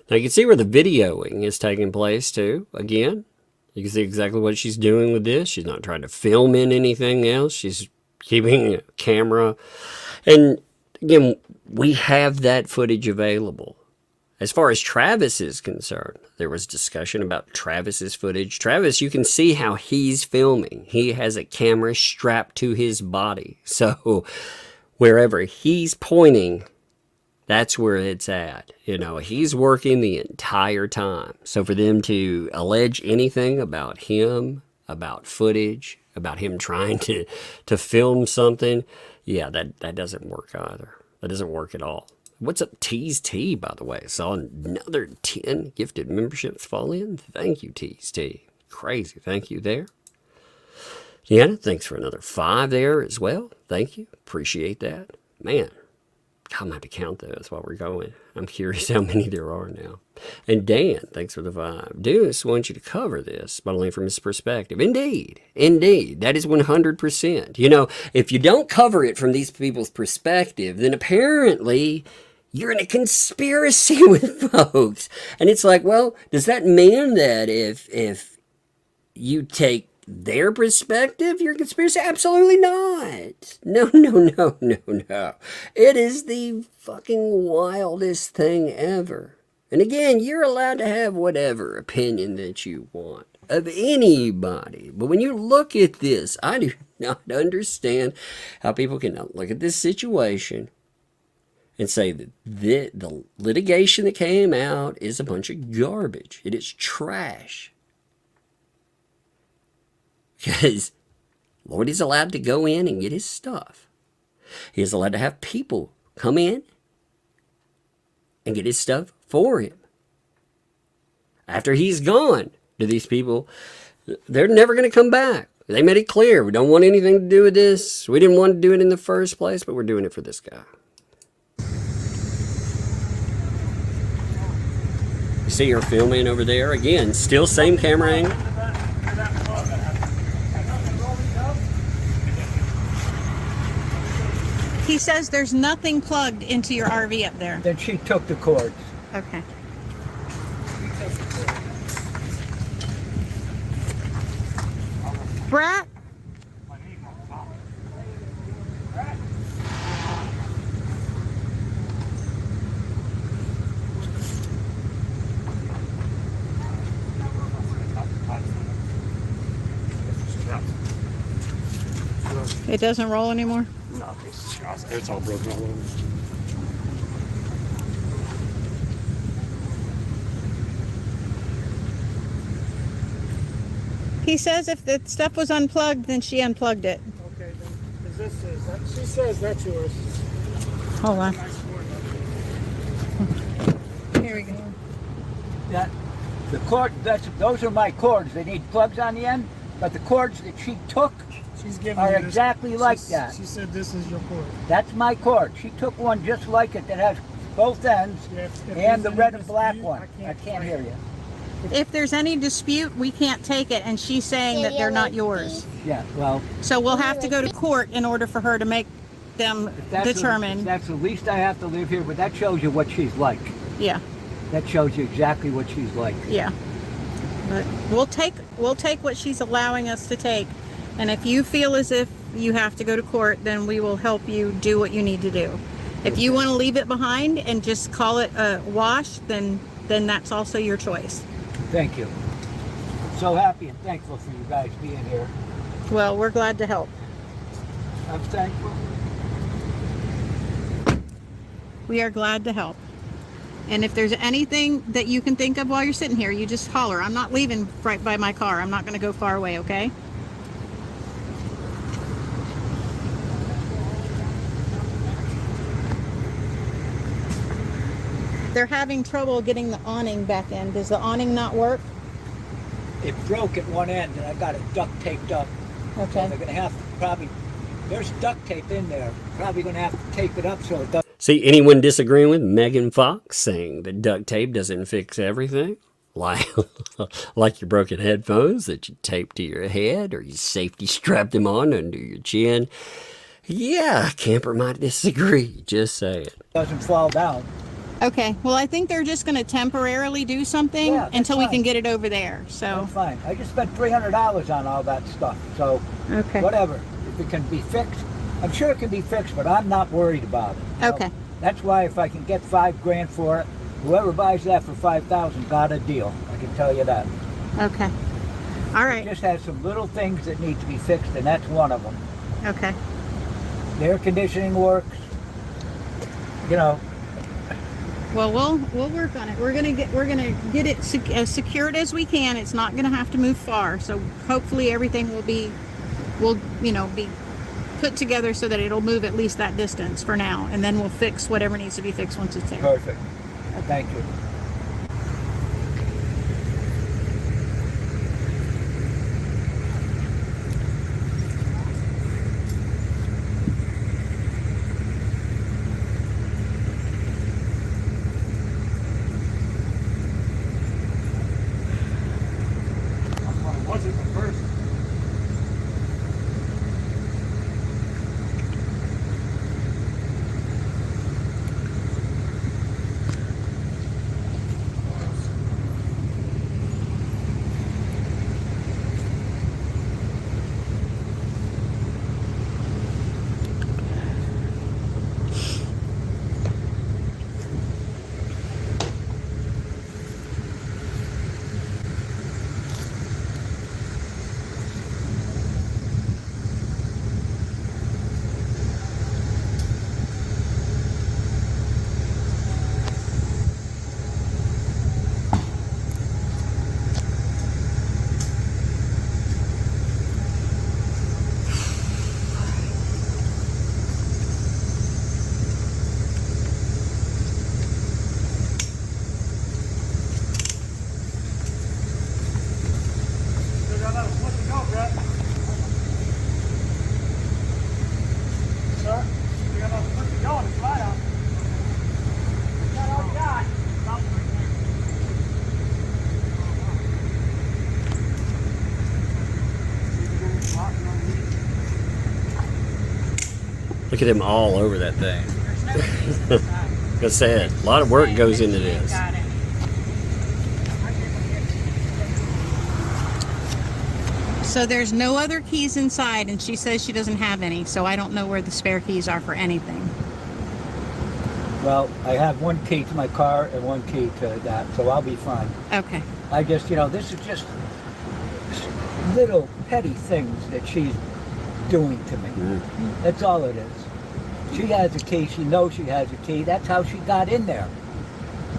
Now you can see where the videoing is taking place too. Again, you can see exactly what she's doing with this. She's not trying to film in anything else. She's keeping a camera. And again, we have that footage available. As far as Travis is concerned, there was discussion about Travis's footage. Travis, you can see how he's filming. He has a camera strapped to his body. So wherever he's pointing, that's where it's at. You know, he's working the entire time. So for them to allege anything about him, about footage, about him trying to film something, yeah, that doesn't work either. That doesn't work at all. What's up, Tease T, by the way? Saw another 10 gifted memberships fall in. Thank you, Tease T. Crazy. Thank you there. Deanna, thanks for another 5 there as well. Thank you. Appreciate that. Man, I'm going to have to count those while we're going. I'm curious how many there are now. And Dan, thanks for the 5. Deuce wants you to cover this, but only from his perspective. Indeed. Indeed. That is 100%. You know, if you don't cover it from these people's perspective, then apparently you're in a conspiracy with folks. And it's like, well, does that mean that if you take their perspective, you're a conspiracy? Absolutely not. No. It is the fucking wildest thing ever. And again, you're allowed to have whatever opinion that you want of anybody. But when you look at this, I do not understand how people can look at this situation and say that the litigation that came out is a bunch of garbage. It is trash. Because Lord is allowed to go in and get his stuff. He is allowed to have people come in and get his stuff for him. After he's gone, do these people, they're never going to come back. They made it clear, we don't want anything to do with this. We didn't want to do it in the first place, but we're doing it for this guy. You see her filming over there? Again, still same camera angle. He says there's nothing plugged into your RV up there. Then she took the cords. Okay. Brat? It doesn't roll anymore? No, it's all broken all over. He says if the stuff was unplugged, then she unplugged it. Okay, then. She says that's yours. Hold on. Here we go. The cord, those are my cords. They need plugs on the end, but the cords that she took are exactly like that. She said this is your cord. That's my cord. She took one just like it that has both ends and the red and black one. I can't hear you. If there's any dispute, we can't take it, and she's saying that they're not yours. Yeah, well. So we'll have to go to court in order for her to make them determine. That's the least I have to live here, but that shows you what she's like. Yeah. That shows you exactly what she's like. Yeah. But we'll take what she's allowing us to take. And if you feel as if you have to go to court, then we will help you do what you need to do. If you want to leave it behind and just call it a wash, then then that's also your choice. Thank you. I'm so happy and thankful for you guys being here. Well, we're glad to help. I'm thankful. We are glad to help. And if there's anything that you can think of while you're sitting here, you just holler. I'm not leaving right by my car. I'm not going to go far away, okay? They're having trouble getting the awning back in. Does the awning not work? It broke at one end and I got it duct taped up. Okay. So they're going to have to probably, there's duct tape in there. Probably going to have to tape it up so it doesn't. See, anyone disagreeing with Megan Fox saying that duct tape doesn't fix everything? Like, like your broken headphones that you taped to your head, or you safety strapped them on under your chin. Yeah, camper might disagree, just saying. Doesn't fall down. Okay, well, I think they're just going to temporarily do something until we can get it over there. So That's fine. I just spent $300 on all that stuff. So whatever, if it can be fixed, I'm sure it can be fixed, but I'm not worried about it. Okay. That's why if I can get $5 grand for it, whoever buys that for $5,000 got a deal. I can tell you that. Okay. All right. It just has some little things that need to be fixed, and that's one of them. Okay. The air conditioning works. You know. Well, we'll work on it. We're gonna get it as secured as we can. It's not gonna have to move far. So hopefully everything will be put together so that it'll move at least that distance for now, and then we'll fix whatever needs to be fixed once it's there. Perfect. Thank you. Look at them all over that thing. Like I said, a lot of work goes into this. So there's no other keys inside, and she says she doesn't have any, so I don't know where the spare keys are for anything. Well, I have one key to my car and one key to that, so I'll be fine. Okay. I just, this is just little petty things that she's doing to me. That's all it is. She has a key. She knows she has a key. That's how she got in there.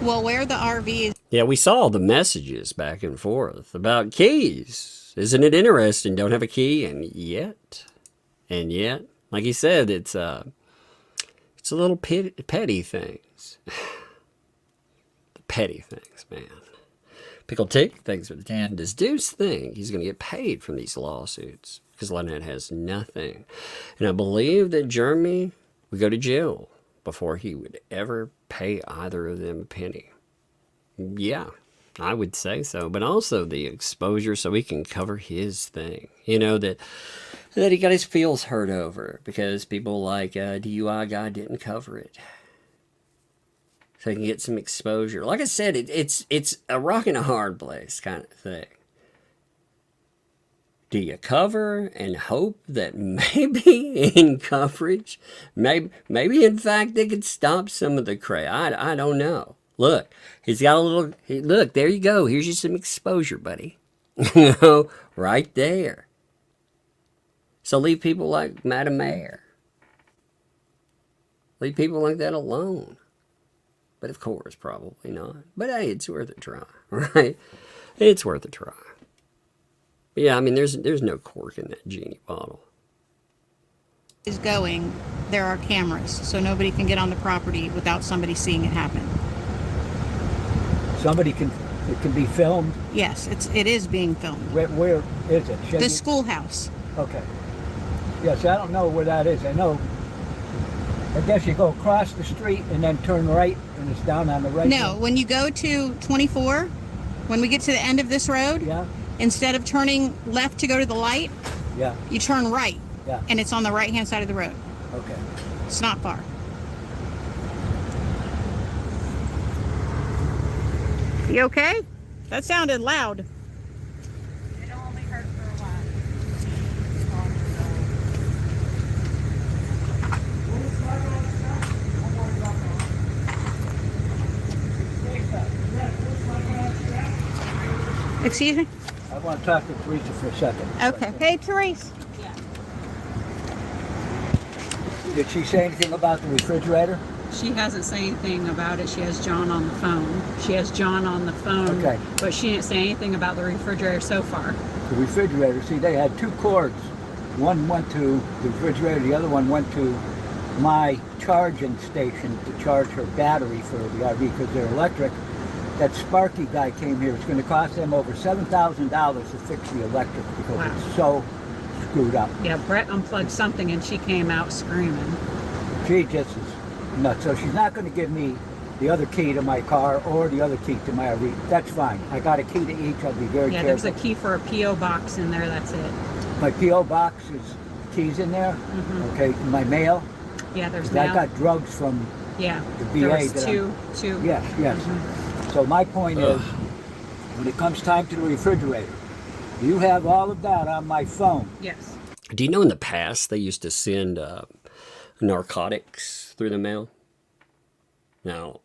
Well, where the RV is... Yeah, we saw the messages back and forth about keys. Isn't it interesting? Don't have a key, and yet, like he said, it's a little petty things. The petty things, man. Pickle T, thanks for the 10. Does Deuce think he's going to get paid from these lawsuits? Because Lynette has nothing. And I believe that Jeremy would go to jail before he would ever pay either of them a penny. Yeah, I would say so. But also the exposure so he can cover his thing. That he got his feels hurt over because people like DUI guy didn't cover it. So he can get some exposure. Like I said, it's a rock and a hard place kind of thing. Do you cover and hope that maybe in coverage, maybe in fact they could stop some of the crap? I don't know. Look, he's got a little, look, there you go. Here's you some exposure, buddy. You know, right there. So leave people like Madam Mayor. Leave people like that alone. But of course, probably not. But hey, it's worth a try, right? It's worth a try. But yeah, I mean, there's no cork in that genie bottle. Is going, there are cameras, so nobody can get on the property without somebody seeing it happen. It can be filmed? Yes, it is being filmed. Where is it? The schoolhouse. Okay. Yes, I don't know where that is. I guess you go across the street and then turn right, and it's down on the right. No, when you go to 24, when we get to the end of this road, yeah, instead of turning left to go to the light, yeah, you turn right, yeah, and it's on the right-hand side of the road. Okay. It's not far. You okay? That sounded loud. It only hurt for a while. Excuse me? I want to talk to Teresa for a second. Okay. Hey, Therese. Did she say anything about the refrigerator? She hasn't said anything about it. She has John on the phone. Okay. But she didn't say anything about the refrigerator so far. The refrigerator, see, they had two cords. One went to the refrigerator, the other one went to my charging station to charge her battery for the RV because they're electric. That Sparky guy came here. It's going to cost them over $7,000 to fix the electric because it's so screwed up. Yeah, Brett unplugged something and she came out screaming. She just is nuts. So she's not going to give me the other key to my car or the other key to my RV. That's fine. I got a key to each. I'll be very careful. Yeah, there's a key for a P.O. box in there. That's it. My P.O. box is keys in there. Okay, my mail. Yeah, there's I mail. got drugs from the VA. There was that two. Yes. So my point is, when it comes time to the refrigerator, you have all of that on my phone. Yes. Do you know in the past they used to send narcotics through the mail? Now,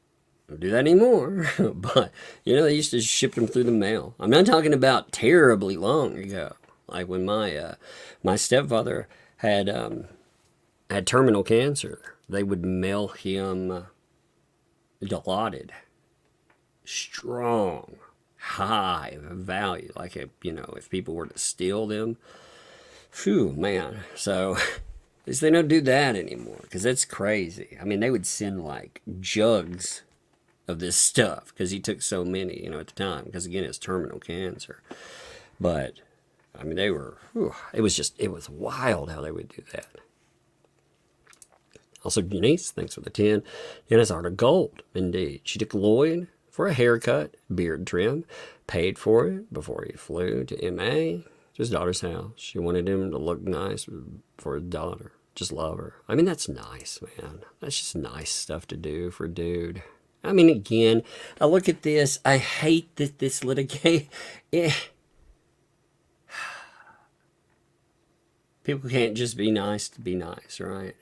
don't do that anymore. But, you know, they used to ship them through the mail. I'm not talking about terribly long ago. Like when my stepfather had terminal cancer, they would mail him Dilaudid, strong, high value. Like, if people were to steal them, phew, man. So, at least they don't do that anymore, because that's crazy. I mean, they would send, like, jugs of this stuff, because he took so many, at the time, because, again, it's terminal cancer. But, I mean, they were, it was wild how they would do that. Also, Janice, thanks for the 10. Janice Art of Gold, indeed. She took Lloyd for a haircut, beard trim, paid for it before he flew to MA, to his daughter's house. She wanted him to look nice for his daughter. Just love her. I mean, that's nice, man. That's just nice stuff to do for a dude. I mean, again, I look at this. I hate that this litigation... People can't just be nice to be nice, right?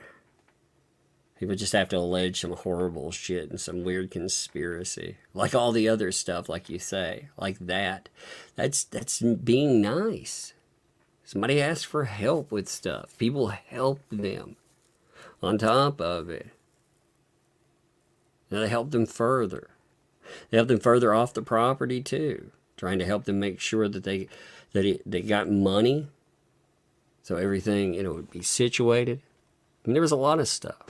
People just have to allege some horrible shit and some weird conspiracy. Like all the other stuff, like you say. Like that. That's being nice. Somebody asked for help with stuff. People help them. On top of it. Now they help them further. They help them further off the property too. Trying to help them make sure that they got money. So everything, would be situated. I mean, there was a lot of stuff.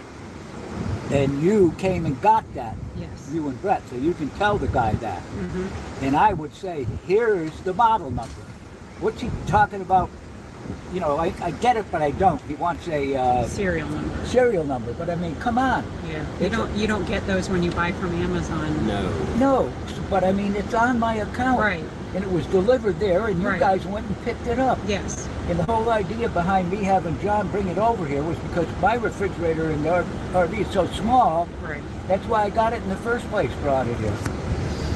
And you came and got that. Yes. You and Brett. So you can tell the guy that. And I would say, here's the model number. What's he talking about? I get it, but I don't. He wants a serial number. Serial number, but I mean, come on. Yeah. You don't get those when you buy from Amazon. No, but I mean, it's on my account. Right. And it was delivered there, and you guys went and picked it up. Yes. And the whole idea behind me having John bring it over here was because my refrigerator in the RV is so small. Right. That's why I got it in the first place, brought it here.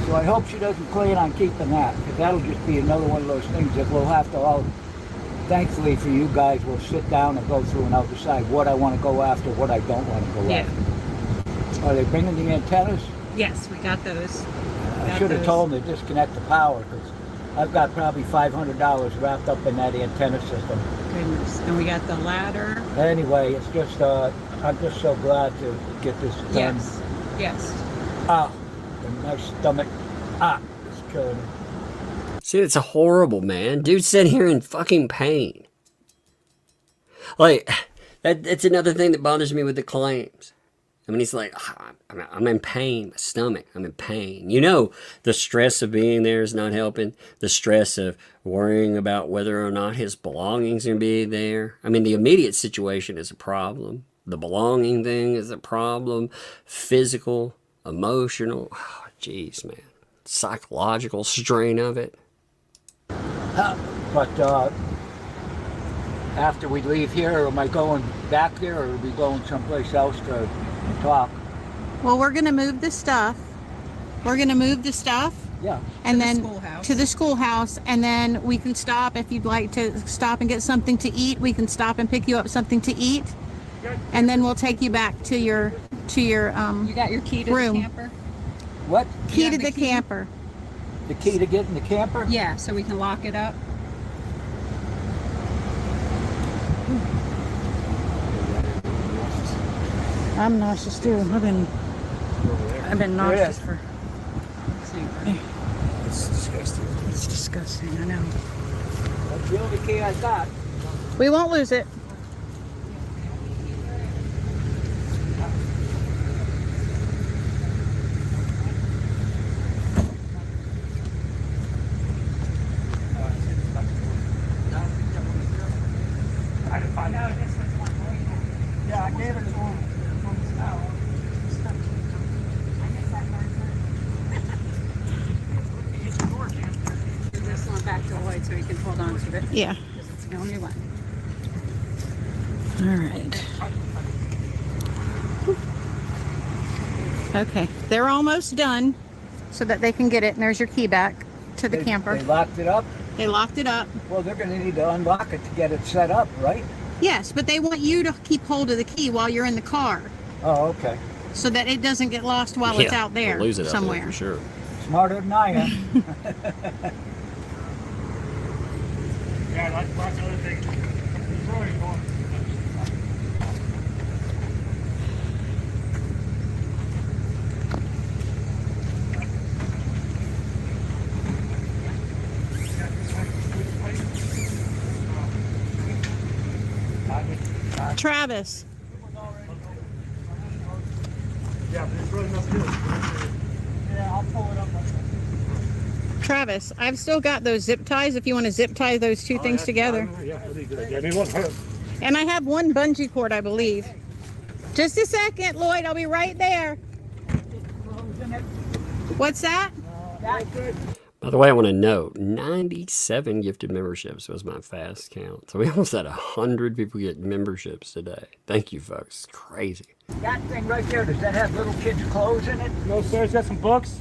So I hope she doesn't plan on keeping that, because that'll just be another one of those things that we'll have to all, thankfully for you guys, we'll sit down and go through and I'll decide what I want to go after, what I don't want to go after. Are they bringing the antennas? Yes, we got those. I should have told them to disconnect the power because I've got probably $500 wrapped up in that antenna system. Goodness. And we got the ladder. Anyway, it's just, I'm just so glad to get this done. Yes. Yes. Ah, and my stomach, it's killing me. See, it's a horrible, man. Dude's sitting here in fucking pain. Like, that's another thing that bothers me with the claims. I mean, he's like, I'm in pain, my stomach, I'm in pain. You know, the stress of being there is not helping. The stress of worrying about whether or not his belongings are going to be there. I mean, the immediate situation is a problem. The belonging thing is a problem. Physical, emotional, jeez, man. Psychological strain of it. But after we leave here, am I going back there or are we going someplace else to talk? Well, we're going to move the stuff. We're going to move the stuff. Yeah. And To the then schoolhouse. to the schoolhouse, and then we can stop if you'd like to stop and get something to eat. We can stop and pick you up something to eat, and then we'll take you back to your You got your key to room. the camper? What? Key to the camper. The key to get in the camper? Yeah, so we can lock it up. I'm nauseous too. I've been nauseous for. It's disgusting. It's disgusting. I know. That's the only key I got. We won't lose it. Yeah, I gave it to him. This one back to Lloyd so he can hold on to it. Yeah. Because it's the only one. All right. Okay, they're almost done so that they can get it, and there's your key back to the camper. They locked it up? They locked it up. Well, they're going to need to unlock it to get it set up, right? Yes, but they want you to keep hold of the key while you're in the car Oh, okay. so that it doesn't get lost while it's out there We'll lose it somewhere. out there for sure. Smarter than I am. Yeah, that's the other thing. It's really cool. Travis, Yeah, but it's really not good. Yeah, I'll pull it up. Travis, I've still got those zip ties if you want to zip tie those two things together. Yeah, that'd be good. Yeah, I mean, what's hurt? And I have one bungee cord, I believe. Just a second, Lloyd. I'll be right there. What's that? By the way, I want to note, 97 gifted memberships was my fast count. So we almost had 100 people get memberships today. Thank you, folks. It's crazy. That thing right there, does that have little kids' clothes in it? No, sir. It's got some books,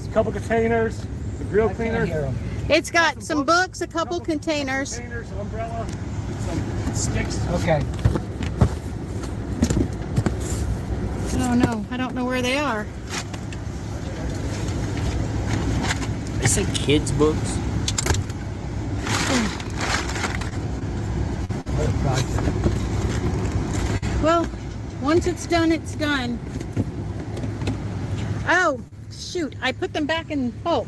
a couple containers, the grill cleaner. It's got some books, a couple containers. Containers, an umbrella, some sticks. Okay. Oh no, I don't know where they are. They say kids' books. Well, once it's done, it's done. Oh, shoot, I put them back in bulk.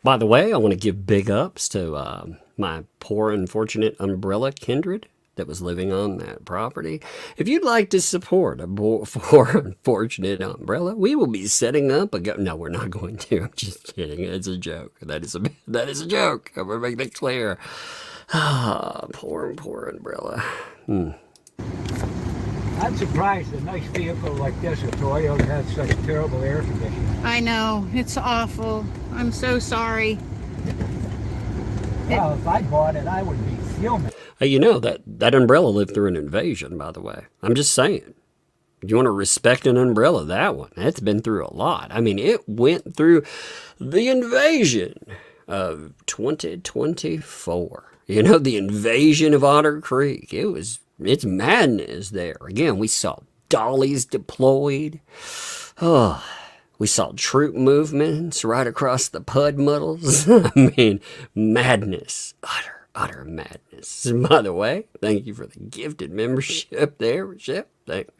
By the way, I want to give big ups to my poor unfortunate umbrella kindred that was living on that property. If you'd like to support a poor unfortunate umbrella, we will be setting up a no, we're not going to. I'm just kidding. It's a joke. That is a joke. I'm gonna make that clear. Ah, poor umbrella. I'm surprised a nice vehicle like this, a Toyota, has such terrible air conditioning. I know, it's awful. I'm so sorry. Well, if I bought it, I would be fuming. Hey, you know, that umbrella lived through an invasion, by the way. I'm just saying. You want to respect an umbrella, that one. That's been through a lot. I mean, it went through the invasion of 2024. You know, the invasion of Otter Creek. It was it's madness there. Again, we saw dollies deployed. Oh, we saw troop movements right across the pud muddles. I mean, madness. Utter madness. By the way, thank you for the gifted membership there, Rochelle.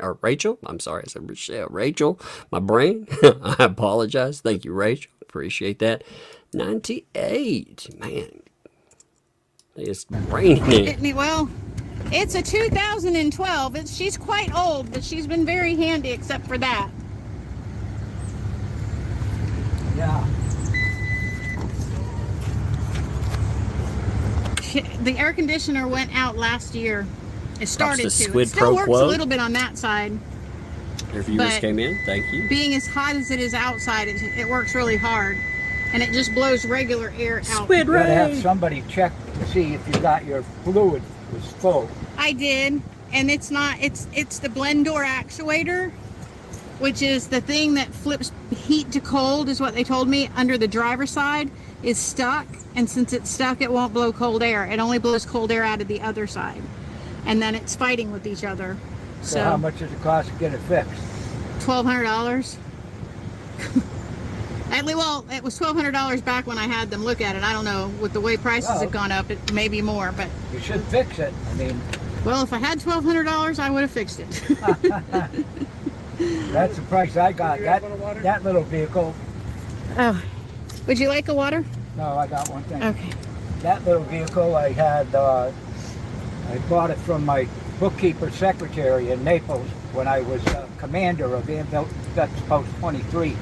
Or Rachel. I'm sorry, I said Rochelle. Rachel, my brain. I apologize. Thank you, Rachel. Appreciate that. 98. Man. It's raining. Well, it's a 2012. She's quite old, but she's been very handy except for that. Yeah. The air conditioner went out last year. It started to. It still works a little bit on that side. Your viewers came in. Thank you. Being as hot as it is outside, it works really hard. And it just blows regular air out. Squid ray. You gotta have somebody check to see if you got your fluid was full. I did, and it's not. It's the blend door actuator, which is the thing that flips heat to cold, is what they told me. Under the driver's side is stuck, and since it's stuck, it won't blow cold air. It only blows cold air out of the other side, and then it's fighting with each other. So how much does it cost to get it fixed? $1,200. Well, it was $1,200 back when I had them look at it. I don't know, with the way prices have gone up, it may be more, but you should fix it. I mean, well, if I had $1,200, I would have fixed it. That's the price I got. That little vehicle. Oh, would you like a water? No, I got one thing. Okay. That little vehicle I had. I bought it from my bookkeeper secretary in Naples when I was commander of Dutch Post 23.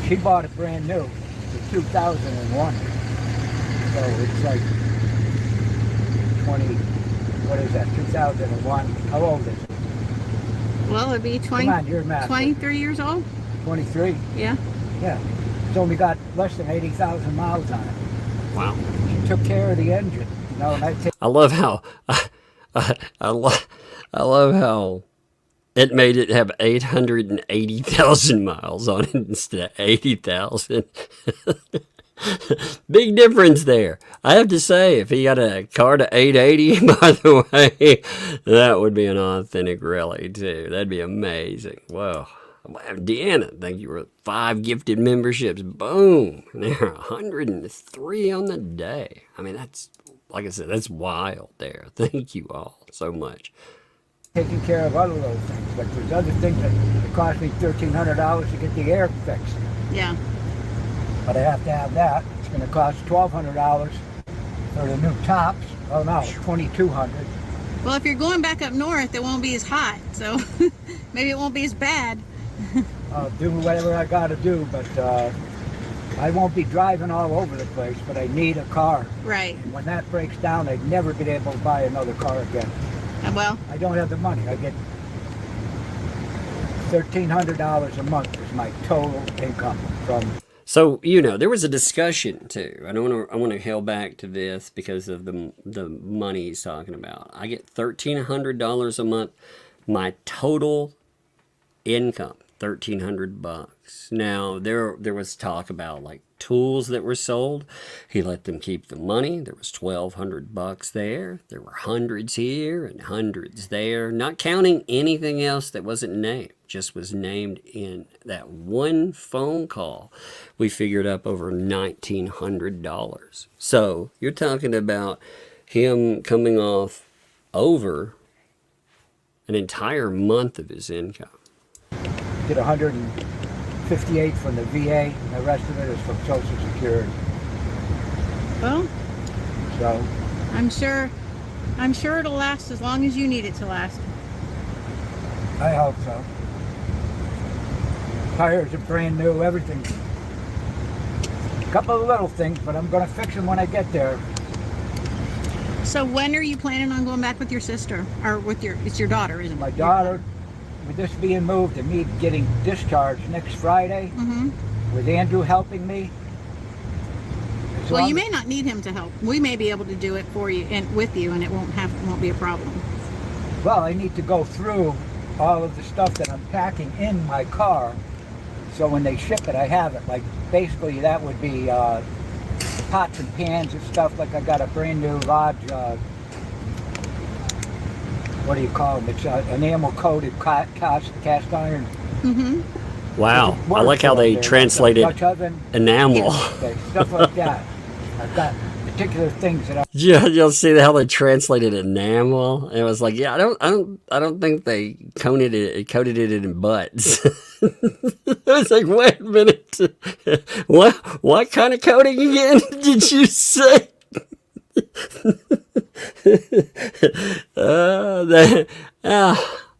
She bought it brand new for 2001. So it's like 20, what is that, 2001? How old is it? Well, it'd be 20, Come on, you're math. 23 years old. 23? Yeah. Yeah. It's only got less than 80,000 miles on it. Wow. She took care of the engine. You know, and I love how I love how it made it have 880,000 miles on it instead of 80,000. Big difference there. I have to say, if he got a car to 880, by the way, that would be an authentic rally too. That'd be amazing. Whoa. Deanna, thank you for 5 gifted memberships. Boom. There are 103 on the day. I mean, that's, like I said, that's wild there. Thank you all so much. Taking care of other little things, but there's other things that cost me $1,300 to get the air fixed. Yeah. But I have to have that. It's going to cost $1,200 for the new tops. Oh no, $2,200. Well, if you're going back up north, it won't be as hot, so maybe it won't be as bad. I'll do whatever I got to do, but I won't be driving all over the place. But I need a car. Right. And when that breaks down, I'd never be able to buy another car again. Well, I don't have the money. I get $1,300 a month is my total income from. So, you know, there was a discussion too. I want to hail back to this because of the money he's talking about. I get $1,300 a month. My total income, $1,300. Now, there was talk about like tools that were sold. He let them keep the money. There was $1,200 there. There were hundreds here and hundreds there, not counting anything else that wasn't named. Just was named in that one phone call. We figured up over $1,900. So you're talking about him coming off over an entire month of his income. Get $158 from the VA, and the rest of it is from Social Security. Well, so I'm sure it'll last as long as you need it to last. I hope so. Tires are brand new, everything. A couple of little things, but I'm going to fix them when I get there. So when are you planning on going back with your sister, or with it's your daughter, isn't it? My daughter, with this being moved and me getting discharged next Friday, with Andrew helping me. Well, you may not need him to help. We may be able to do it for you and with you, and it won't be a problem. Well, I need to go through all of the stuff that I'm packing in my car, so when they ship it, I have it. Like basically, that would be pots and pans and stuff. Like I got a brand new Lodge what do you call them? It's enamel coated cast iron. Mm-hmm. Wow. I like how they translated Dutch oven, enamel. stuff like that. I've got particular things that I. Yeah, you'll see how they translated enamel. It was like, yeah, I don't think they coated it in butts. I was like, wait a minute, what kind of coating again did you say?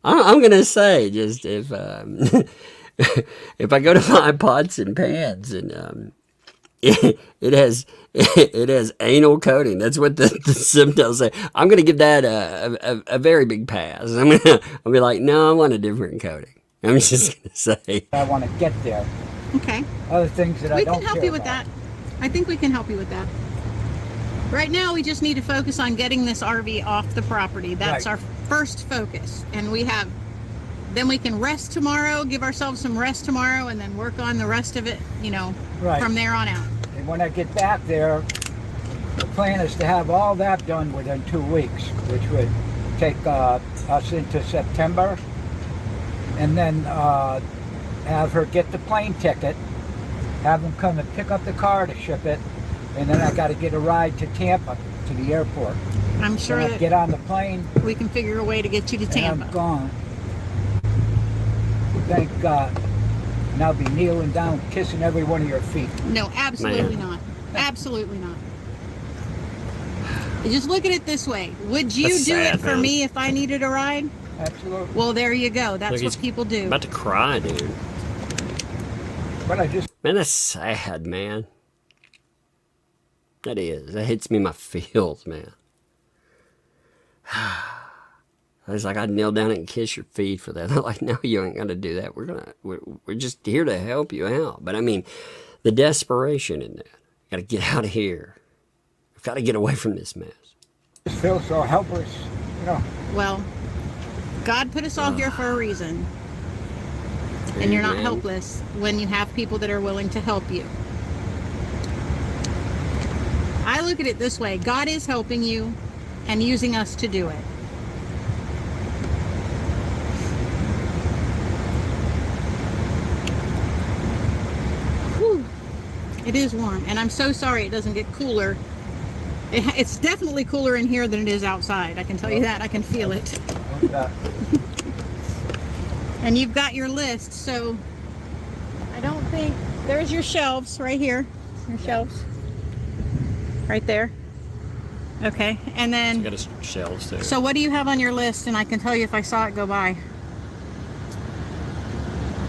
I'm gonna say, just if if I go to my pots and pans and it has anal coating. That's what the symptoms say. I'm gonna give that a very big pass. I'll be like, no, I want a different coating. I'm just gonna say I want to get there. Okay. Other things that I don't care about. We can help you with that. I think we can help you with that. Right now, we just need to focus on getting this RV off the property. That's our first focus. And then we can rest tomorrow, give ourselves some rest tomorrow, and then work on the rest of it, from there on out. And when I get back there, the plan is to have all that done within 2 weeks, which would take us into September. And then have her get the plane ticket, have them come and pick up the car to ship it, and then I got to get a ride to Tampa, to the airport. I'm sure that get on the plane. We can figure a way to get you to Tampa. I'm gone. Thank God. And I'll be kneeling down, kissing every one of your feet. No, absolutely not. Absolutely not. Just look at it this way. Would you do it for me if I needed a ride? Absolutely. Well, there you go. That's what people do. I'm about to cry, dude. But Man, that's sad, man. That is. That hits me in my feels, man. I was like, I'd kneel down and kiss your feet for that. They're like, no, you ain't gonna do that. We're just here to help you out. But I mean, the desperation in that. Gotta get out of here. I've got to get away from this mess. I just feel so helpless, Well, God put us all here for a reason. And you're not helpless when you have people that are willing to help you. I look at it this way. God is helping you and using us to do it. Whew. It is warm, and I'm so sorry it doesn't get cooler. It's definitely cooler in here than it is outside. I can tell you that. I can feel it. And you've got your list, so I don't think... There's your shelves right here. Your shelves. Right there. Okay, and then... So got a shelves there. So what do you have on your list? And I can tell you if I saw it go by.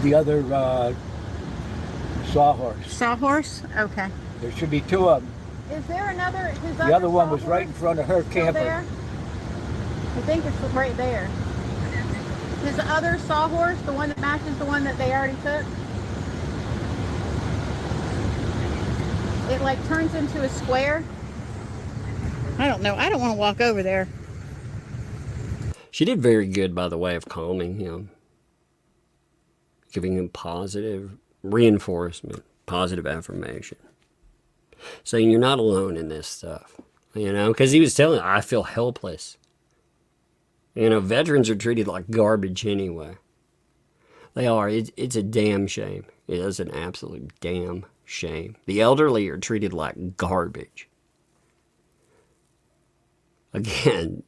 The other sawhorse. Sawhorse? Okay. There should be 2 of them. Is there another... The other one was right in front of her camper. There? I think it's right there. His other sawhorse, the one that matches the one that they already took? It like turns into a square. I don't know. I don't want to walk over there. She did very good, by the way, of calming him. Giving him positive reinforcement, positive affirmation. Saying you're not alone in this stuff. Because he was telling her, I feel helpless. Veterans are treated like garbage anyway. They are. It's a damn shame. It is an absolute damn shame. The elderly are treated like garbage. Again,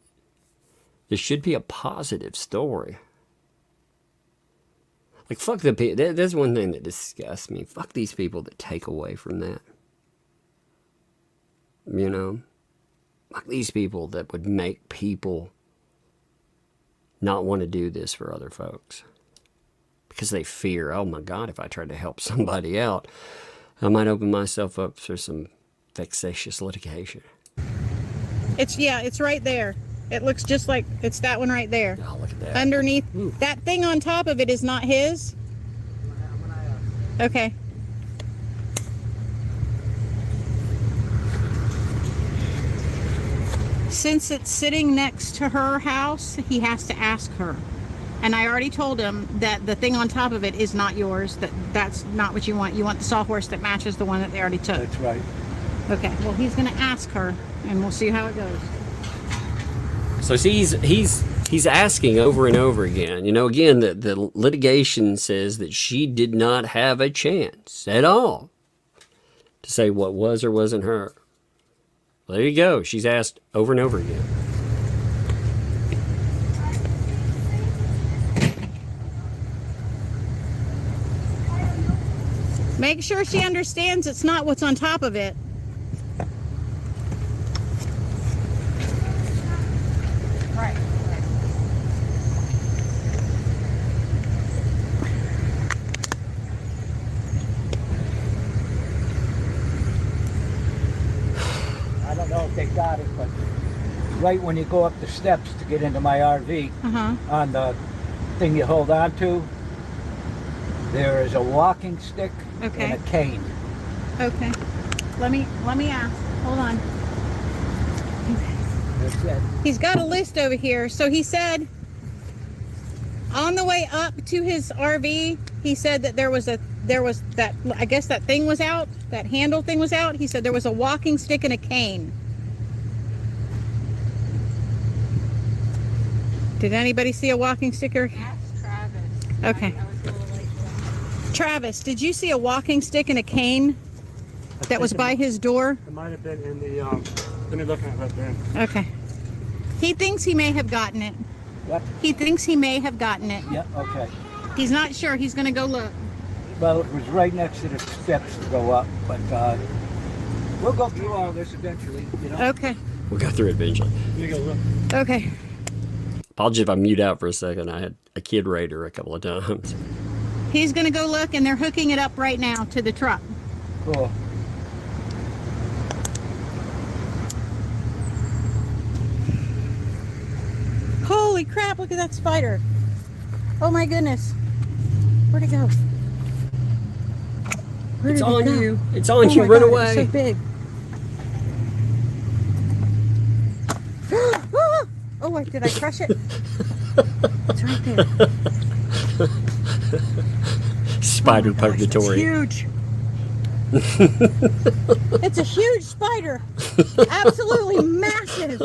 this should be a positive story. Like, fuck the people. That's one thing that disgusts me. Fuck these people that take away from that. Fuck these people that would make people not want to do this for other folks. Because they fear, oh my God, if I try to help somebody out, I might open myself up for some vexatious litigation. It's right there. It looks just like, it's that one right there. Oh, look at that. Underneath. Ooh. That thing on top of it is not his? Okay. Since it's sitting next to her house, he has to ask her. And I already told him that the thing on top of it is not yours, that's not what you want. You want the sawhorse that matches the one that they already took. That's right. Okay, well, he's going to ask her, and we'll see how it goes. So see, he's He's asking over and over again. You know, again, the litigation says that she did not have a chance at all to say what was or wasn't her. Well, there you go. She's asked over and over again. Make sure she understands it's not what's on top of it. Right. I don't know if they got it, but right when you go up the steps to get into my RV, on the thing you hold on to, there is a walking stick and a cane. Okay. Let me ask. Hold on. That's it. He's got a list over here. So he said on the way up to his RV, he said that there was that, I guess that thing was out, that handle thing was out. He said there was a walking stick and a cane. Did anybody see a walking stick or? Ask Travis. Okay. I was a little late for that. Travis, did you see a walking stick and a cane that was by his door? It might have been in the, let me look at it right there. Okay. He thinks he may have gotten it. What? He thinks he may have gotten it. Yeah, okay. He's not sure. He's going to go look. Well, it was right next to the steps to go up, but we'll go through all this eventually, you know? Okay. We'll go through it eventually. Let me go look. Okay. Apologies if I mute out for a second. I had a kid raider a couple of times. He's going to go look, and they're hooking it up right now to the truck. Cool. Holy crap, look at that spider. Oh my goodness. Where'd it go? Where It's did it on go? you. It's on you. my Run God, away. It's so big. Oh, wait, did I crush it? It's right there. Spider purgatory. It's huge. It's a huge spider. Absolutely massive.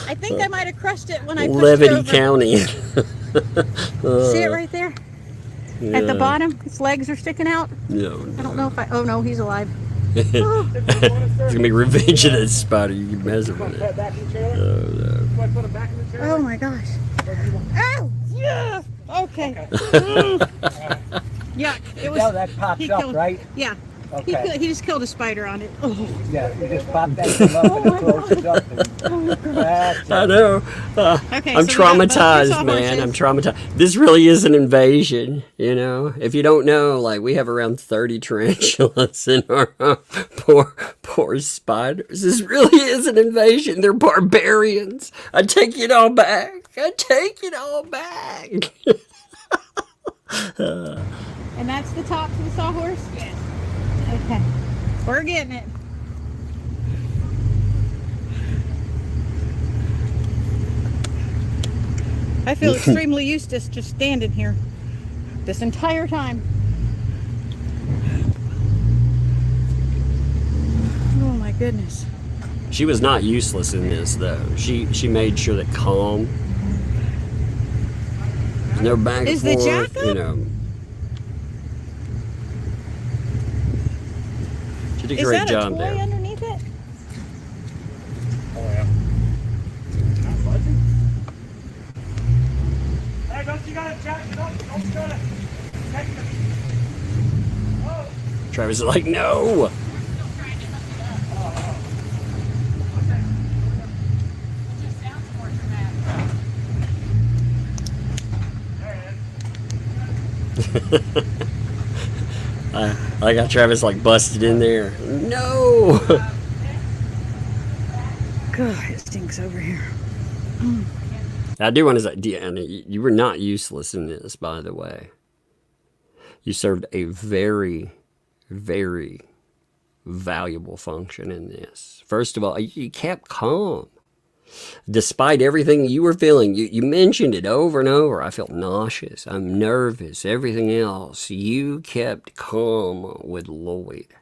I think I might have crushed it when I pushed Levity it over. County. See it right there? Yeah. At the bottom, his legs are sticking out. No. I don't know if I. Oh no, he's alive. It's gonna be revenge of that spider. You can mess with it. Oh my gosh. Oh yeah. Okay. Yuck. It was. Now that pops he up, killed- right? Yeah. Okay. He just killed a spider on it. Oh. Yeah, you just pop that thing up and it closes up. That's I know. Okay, I'm so we got both traumatized, saw man. I'm horses. traumatized. This really is an invasion, you know? If you don't know, like, we have around 30 tarantulas in our poor spiders. This really is an invasion. They're barbarians. I take it all back. I take it all back. And that's the top to the sawhorse? Yes. Okay. We're getting it. I feel extremely useless just standing here this entire time. Oh my goodness. She was not useless in this, though. She made sure that calm. There's no back and Is the forth, jack you up? know. She did a Is great that job a toy there. underneath it? Oh, yeah. Hey, don't you got a jacket? Don't you got a jacket? Oh. Travis is like, no. I got Travis like busted in there. No. God, it stinks over here. I do want to say, and you were not useless in this, by the way. You served a very, very valuable function in this. First of all, you kept calm. Despite everything you were feeling, you mentioned it over and over. I felt nauseous. I'm nervous. Everything else. You kept calm with Lloyd.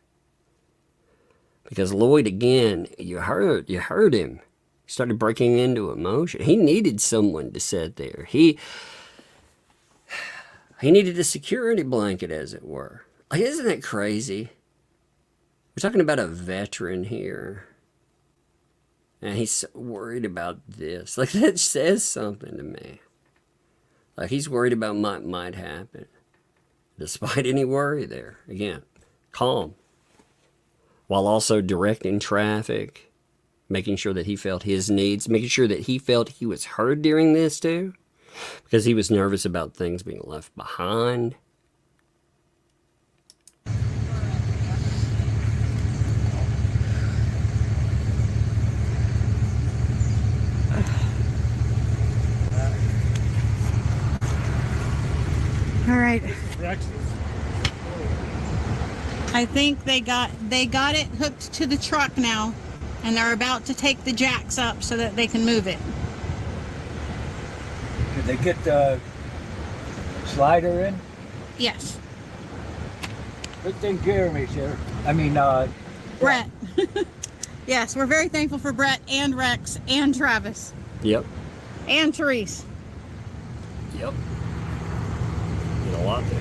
Because Lloyd, again, you heard him. Started breaking into emotion. He needed someone to sit there. He needed a security blanket, as it were. Like, isn't that crazy? We're talking about a veteran here. And he's so worried about this. Like, that says something to me. Like, he's worried about what might happen. Despite any worry there. Again, calm. While also directing traffic. Making sure that he felt his needs. Making sure that he felt he was heard during this too. Because he was nervous about things being left behind. All right. I think they got it hooked to the truck now, and they're about to take the jacks up so that they can move it. Did they get the slider in? Yes. Good thing Jeremy's here. I mean, Brett. Yes, we're very thankful for Brett and Rex and Travis. Yep. And Therese. Yep. Did a lot there.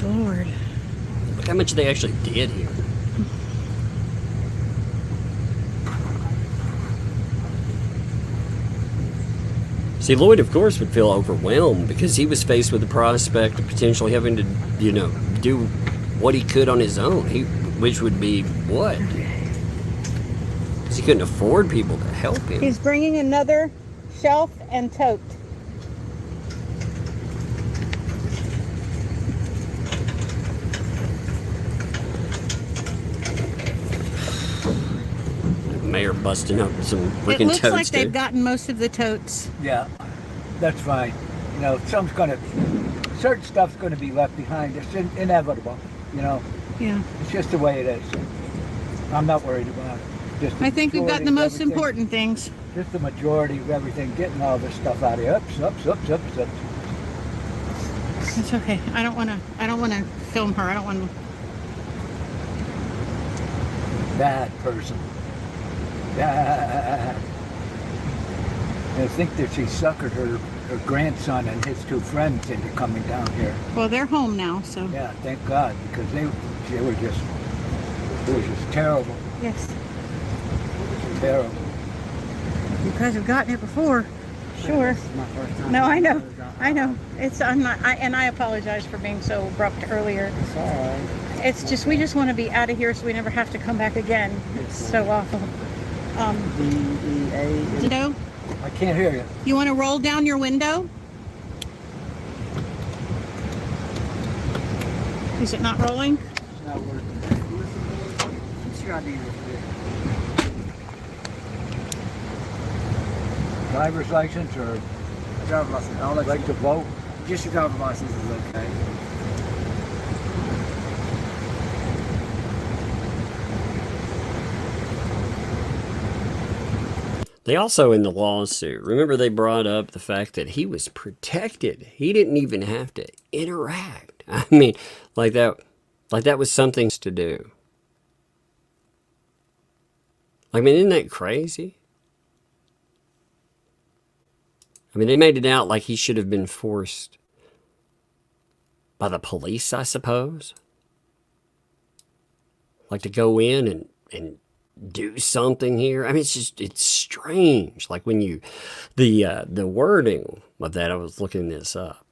Lord. Look how much they actually did here. See, Lloyd, of course, would feel overwhelmed because he was faced with the prospect of potentially having to, you know, do what he could on his own. Which would be what? Because he couldn't afford people to help him. He's bringing another shelf and tote. Mayor busting up some freaking totes. It looks like they've gotten most of the totes. Yeah, that's fine. You know, certain stuff's gonna be left behind. It's inevitable, you know. Yeah. It's just the way it is. I'm not worried about it. Just I think we've got the most important things. Just the majority of everything, getting all this stuff out of here. Oops. It's okay. I don't want to film her. I don't want to. Bad person. I think that she suckered her grandson and his two friends into coming down here. Well, they're home now, so. Yeah, thank God, because it was just terrible. Yes. Terrible. You guys have gotten it before. Sure. This is my first time. No, I know. I apologize for being so abrupt earlier. It's all right. It's just, we just want to be out of here so we never have to come back again. It's so awful. DEA. You know? I can't hear you. You want to roll down your window? Is it not rolling? It's not working. What's your ID? Driver's license or Driver's license. I'll let right you. to vote? Just your driver's license is okay. They also, in the lawsuit, remember they brought up the fact that he was protected. He didn't even have to interact. I mean, like that was something to do. I mean, isn't that crazy? I mean, they made it out like he should have been forced by the police, I suppose. Like to go in and do something here. I mean, it's strange. Like when the wording of that, I was looking this up.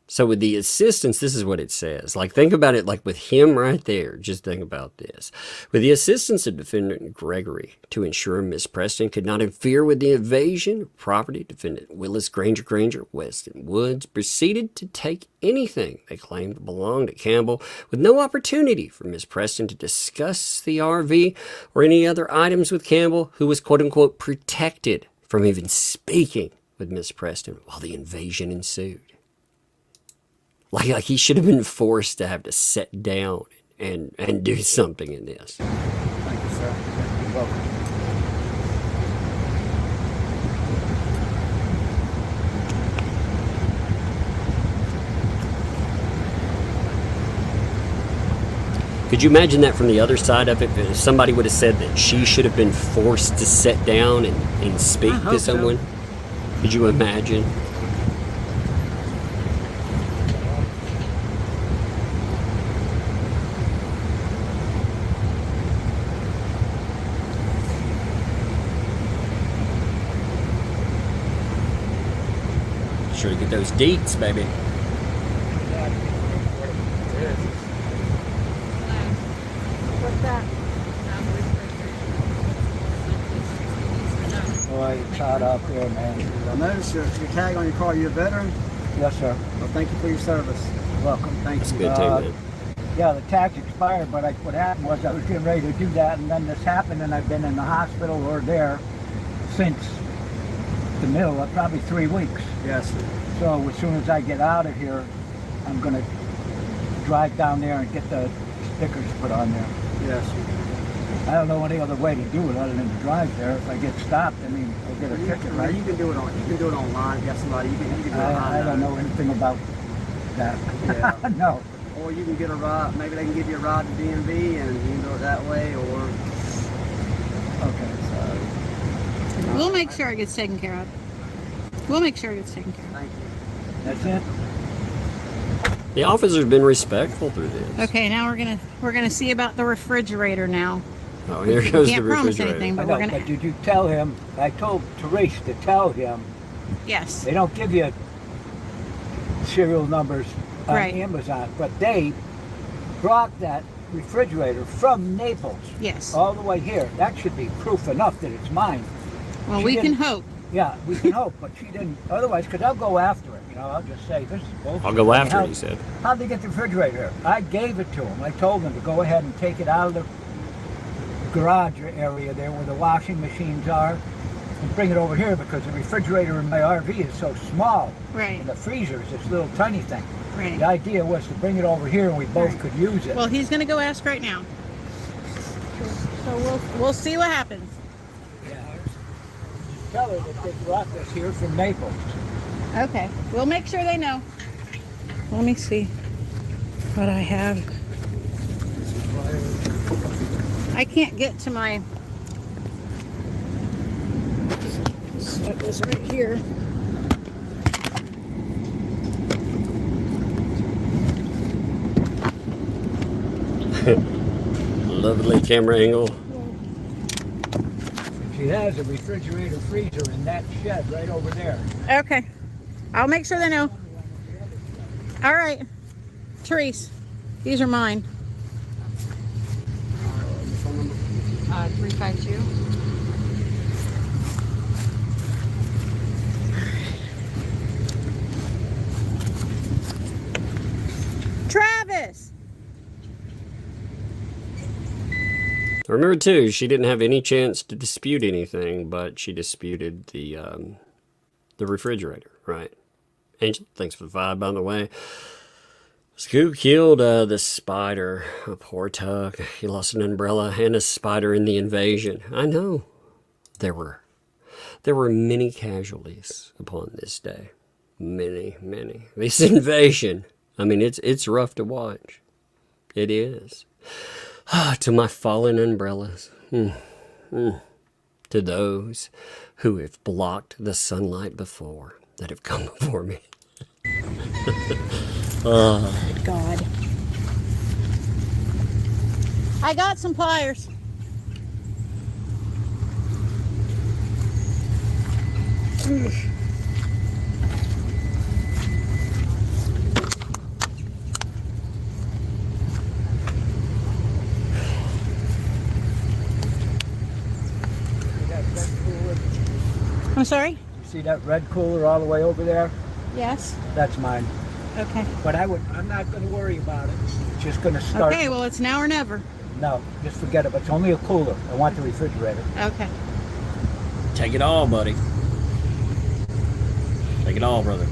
So with the assistance, this is what it says. Like, think about it like with him right there. Just think about this. With the assistance of Defendant Gregory to ensure Miss Preston could not interfere with the invasion of property, Defendant Willis Granger, Weston Woods proceeded to take anything they claimed belonged to Campbell with no opportunity for Miss Preston to discuss the RV or any other items with Campbell, who was quote-unquote protected from even speaking with Miss Preston while the invasion ensued. Like he should have been forced to have to sit down and do something in this. Thank you, sir. You're welcome. Could you imagine that from the other side of it? If somebody would have said that she should have been forced to sit down and speak to someone? So. Could you imagine? Sure to get those deets, baby. What's that? Boy, you're tied up there, man. I noticed your tag on your car. You a veteran? Yes, sir. Well, thank you for your service. Welcome. Thank That's you. good too, man. Yeah, the tag's expired, but what happened was I was getting ready to do that, and then this happened, and I've been in the hospital or there since the middle of probably 3 weeks. Yes, sir. So as soon as I get out of here, I'm going to drive down there and get the stickers put on there. Yes, sir. I don't know any other way to do it other than to drive there. If I get stopped, I mean, I'll get a ticket, right? You can do it on. You can do it online. You have somebody. You can do it online. I don't know anything about that. Yeah. No. Or you can get a ride. Maybe they can give you a ride to DMV, and you can do it that way. Or okay, so we'll make sure it gets taken care of. We'll make sure it gets taken care of. Thank you. That's it. The officer's been respectful through this. Okay, now we're gonna see about the refrigerator now. Oh, here goes the Can't promise refrigerator. anything, but I know, we're gonna. but did you tell him? I told Therese to tell him. Yes. They don't give you serial numbers on Right. Amazon, but they brought that refrigerator from Naples. Yes. All the way here. That should be proof enough that it's mine. Well, She we can didn't- hope. Yeah, we can hope, but she didn't. Otherwise, because I'll go after it. You know, I'll just say this is bullshit. I'll go I mean, after it, he said. How'd they get the refrigerator here? I gave it to him. I told them to go ahead and take it out of the garage area there where the washing machines are and bring it over here because the refrigerator in my RV is so small. Right. And the freezer is this little tiny thing. Right. The idea was to bring it over here and we both could use it. Well, he's gonna go ask right now. So we'll see what happens. Tell her that they brought this here from Naples. Okay. We'll make sure they know. Let me see what I have. I can't get to my stuff is right here. Lovely camera angle. She has a refrigerator freezer in that shed right over there. Okay. I'll make sure they know. All right. Therese, these are mine. 352. Travis! Remember too, she didn't have any chance to dispute anything, but she disputed the refrigerator, right? Angel, thanks for the vibe, by the way. Scoot killed the spider. Oh, poor Tug. He lost an umbrella and a spider in the invasion. I know. There were many casualties upon this day. Many, many. This invasion, I mean, it's rough to watch. It is. To my fallen umbrellas. To those who have blocked the sunlight before, that have come before me. Good God. I got some pliers. I'm sorry? See that red cooler all the way over there? Yes. That's mine. Okay. But I'm not going to worry about it. It's just going to start. Okay, well, it's now or never. No, just forget it. It's only a cooler. I want the refrigerator. Okay. Take it all, buddy. Take it all, brother.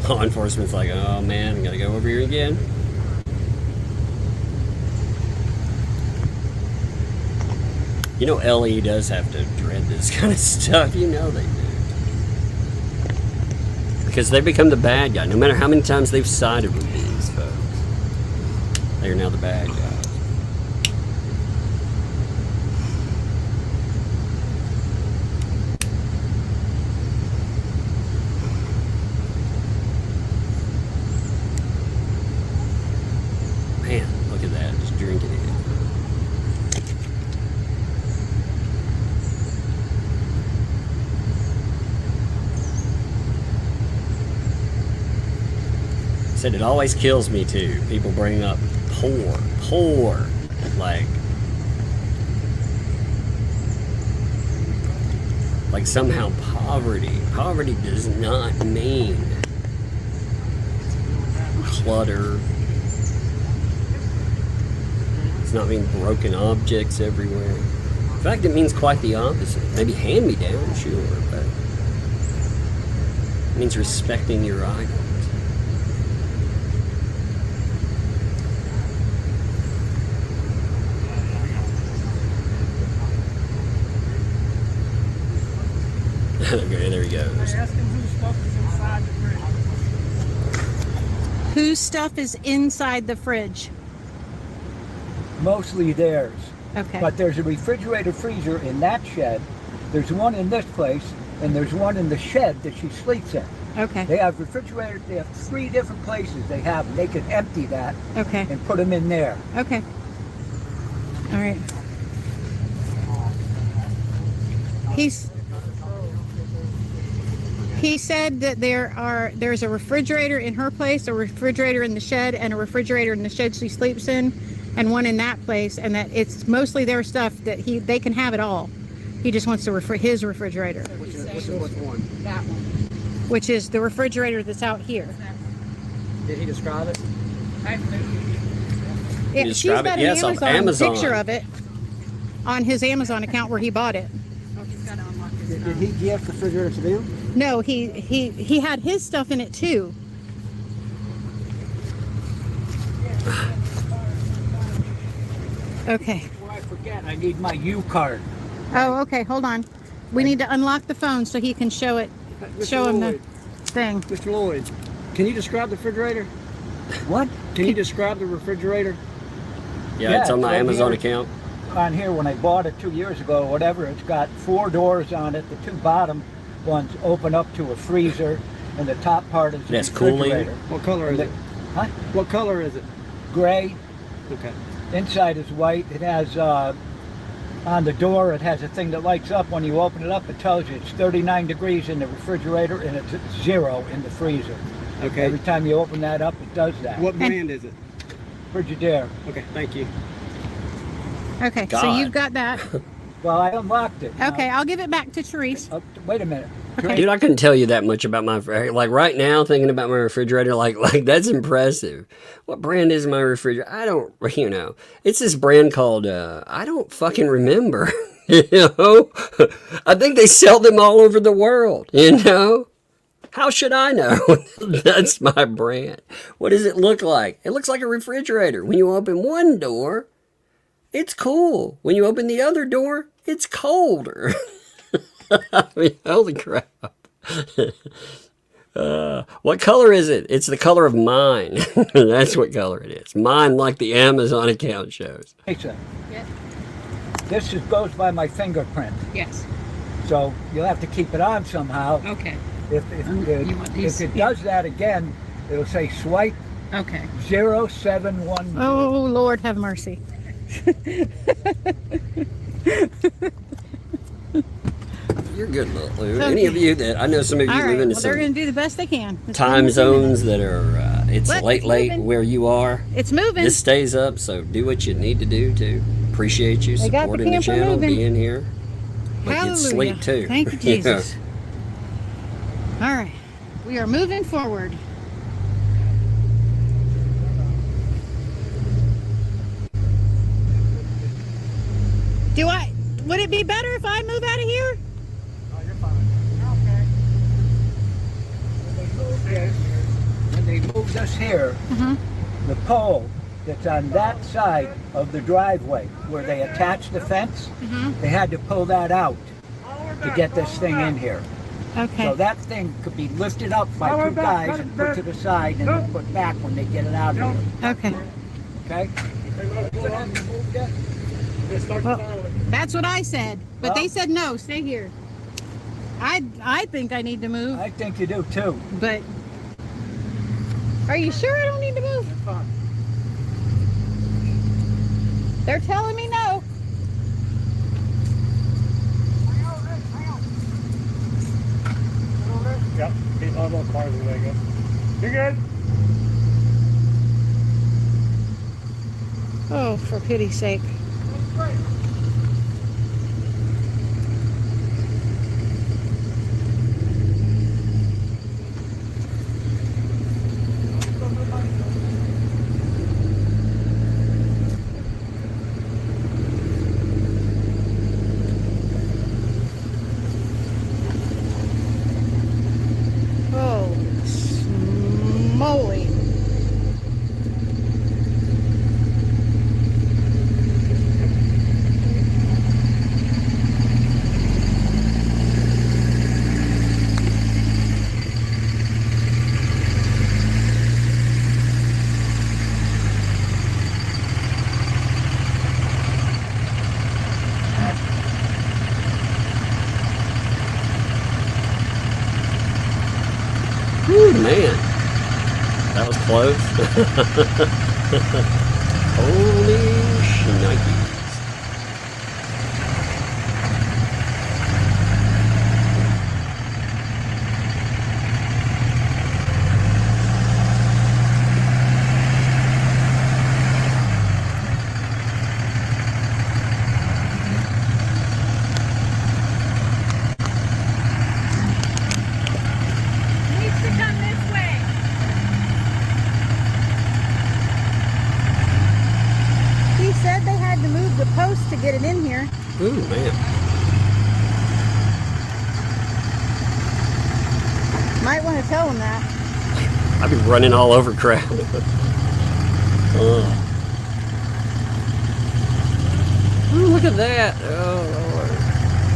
Law enforcement's like, oh man, I gotta go over here again. You know, LE does have to dread this kind of stuff. You know they do. Because they become the bad guy. No matter how many times they've sided with these folks, they are now the bad guys. Man, look at that. Just drinking it. Said it always kills me too. People bring up poor, like somehow poverty. Poverty does not mean clutter. It's not mean broken objects everywhere. In fact, it means quite the opposite. Maybe hand me down, sure, but it means respecting your items. Okay, there he goes. Ask him whose stuff is inside the fridge. Whose stuff is inside the fridge? Mostly theirs. Okay. But there's a refrigerator freezer in that shed. There's one in this place, and there's one in the shed that she sleeps in. Okay. They have refrigerators. They have 3 different places they have. They can empty that. Okay. And put them in there. Okay. All right. He said that there's a refrigerator in her place, a refrigerator in the shed, and a refrigerator in the shed she sleeps in, and one in that place, and that it's mostly their stuff, that they can have it all. He just wants his refrigerator. Which one? That one. Which is the refrigerator that's out here. Did he describe it? She's got an Amazon picture of it on his Amazon account where he bought it. Oh, he's got to unlock his Did he give the refrigerator to them? No, he had his stuff in it too. Okay. Before I forget, I need my U card. Oh, okay. Hold on. We need to unlock the phone so he can show it. Show him the thing. Mr. Lloyd, can you describe the refrigerator? What? Can you describe the refrigerator? Yeah, it's on my right Amazon here. account. On here, when I bought it 2 years ago or whatever, it's got 4 doors on it. The 2 bottom ones open up to a freezer, and the top part is the That's cooling. refrigerator. What color is it? Huh? What color is it? Gray. Okay. Inside is white. It has on the door, it has a thing that lights up. When you open it up, it tells you it's 39 degrees in the refrigerator and it's 0 in the freezer. Okay. Every time you open that up, it does that. What brand is it? Frigidaire. Okay, thank you. Okay, so God. you've got that. Well, I unlocked it. Okay, I'll give it back to Therese. Wait a minute. Okay. Dude, I couldn't tell you that much about my, like right now, thinking about my refrigerator, like that's impressive. What brand is my refrigerator? I don't, it's this brand called, I don't fucking remember, I think they sell them all over the world, How should I know? That's my brand. What does it look like? It looks like a refrigerator. When you open one door, it's cool. When you open the other door, it's colder. I mean, holy crap. What color is it? It's the color of mine. That's what color it is. Mine, like the Amazon account shows. Lisa, Yes. this goes by my fingerprint. Yes. So you'll have to keep it on somehow. Okay. If it does that again, it'll say swipe Okay. 071. Oh, Lord have mercy. You're good, Lou. Any of you that, I know some of you All right, live in well, they're going some to do the best they can. time zones that are, it's But late it's moving. where you are. It's moving. This stays up, so do what you need to do to appreciate you They got the supporting the camper channel, moving. being here. But Hallelujah. get sleep too. Thank you, Jesus. All right. We are moving forward. Would it be better if I move out of here? Oh, you're fine. Okay. When they moved us here, the pole that's on that side of the driveway where they attach the fence. They had to pull that out to get this thing in here. Okay. So that thing could be lifted up by two guys and put to the side and then put back when they get it out of here. Okay. Okay? Well, that's what I said, but they said no, stay here. I think I need to move. I think you do too. But are you sure I don't need to move? They're telling me no. Yep, these all those cars in Vegas. You're good. Oh, for pity's sake. Moly. Ooh, man. That was close. Holy shnikes. Needs to come this way. He said they had to move the post to get it in here. Ooh, man. Might want to tell him that. I'd be running all over crap. Oh. Ooh, look at that. Oh, Lord.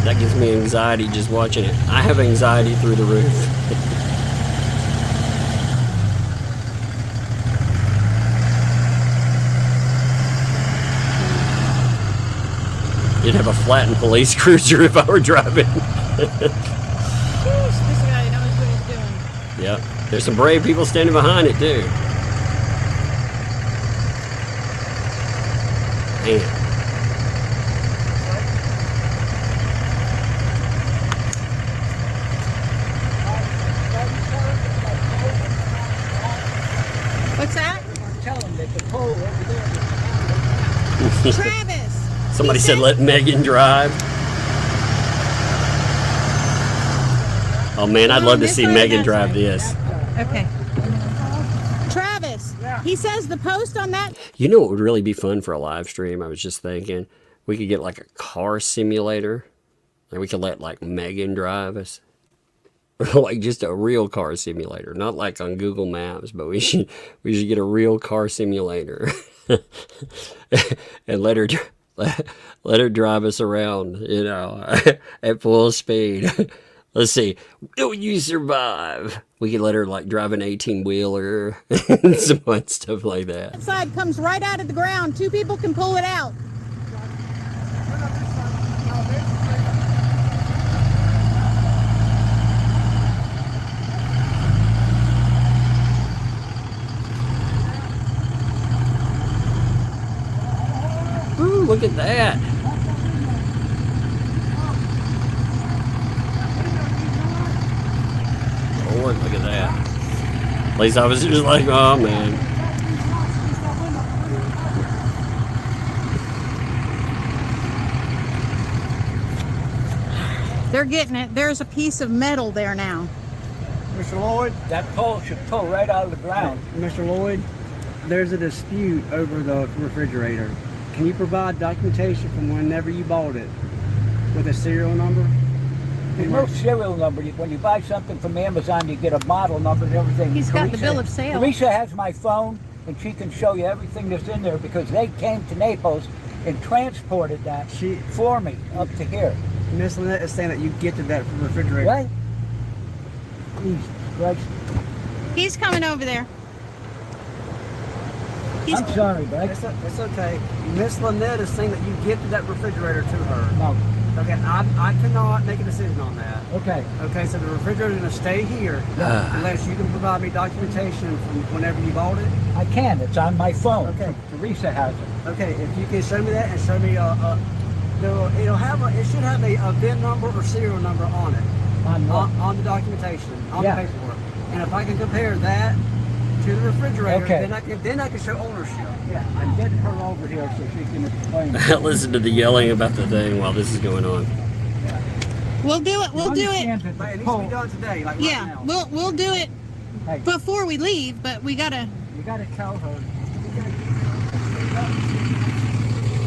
That gives me anxiety just watching it. I have anxiety through the roof. You'd have a flattened police cruiser if I were driving. Sheesh, this guy knows what he's doing. Yep. There's some brave people standing behind it, too. Man. What's that? Tell them that the pole over there. Travis! Somebody said let Megan drive. Oh man, I'd love to see Megan drive this. Okay. Travis, he says the post on that. You know what would really be fun for a live stream? I was just thinking we could get like a car simulator. And we could let like Megan drive us. Like just a real car simulator. Not like on Google Maps, but we should get a real car simulator. And let her drive us around, you know, at full speed. Let's see. Will you survive? We could let her like drive an 18-wheeler and some fun stuff like that. That side comes right out of the ground. Two people can pull it out. Ooh, look at that. Lord, look at that. Police officers like, oh man. They're getting it. There's a piece of metal there now. Mr. Lloyd, that pole should pull right out of the ground. Mr. Lloyd, there's a dispute over the refrigerator. Can you provide documentation from whenever you bought it with a serial number? There's no serial number. When you buy something from Amazon, you get a model number and everything. He's got the bill of sale. Teresa has my phone. and she can show you everything that's in there because they came to Naples and transported that for me up to here. Miss Lynette is saying that you gifted that refrigerator. What? Please, Christ. He's coming over there. I'm sorry, but it's okay. Miss Lynette is saying that you gifted that refrigerator to her. No. Okay, I cannot make a decision on that. Okay. Okay, so the refrigerator is going to stay here unless you can provide me documentation from whenever you bought it. I can. It's on my phone. Okay. Teresa has it. Okay, if you can show me that and show me it should have a VIN number or serial number on it. On the documentation, on the paperwork. And if I can compare that to the refrigerator, then I can show ownership. Yeah, I'm getting her over here so she can explain. Listen to the yelling about the thing while this is going on. We'll do it. We'll do it. But it needs to be done today, like right now. We'll do it before we leave, but we gotta. You gotta tell her.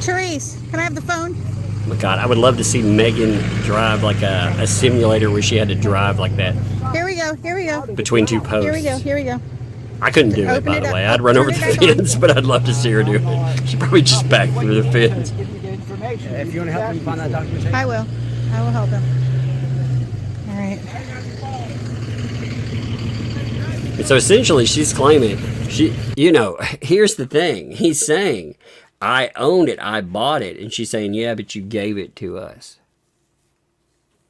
Therese, can I have the phone? Oh my God, I would love to see Megan drive like a simulator where she had to drive like that. Here we go. Here we go. Between two posts. Here we go. Here we go. I couldn't do it, by the way. I'd run over the fence, but I'd love to see her do it. She'd probably just back through the fence. If you want to help me find that documentation. I will. I will help him. All right. And so essentially she's claiming, here's the thing. He's saying, I owned it, I bought it. And she's saying, yeah, but you gave it to us.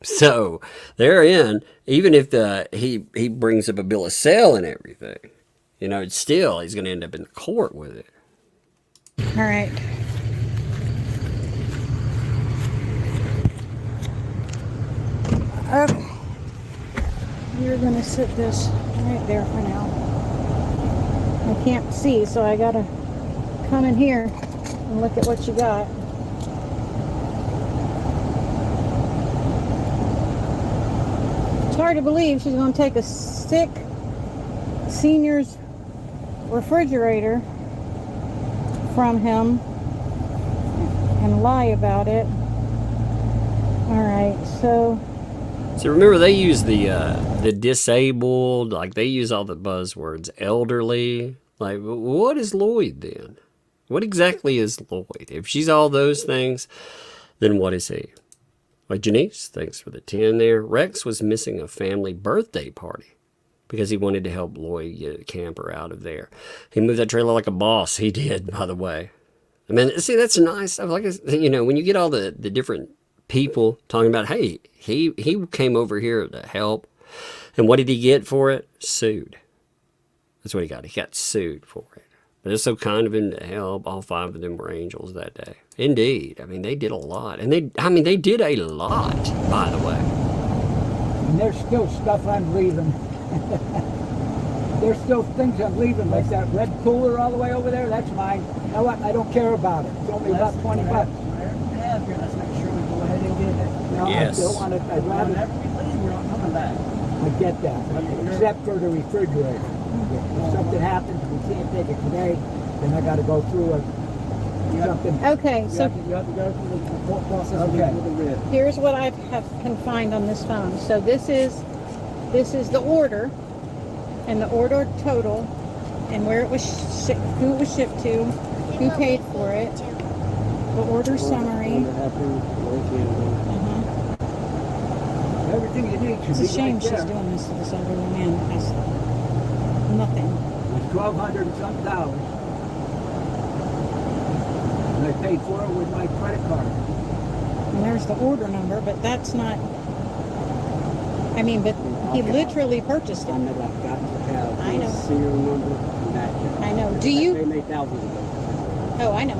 So therein, even if he brings up a bill of sale and everything, it's still, he's going to end up in court with it. All right. Okay. You're going to sit this right there for now. I can't see, so I got to come in here and look at what you got. It's hard to believe she's going to take a sick senior's refrigerator from him and lie about it. All right, so remember they use the disabled, like they use all the buzzwords, elderly. Like, what is Lloyd then? What exactly is Lloyd? If she's all those things, then what is he? Like Janice, thanks for the 10 there. Rex was missing a family birthday party because he wanted to help Lloyd get a camper out of there. He moved that trailer like a boss. He did, by the way. I mean, see, that's nice. Like, when you get all the different people talking about, hey, he came over here to help. And what did he get for it? Sued. That's what he got. He got sued for it. But it's so kind of him to help. All 5 of them were angels that day. Indeed. I mean, they did a lot. And they did a lot, by the way. And there's still stuff I'm leaving. There's still things I'm leaving, like that red cooler all the way over there. That's mine. You know what? I don't care about it. It's only about 20 bucks. Let's make sure we go ahead and get it. No, yes. I still want it. I'd rather. Whenever we leave, we're not coming back. I get that. Except for the refrigerator. If something happens, we can't take it today, then I got to go through something. okay, so You have to go through the court process with the writ. here's what I can find on this phone. So this is the order, and the order total, and where it was who it was shipped to, who paid for it, the order summary. Everything you need should It's be a shame right she's there. doing this to this elderly man. Has nothing. It's $1,200 and something dollars. And I paid for it with my credit card. And there's the order number, but that's not. I mean, but he literally purchased it. I know I've got to have I know. the serial number and that. I know. Do you? They made thousands of those. Oh, I know.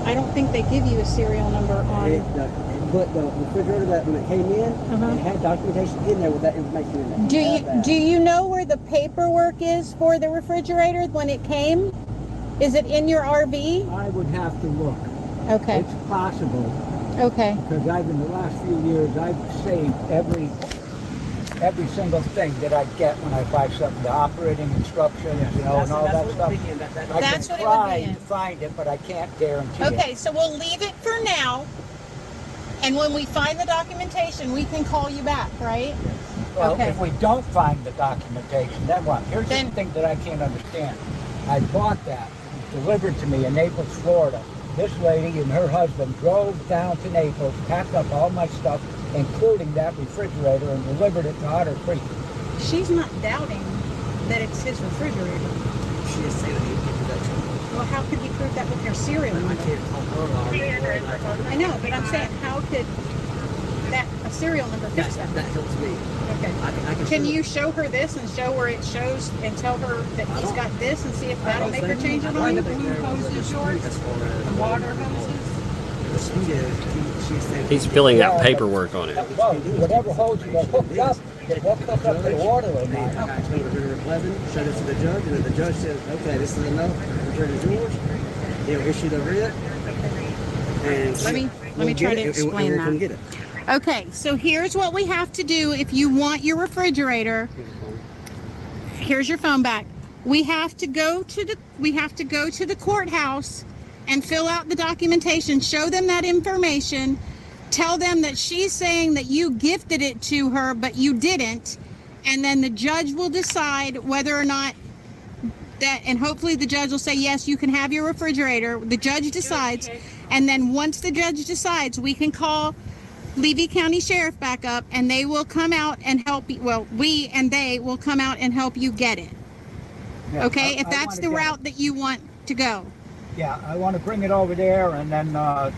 I don't think they give you a serial number on. But the refrigerator that when it came in, it had documentation in there with that information in there. Do you know where the paperwork is for the refrigerator when it came? Is it in your RV? I would have to look. Okay. It's possible. Okay. Because in the last few years, I've saved every single thing that I get when I buy something, the operating instructions, and all that stuff. That's I can what it would try be in. to find it, but I can't guarantee it. Okay, so we'll leave it for now. And when we find the documentation, we can call you back, right? Well, okay. if we don't find the documentation, then what? Here's the thing that I can't understand. I bought that. It was delivered to me in Naples, Florida. This lady and her husband drove down to Naples, packed up all my stuff, including that refrigerator, and delivered it to Otter Creek. She's not doubting that it's his refrigerator. She is saying that he gifted that to me. Well, how could he prove that with your serial number? I can't tell her. I know, but I'm saying, how could that a serial number fix that? That helps me. Okay. I can Can you show her this and show where it shows and tell her that he's got this and see if that'll make her change her mind? The blue hoses, George? The water hoses? He's filling out paperwork on it. Well, whatever hose you hooked up, it won't hook up to the water line. I told her to 11, show this to the judge, and if the judge says, okay, this is enough, the return is yours, he'll issue the writ. And Let me try to explain that. Get it. Okay, so here's what we have to do if you want your refrigerator. Here's your phone back. We have to go to the courthouse and fill out the documentation, show them that information, tell them that she's saying that you gifted it to her, but you didn't, and then the judge will decide whether or not that, and hopefully the judge will say, yes, you can have your refrigerator. The judge decides, and then once the judge decides, we can call Levy County Sheriff back up, and they will come out and help you. Well, we and they will come out and help you get it. Yeah, okay, if that's the route that you want to go. Yeah, I want to bring it over there, and then I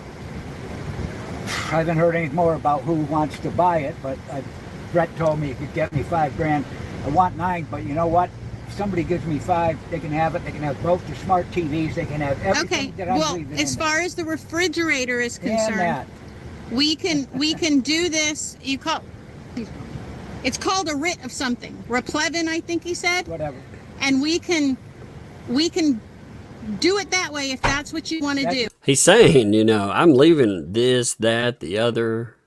haven't heard any more about who wants to buy it, but Brett told me he could get me $5,000. I want 9, but you know what? If somebody gives me 5, they can have it. They can have both the smart TVs. They can have everything that I'm leaving in. Well, as far as the refrigerator is concerned, that. we can do this. It's called a writ of something. Replevin, I think he said. Whatever. And we can do it that way if that's what you want to do. He's saying, I'm leaving this, that, the other.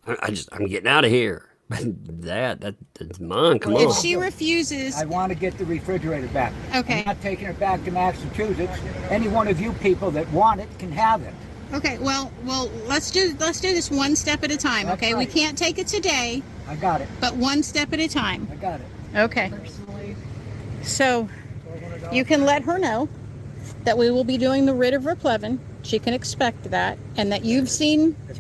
I'm getting out of here. That's mine. Come on. If she refuses, I want to get the refrigerator back. Okay. I'm not taking it back to Massachusetts. Any one of you people that want it can have it. Okay. Well, let's do this one step at a time. That's okay. right. We can't take it today. I got it. But one step at a time. I got it. Okay. So you can let her know that we will be doing the writ of replevin. She can expect that, and that you've seen. It's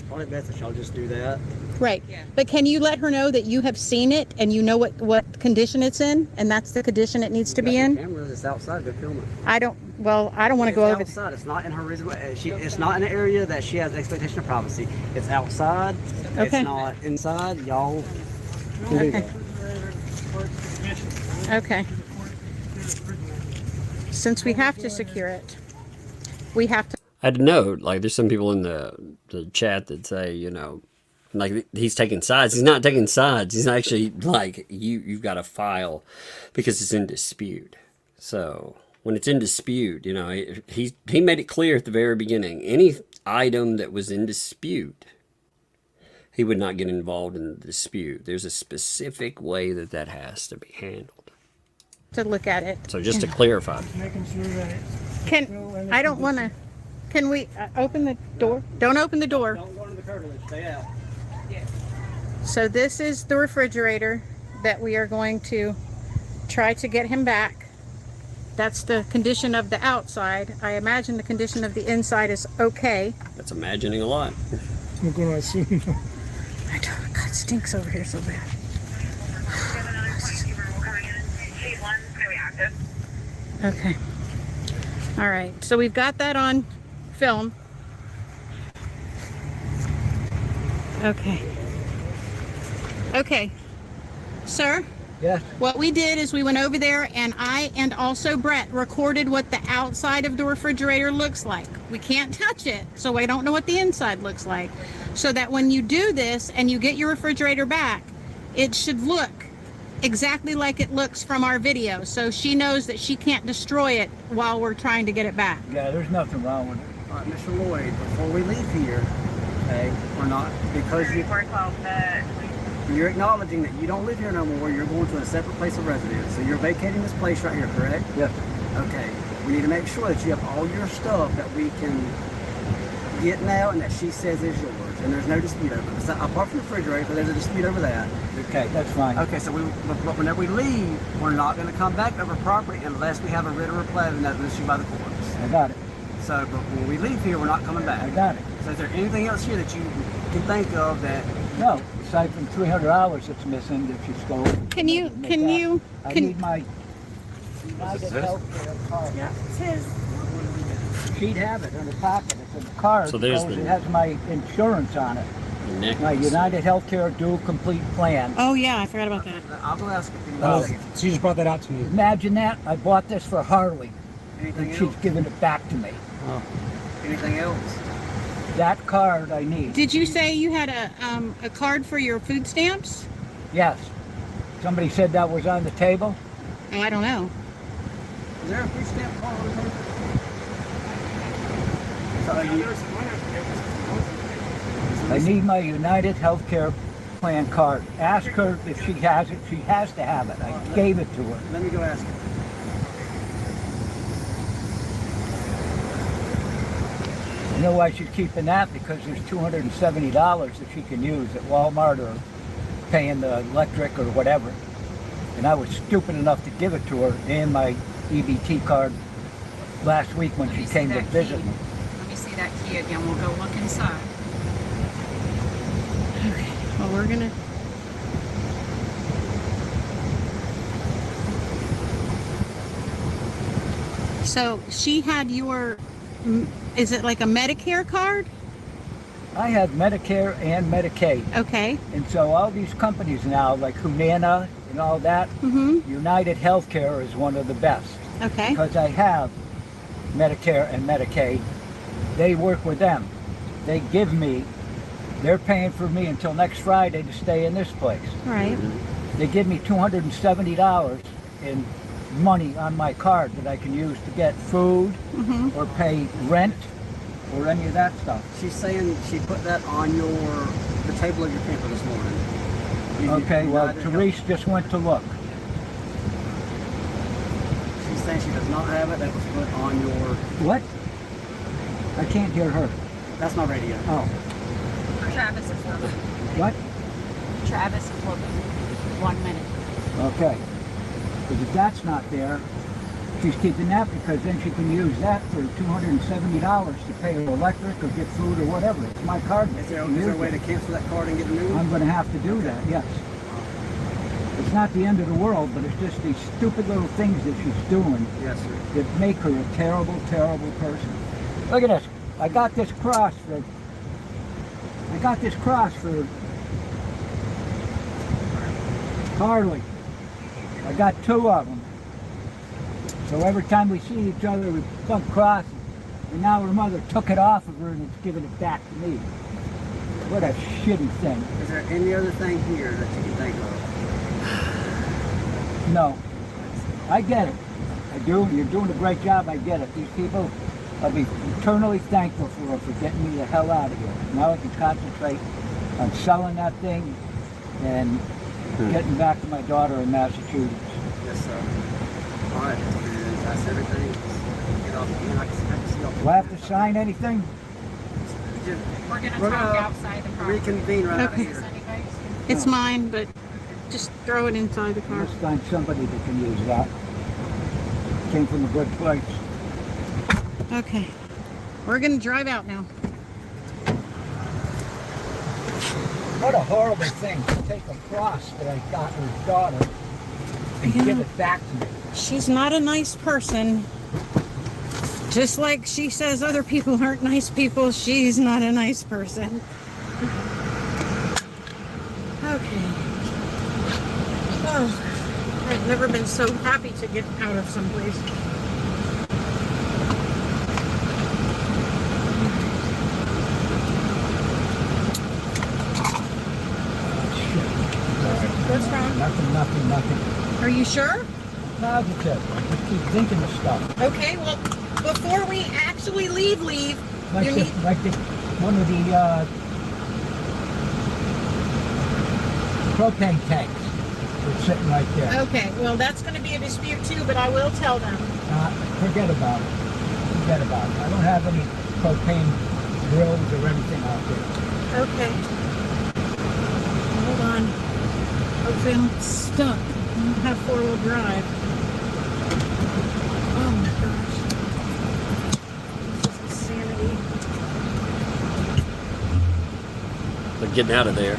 probably best if y'all just do that. Right. Yeah. But can you let her know that you have seen it and you know what condition it's in, and that's the condition it needs to be in? Cameras, it's outside. Go film it. I don't want to go over. It's outside. It's not in her reservoir. It's not in an area that she has expectation of privacy. It's outside. Okay. It's not inside. Y'all can do that. Okay. Since we have to secure it, we have to. I had to note, there's some people in the chat that say, he's taking sides. He's not taking sides. He's actually you've got to file because it's in dispute. So when it's in dispute, he made it clear at the very beginning, any item that was in dispute, he would not get involved in the dispute. There's a specific way that has to be handled. To look at it. So just to clarify. Making sure that I don't want to. Can we open the door? Don't open the door. Don't go to the curtilage. Stay out. So this is the refrigerator that we are going to try to get him back. That's the condition of the outside. I imagine the condition of the inside is okay. That's imagining a lot. I'm going to assume. I don't. God, it stinks over here so bad. Okay. All right. So we've got that on film. Okay. Okay. Sir? Yes. What we did is we went over there, and I and also Brett recorded what the outside of the refrigerator looks like. We can't touch it, so I don't know what the inside looks like. So that when you do this and you get your refrigerator back, it should look exactly like it looks from our video. So she knows that she can't destroy it while we're trying to get it back. Yeah, there's nothing wrong with it. All right, Mr. Lloyd, before we leave here, okay, we're not, because you're acknowledging that you don't live here no more, you're going to a separate place of residence. So you're vacating this place right here, correct? Yes. Okay, we need to make sure that you have all your stuff that we can get now and that she says is yours. then there's no dispute over it. So, apart from the refrigerator, there's a dispute over that. Okay, that's fine. Okay, so but whenever we leave, we're not going to come back over property unless we have a writ of reply that was issued by the courts. I got it. So, but when we leave here, we're not coming back. I got it. So, is there anything else here that you can think of that? No, aside from $300 that's missing that you stole. Can you, I need my United Healthcare card. Yeah, it's his. She'd have it in her pocket. It's a card. So there's because the- it has my insurance on it. The necklace. My United Healthcare dual complete plan. Oh yeah, I forgot about that. I'll go ask Oh, she just brought that out to me. Imagine that. I bought this for Harley, anything and else. she's giving it back to me. Anything else? That card I need. Did you say you had a card for your food stamps? Yes. Somebody said that was on the table. Oh, I don't know. Is there a food stamp card on the table? So I need my United Healthcare plan card. Ask her if she has it. She has to have it. I gave it to her. let me go ask her. You know why she's keeping that? Because there's $270 that she can use at Walmart or paying the electric or whatever. And I was stupid enough to give it to her and my EBT card last week when she came to visit me. Let me see that key again. We'll go look inside. Okay. Well, we're gonna. So she had your. Is it like a Medicare card? I had Medicare and Medicaid. Okay. And so all these companies now, like Humana and all that, United Healthcare is one of the best. Okay. Because I have Medicare and Medicaid. They work with them. They give me, they're paying for me until next Friday to stay in this place. Right. They give me $270 in money on my card that I can use to get food or pay rent or any of that stuff. She's saying she put that on the table of your camper this morning. Okay, well, Therese just went to look. She's saying she does not have it. That was put on your. What? I can't hear her. That's my radio. Oh, Travis is looking. what? Travis is looking. 1 minute. Okay. Because if that's not there, she's keeping that because then she can use that for $270 to pay her electric or get food or whatever. It's my card. Is there a way to cancel that card and get a new one? I'm going to have to do that, yes. It's not the end of the world, but it's just these stupid little things that she's doing Yes, sir. that make her a terrible, terrible person. Look at this. I got this cross for Harley. I got 2 of them. So every time we see each other, we bump crosses. And now her mother took it off of her and it's giving it back to me. What a shitty thing. Is there any other thing here that you can think of? No. I get it. I do. You're doing a great job. I get it. These people, I'll be eternally thankful for getting me the hell out of here. Now I can concentrate on selling that thing and getting back to my daughter in Massachusetts. Yes, sir. All right. That's everything. Get off again. I can see off. Do I have to sign anything? We're going to talk outside the car. Reconvene right out Okay. here. It's mine, but just throw it inside the car. Let's find somebody that can use that. Came from a good place. Okay. We're gonna drive out now. What a horrible thing to take a cross that I got her daughter and give it back to me. She's not a nice person. Just like she says other people aren't nice people, she's not a nice person. Okay. Oh, I've never been so happy to get out of someplace. What's wrong? Nothing. Are you sure? Positive. I just keep thinking of stuff. Okay, well, before we actually leave, Like you the, need... like the, one of the propane tanks that's sitting right there. Okay, well, that's going to be a dispute too, but I will tell them. Forget about it. I don't have any propane grills or anything out there. Okay. Hold on. Hopefully I'm stuck. I don't have four-wheel drive. Oh my gosh. This is insanity. But getting out of there.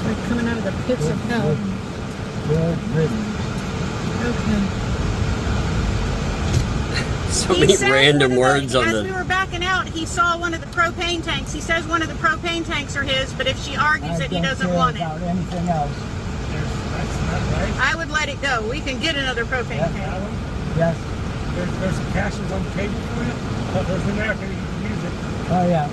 Like coming out of the pits of hell. Okay. So many random words on as the... we were backing out, he saw one of the propane tanks. He says one of the propane tanks are his, but if she argues it, he doesn't want it. Anything else? That's not right. I would let it go. We can get another propane tank. Yes. There's some cashes on the table for you. There's in there for you to use it. Oh yeah.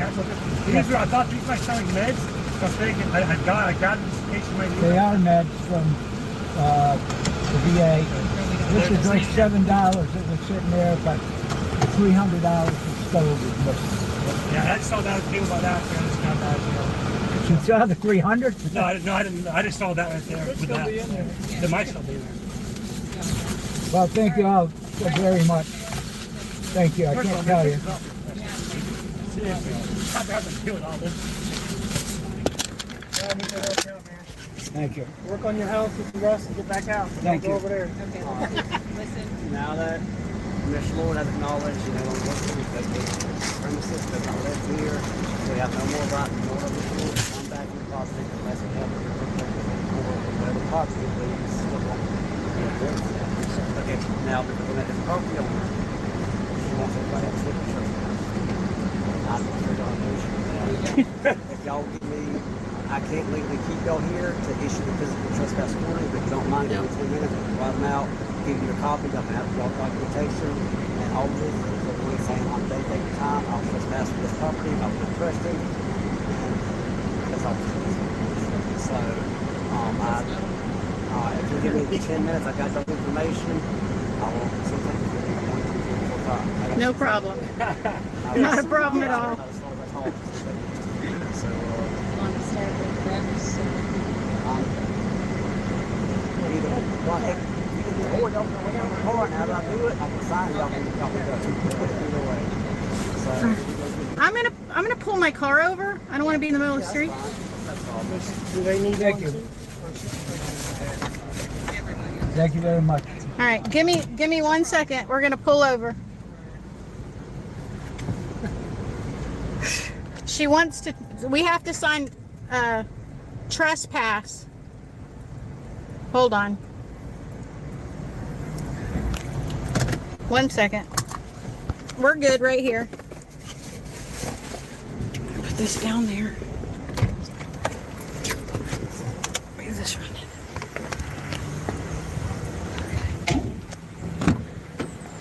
These are, I thought these were selling meds. I was thinking, I got them in case you might need They them. are meds from the VA. This is like $7 that was sitting there, but $300 the stove is missing. Yeah, I saw that table by that. It's not bad, you know. You saw the 300? No, I didn't. I just saw that right there. With that. Be in there. There might still be in there. Well, thank you all so very much. Thank you. I can't tell you. Seriously, I'd have to deal with all this. Thank you. Work on your house with the rest and get back out. Thank you. Go over there. Okay. Listen. Now that Commissioner Lord has acknowledged, you know, what the premises does not live here, we have no more right, no other rules to come back in the property unless we have the property, please. Okay, now because we have this property owner, she wants everybody to take a picture. I'm sure y'all know. If y'all give me, I can't legally keep y'all here to issue the physical trespass warning, but if you don't mind, give me 10 minutes, I'll write them out, give you a copy, y'all can have y'all documentation, and all of this is what we're saying on day, date, and time, I'll trespass with this property, I'll be interested, and that's all. So, if you give me 10 minutes, I got your information, I will send it to you. 1, 2, 3, 4, 5. No problem. Not a problem at all. So, Want to start with reps? or y'all can wait on the car, and how do I do it? I can sign y'all can go either way. So, I'm gonna pull my car over. I don't want to be in the middle of the street. that's all. Do they need Thank you. Thank you very much. All right, give me 1 second. We're gonna pull over. She wants to. We have to sign trespass. Hold on. 1 second. We're good right here. Put this down there. Where's this running?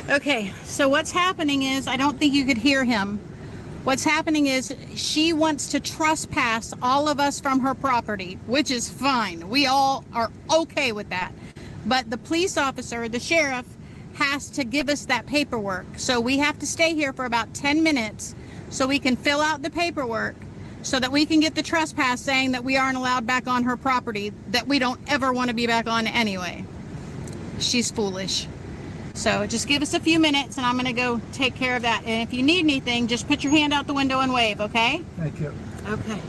Okay, so what's happening is, I don't think you could hear him. What's happening is she wants to trespass all of us from her property, which is fine. We all are okay with that. But the police officer, the sheriff, has to give us that paperwork. So we have to stay here for about 10 minutes so we can fill out the paperwork so that we can get the trespass saying that we aren't allowed back on her property, that we don't ever want to be back on anyway. She's foolish. So just give us a few minutes and I'm going to go take care of that. And if you need anything, just put your hand out the window and wave, okay? Thank you. Okay.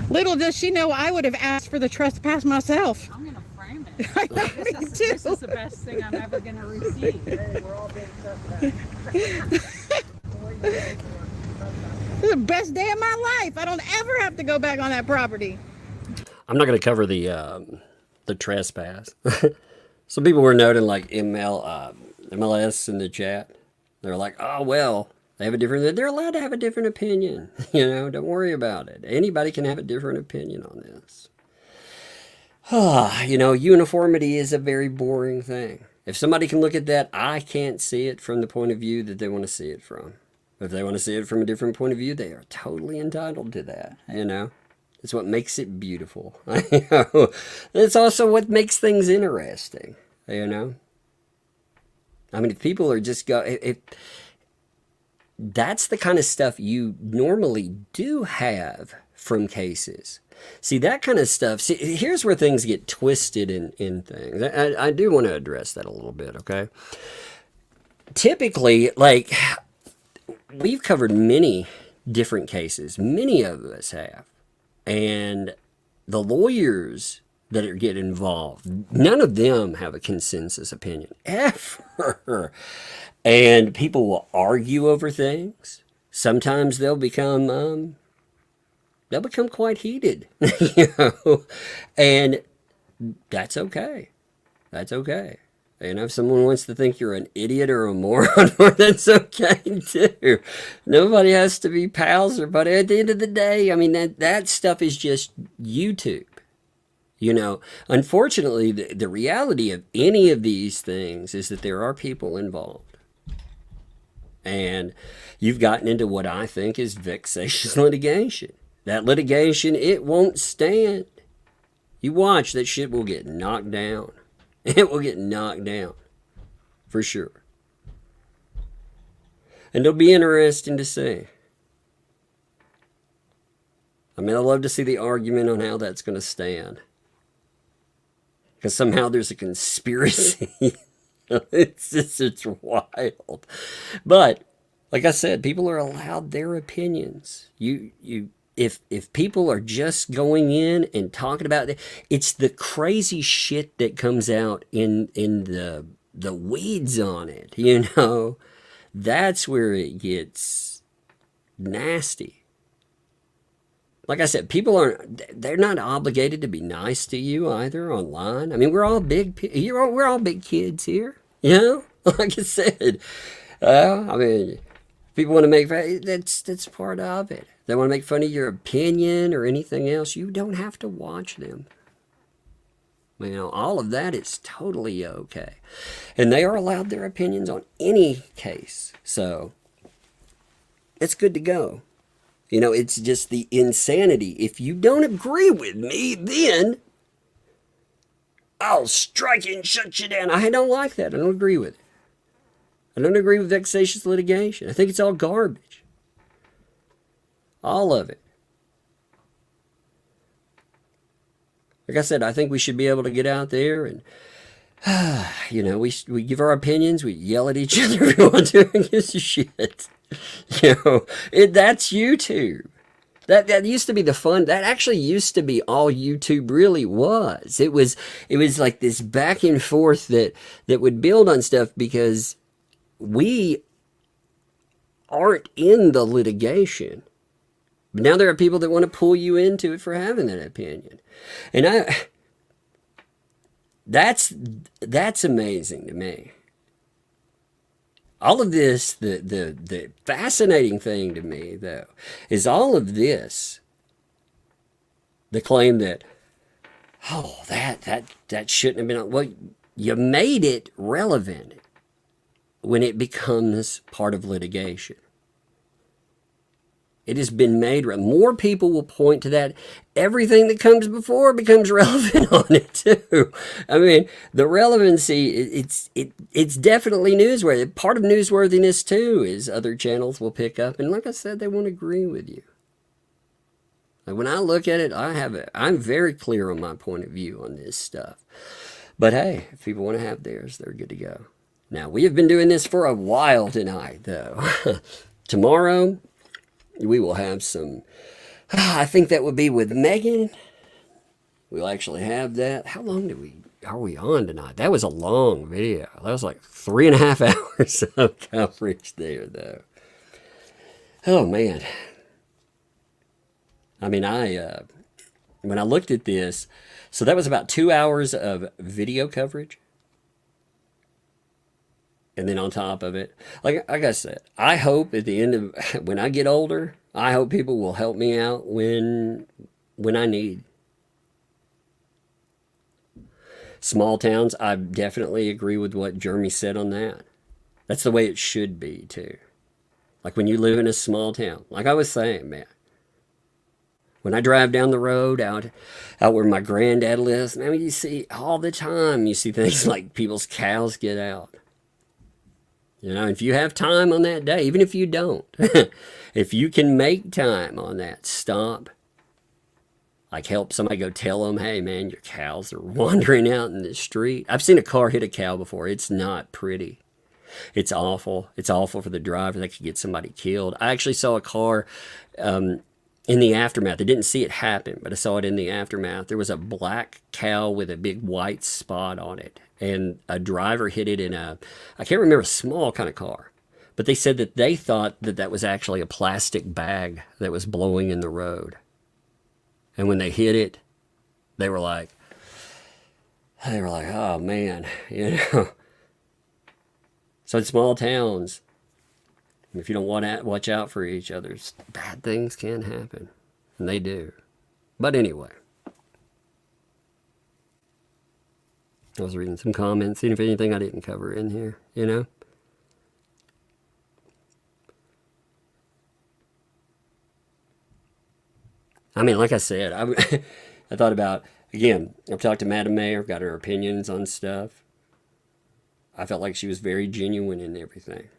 Little does she know I would have asked for the trespass myself. I'm going to frame it. I know, me too. This is the best thing I'm ever going to receive. Hey, we're all being trespassed. This is the best day of my life. I don't ever have to go back on that property. I'm not going to cover the trespass. Some people were noting like MLS in the chat. They're like, oh, well, they have a different, they're allowed to have a different opinion. You know, don't worry about it. Anybody can have a different opinion on this. You know, uniformity is a very boring thing. If somebody can look at that, I can't see it from the point of view that they want to see it from. If they want to see it from a different point of view, they are totally entitled to that, you know? It's what makes it beautiful. It's also what makes things interesting, you know? I mean, if people are just if that's the kind of stuff you normally do have from cases. See, that kind of stuff, see, here's where things get twisted in things. I do want to address that a little bit, okay? Typically, like, we've covered many different cases. Many of us have. And the lawyers that get involved, none of them have a consensus opinion, ever. And people will argue over things. Sometimes they'll become quite heated, you know, and that's okay. That's okay. And if someone wants to think you're an idiot or a moron, that's okay too. Nobody has to be pals or buddy. At the end of the day, I mean, that stuff is just YouTube. You know, unfortunately, the reality of any of these things is that there are people involved. And you've gotten into what I think is vexatious litigation. That litigation, it won't stand. You watch, that shit will get knocked down. It will get knocked down. For sure. And it'll be interesting to see. I mean, I'd love to see the argument on how that's going to stand. Because somehow there's a conspiracy. It's wild. But, like I said, people are allowed their opinions. If people are just going in and talking about it, it's the crazy shit that comes out in the weeds on it, you know. That's where it gets nasty. Like I said, they're not obligated to be nice to you either online. I mean, we're all big kids here, you know. Like I said, I mean, people want to make that's part of it. They want to make fun of your opinion or anything else. You don't have to watch them. You know, all of that is totally okay, and they are allowed their opinions on any case. So it's good to go. You know, it's just the insanity. If you don't agree with me, then I'll strike you and shut you down. I don't like that. I don't agree with it. I don't agree with vexatious litigation. I think it's all garbage. All of it. Like I said, I think we should be able to get out there and, you know, we give our opinions. We yell at each other if we want to and gives a shit. You know, that's YouTube. That used to be the fun. That actually used to be all YouTube really was. It was like this back and forth that would build on stuff because we aren't in the litigation. But now there are people that want to pull you into it for having that opinion. And that's amazing to me. All of this, the fascinating thing to me, though, is all of this, the claim that, oh, that shouldn't have been, well, you made it relevant when it becomes part of litigation. It has been made, more people will point to that. Everything that comes before becomes relevant on it too. I mean, the relevancy, it's definitely newsworthy. Part of newsworthiness too is other channels will pick up. And like I said, they won't agree with you. Like when I look at it, I'm very clear on my point of view on this stuff. But hey, if people want to have theirs, they're good to go. Now, we have been doing this for a while tonight though. Tomorrow, we will have some, I think that would be with Megan. We'll actually have that. How long are we on tonight? That was a long video. That was like 3.5 hours of coverage there, though. Oh, man. I mean, when I looked at this, so that was about 2 hours of video coverage. And then on top of it, like I said, I hope at the end of, when I get older, I hope people will help me out when I need. Small towns, I definitely agree with what Jeremy said on that. That's the way it should be, too. Like when you live in a small town, like I was saying, man. When I drive down the road out where my granddad lives, I mean, you see all the time, you see things like people's cows get out. You know, if you have time on that day, even if you don't, if you can make time on that, stop. Like help somebody go tell them, hey man, your cows are wandering out in the street. I've seen a car hit a cow before. It's not pretty. It's awful. It's awful for the driver. That could get somebody killed. I actually saw a car in the aftermath. I didn't see it happen, but I saw it in the aftermath. There was a black cow with a big white spot on it. And a driver hit it in I can't remember, a small kind of car. But they said that they thought that that was actually a plastic bag that was blowing in the road. And when they hit it, they were like, oh man, you know. So in small towns, if you don't watch out for each other, bad things can happen. And they do. But anyway. I was reading some comments, seeing if anything I didn't cover in here, you know. I mean, like I said, I thought about, again, I've talked to Madam Mayor, I've got her opinions on stuff. I felt like she was very genuine in everything.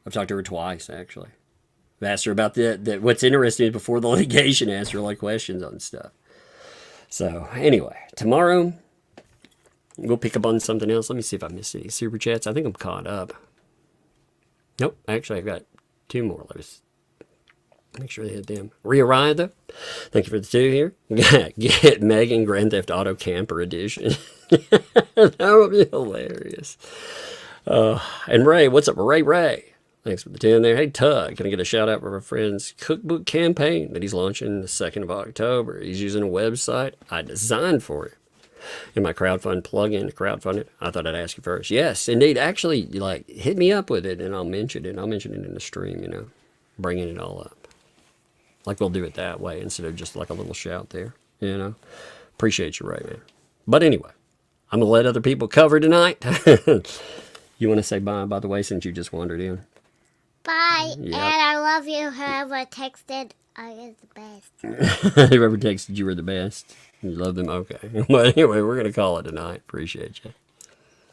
I've talked to her twice, actually. I've asked her about that. What's interesting is before the litigation, I asked her like questions on stuff. So, anyway, tomorrow, we'll pick up on something else. Let me see if I missed any super chats. I think I'm caught up. Nope, actually, I've got 2 more. Let's make sure they hit them. Rhea Ryder, thank you for the 2 here. Get Megan Grand Theft Auto Camper Edition. That would be hilarious. And Ray, what's up, Ray? Thanks for the 10 there. Hey, Tug, can I get a shout out for our friend's cookbook campaign that he's launching the 2nd of October? He's using a website I designed for him. In my crowdfund plugin to crowdfund it, I thought I'd ask you first. Yes, indeed. Actually, like, hit me up with it and I'll mention it. I'll mention it in the stream, you know, bringing it all up. Like, we'll do it that way instead of just like a little shout there, you know. Appreciate you, Ray, man. But anyway, I'm going to let other people cover tonight. You want to say bye, by the way, since you just wandered in? Bye, Yep. and I love you. Whoever texted, I is the best. Whoever texted you were the best. You love them? Okay. But anyway, we're going to call it a night. Appreciate you.